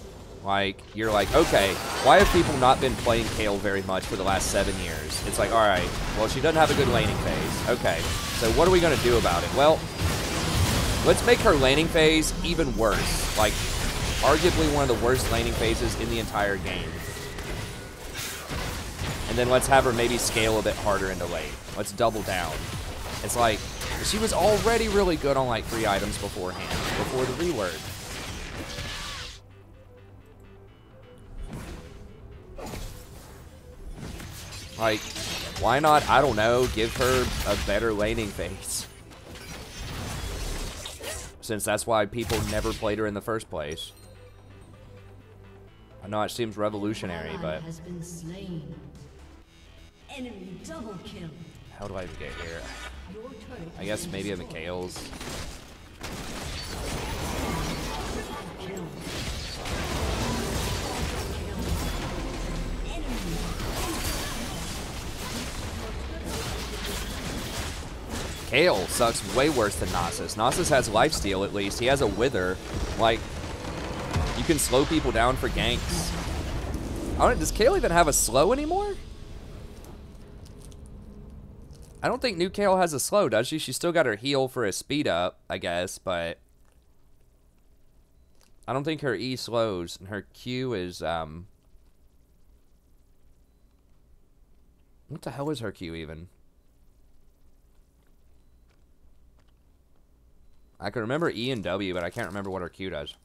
like, you're like, okay, why have people not been playing Kale very much for the last 7 years? It's like, alright, well, she doesn't have a good laning phase. Okay, so what are we going to do about it? Well, let's make her laning phase even worse. Like, arguably one of the worst laning phases in the entire game. And then let's have her maybe scale a bit harder into late. Let's double down. It's like, she was already really good on like 3 items beforehand, before the reword. Like, why not, I don't know, give her a better laning phase? Since that's why people never played her in the first place. I know it seems revolutionary, but... Has been slain. Enemy double kill. How do I even get here? I guess maybe I'm Mikhail's. Kale sucks way worse than Nasus. Nasus has lifesteal at least. He has a wither. Like, you can slow people down for ganks. I don't, does Kale even have a slow anymore? I don't think new Kale has a slow, does she? She's still got her heal for a speed up, I guess, but I don't think her E slows. And her Q is, what the hell is her Q even? I can remember E and W, but I can't remember what her Q does.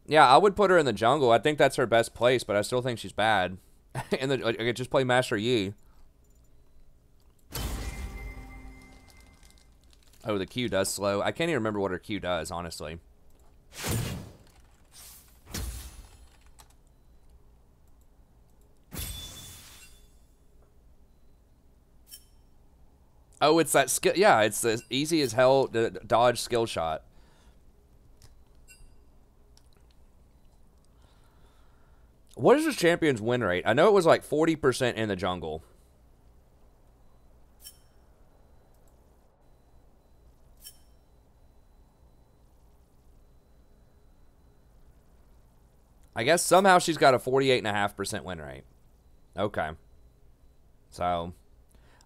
Yeah, I would put her in the jungle. I think that's her best place, but I still think she's bad. And I could just play Master Yi. Oh, the Q does slow. I can't even remember what her Q does, honestly. Oh, it's that skill. Yeah, it's the easy as hell to dodge skill shot. What is this champion's win rate? I know it was like 40% in the jungle. I guess somehow she's got a 48.5% win rate. Okay. So,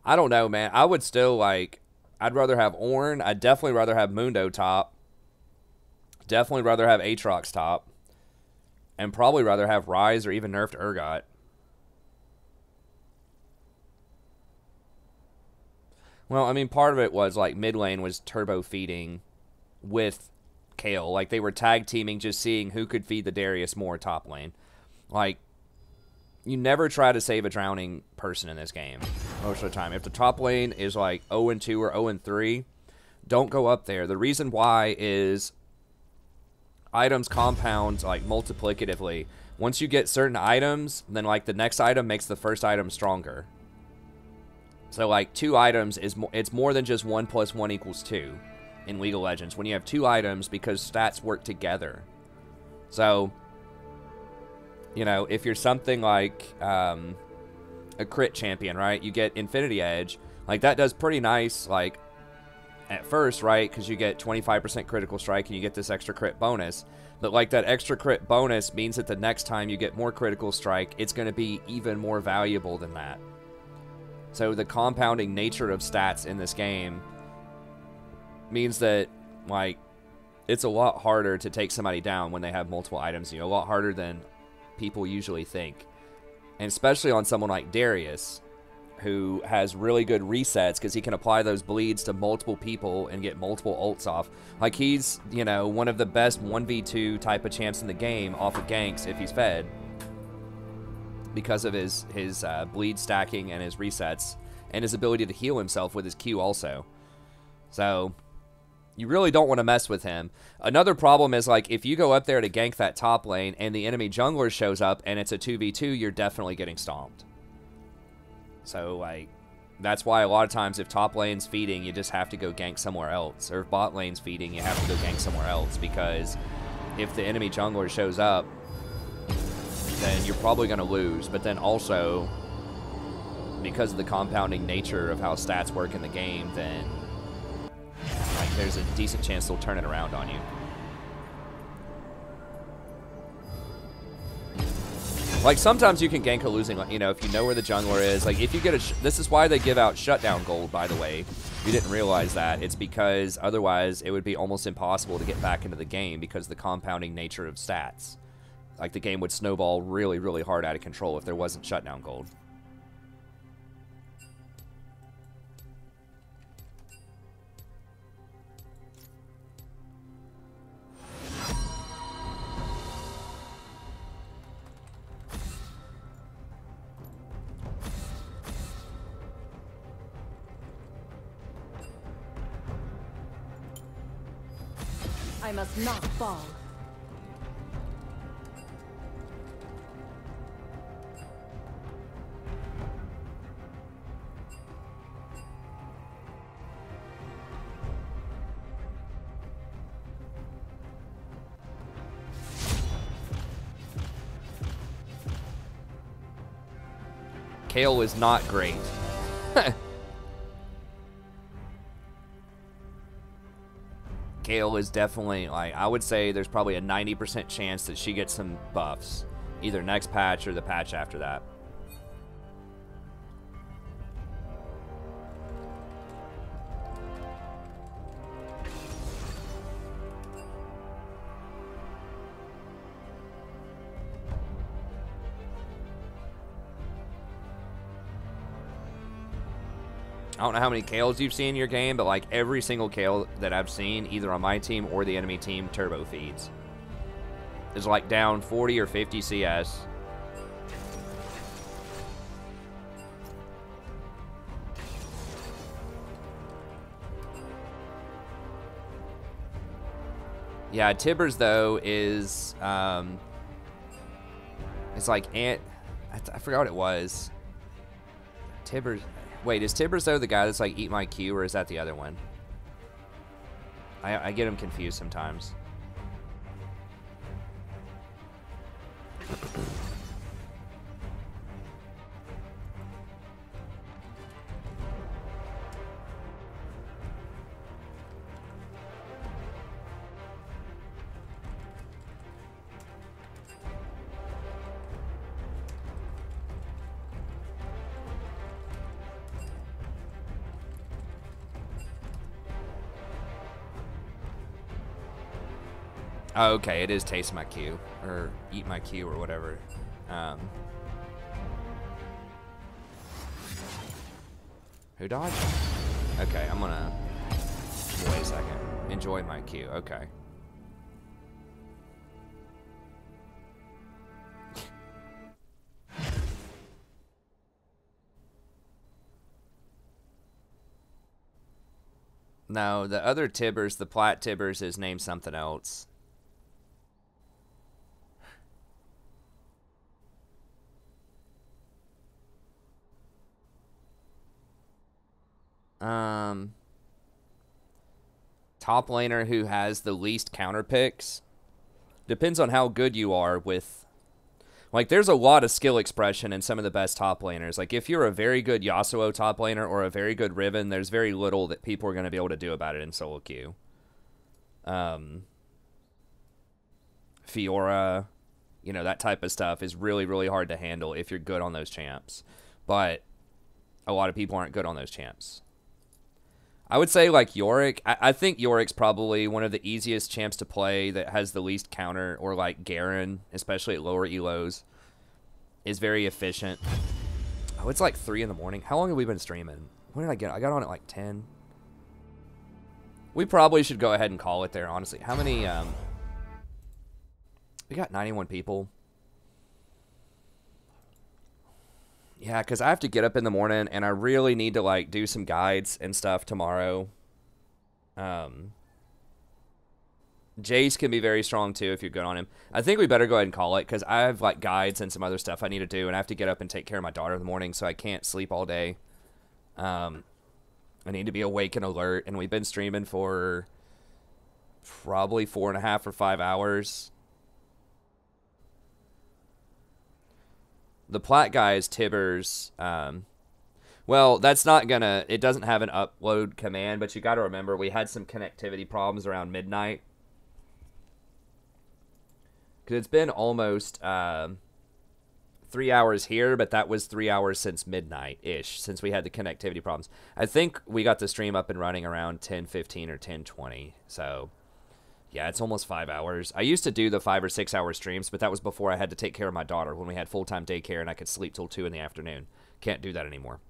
I don't know, man. I would still, like, I'd rather have Ornn. I'd definitely rather have Mundo top. definitely rather have Aatrox top. And probably rather have Rise or even nerfed Urgot. Well, I mean, part of it was, like, mid lane was turbo feeding with Kayle. Like, they were tag teaming, just seeing who could feed the Darius more top lane. Like, you never try to save a drowning person in this game most of the time. If the top lane is, like, 0-2 or 0-3, don't go up there. The reason why is items compound, like, multiplicatively. Once you get certain items, then, like, the next item makes the first item stronger. So, like, 2 items it's more than just 1 + 1 = 2 in League of Legends. When you have 2 items, because stats work together. So, you know, if you're something like a crit champion, right? You get Infinity Edge. Like, that does pretty nice, like, at first, right? Because you get 25% critical strike and you get this extra crit bonus. But, like, that extra crit bonus means that the next time you get more critical strike, it's going to be even more valuable than that. So the compounding nature of stats in this game means that, like, it's a lot harder to take somebody down when they have multiple items. You know, a lot harder than people usually think. And especially on someone like Darius, who has really good resets because he can apply those bleeds to multiple people and get multiple ults off. Like, he's, you know, one of the best 1v2 type of champs in the game off of ganks if he's fed, because of his bleed stacking and his resets and his ability to heal himself with his Q also. So you really don't want to mess with him. Another problem is, like, if you go up there to gank that top lane and the enemy jungler shows up and it's a 2v2, you're definitely getting stomped. So, like, that's why a lot of times if top lane's feeding, you just have to go gank somewhere else. Or if bot lane's feeding, you have to go gank somewhere else, because if the enemy jungler shows up, then you're probably going to lose. But then also, because of the compounding nature of how stats work in the game, then, like, there's a decent chance they'll turn it around on you. Like, sometimes you can gank a losing, you know, if you know where the jungler is. Like, if you get a... This is why they give out shutdown gold, by the way. If you didn't realize that. It's because otherwise it would be almost impossible to get back into the game because of the compounding nature of stats. Like, the game would snowball really, really hard out of control if there wasn't shutdown gold. I must not fall. Kayle is not great. Kayle is definitely, like, I would say there's probably a 90% chance that she gets some buffs, either next patch or the patch after that. I don't know how many Kayles you've seen in your game, but, like, every single Kayle that I've seen, either on my team or the enemy team, turbo feeds. Is, like, down 40 or 50 CS. Yeah, Tibbers, though, is, it's like, I forgot what it was. Tibbers... Wait, is Tibbers, though, the guy that's, like, eat my Q, or is that the other one? I get him confused sometimes. Oh, okay, it is taste my Q, or eat my Q, or whatever. Who dodged? Okay, I'm gonna... Wait a second. Enjoy my Q, okay. No, the other Tibbers, the Plat Tibbers, is named something else. Top laner who has the least counter picks. Depends on how good you are with... Like, there's a lot of skill expression in some of the best top laners. Like, if you're a very good Yasuo top laner or a very good Riven, there's very little that people are going to be able to do about it in solo queue. Fiora, you know, that type of stuff is really, really hard to handle if you're good on those champs. But a lot of people aren't good on those champs. I would say, like, Yorick. I think Yorick's probably one of the easiest champs to play that has the least counter, or, like, Garen, especially at lower elos, is very efficient. Oh, it's like 3 in the morning. How long have we been streaming? When did I get? I got on at, like, 10. We probably should go ahead and call it there, honestly. How many, we got 91 people. Yeah, because I have to get up in the morning, and I really need to, like, do some guides and stuff tomorrow. Jace can be very strong, too, if you're good on him. I think we better go ahead and call it, because I have, like, guides and some other stuff I need to do, and I have to get up and take care of my daughter in the morning, so I can't sleep all day. I need to be awake and alert, and we've been streaming for probably 4.5 or 5 hours. The Plat guy is Tibbers. Well, that's not gonna... It doesn't have an upload command, but you got to remember we had some connectivity problems around midnight. Because it's been almost 3 hours here, but that was 3 hours since midnight-ish, since we had the connectivity problems. I think we got the stream up and running around 10:15 or 10:20, so... Yeah, it's almost 5 hours. I used to do the 5 or 6 hour streams, but that was before I had to take care of my daughter when we had full-time daycare and I could sleep till 2 in the afternoon. Can't do that anymore.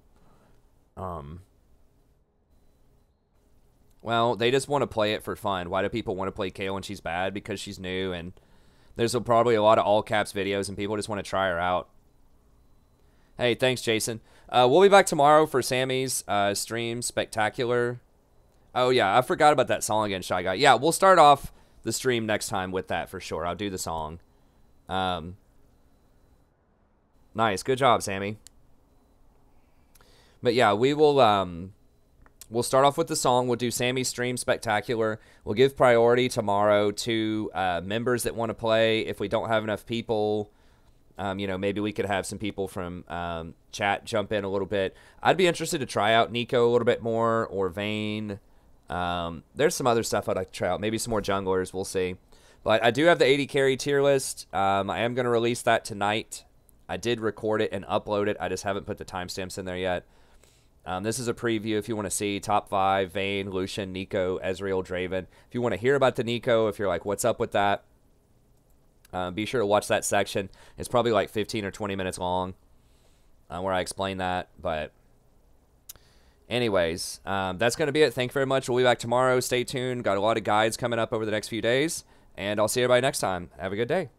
Well, they just want to play it for fun. Why do people want to play Kayle when she's bad? Because she's new, and there's probably a lot of all-caps videos, and people just want to try her out. Hey, thanks, Jason. We'll be back tomorrow for Sammy's stream, Spectacular. Oh, yeah, I forgot about that song again, Shy Guy. Yeah, we'll start off the stream next time with that for sure. I'll do the song. Nice. Good job, Sammy. But, yeah, we will... We'll start off with the song. We'll do Sammy's stream Spectacular. We'll give priority tomorrow to members that want to play. If we don't have enough people... you know, maybe we could have some people from chat jump in a little bit. I'd be interested to try out Nico a little bit more, or Vayne. There's some other stuff I'd like to try out. Maybe some more junglers. We'll see. But I do have the 80 carry tier list. I am going to release that tonight. I did record it and upload it. I just haven't put the timestamps in there yet. This is a preview if you want to see top 5, Vayne, Lucian, Nico, Ezreal, Draven. If you want to hear about the Nico, if you're like, what's up with that? Be sure to watch that section. It's probably like 15 or 20 minutes long where I explain that. But anyways, that's going to be it. Thank you very much. We'll be back tomorrow. Stay tuned. Got a lot of guides coming up over the next few days. And I'll see everybody next time. Have a good day.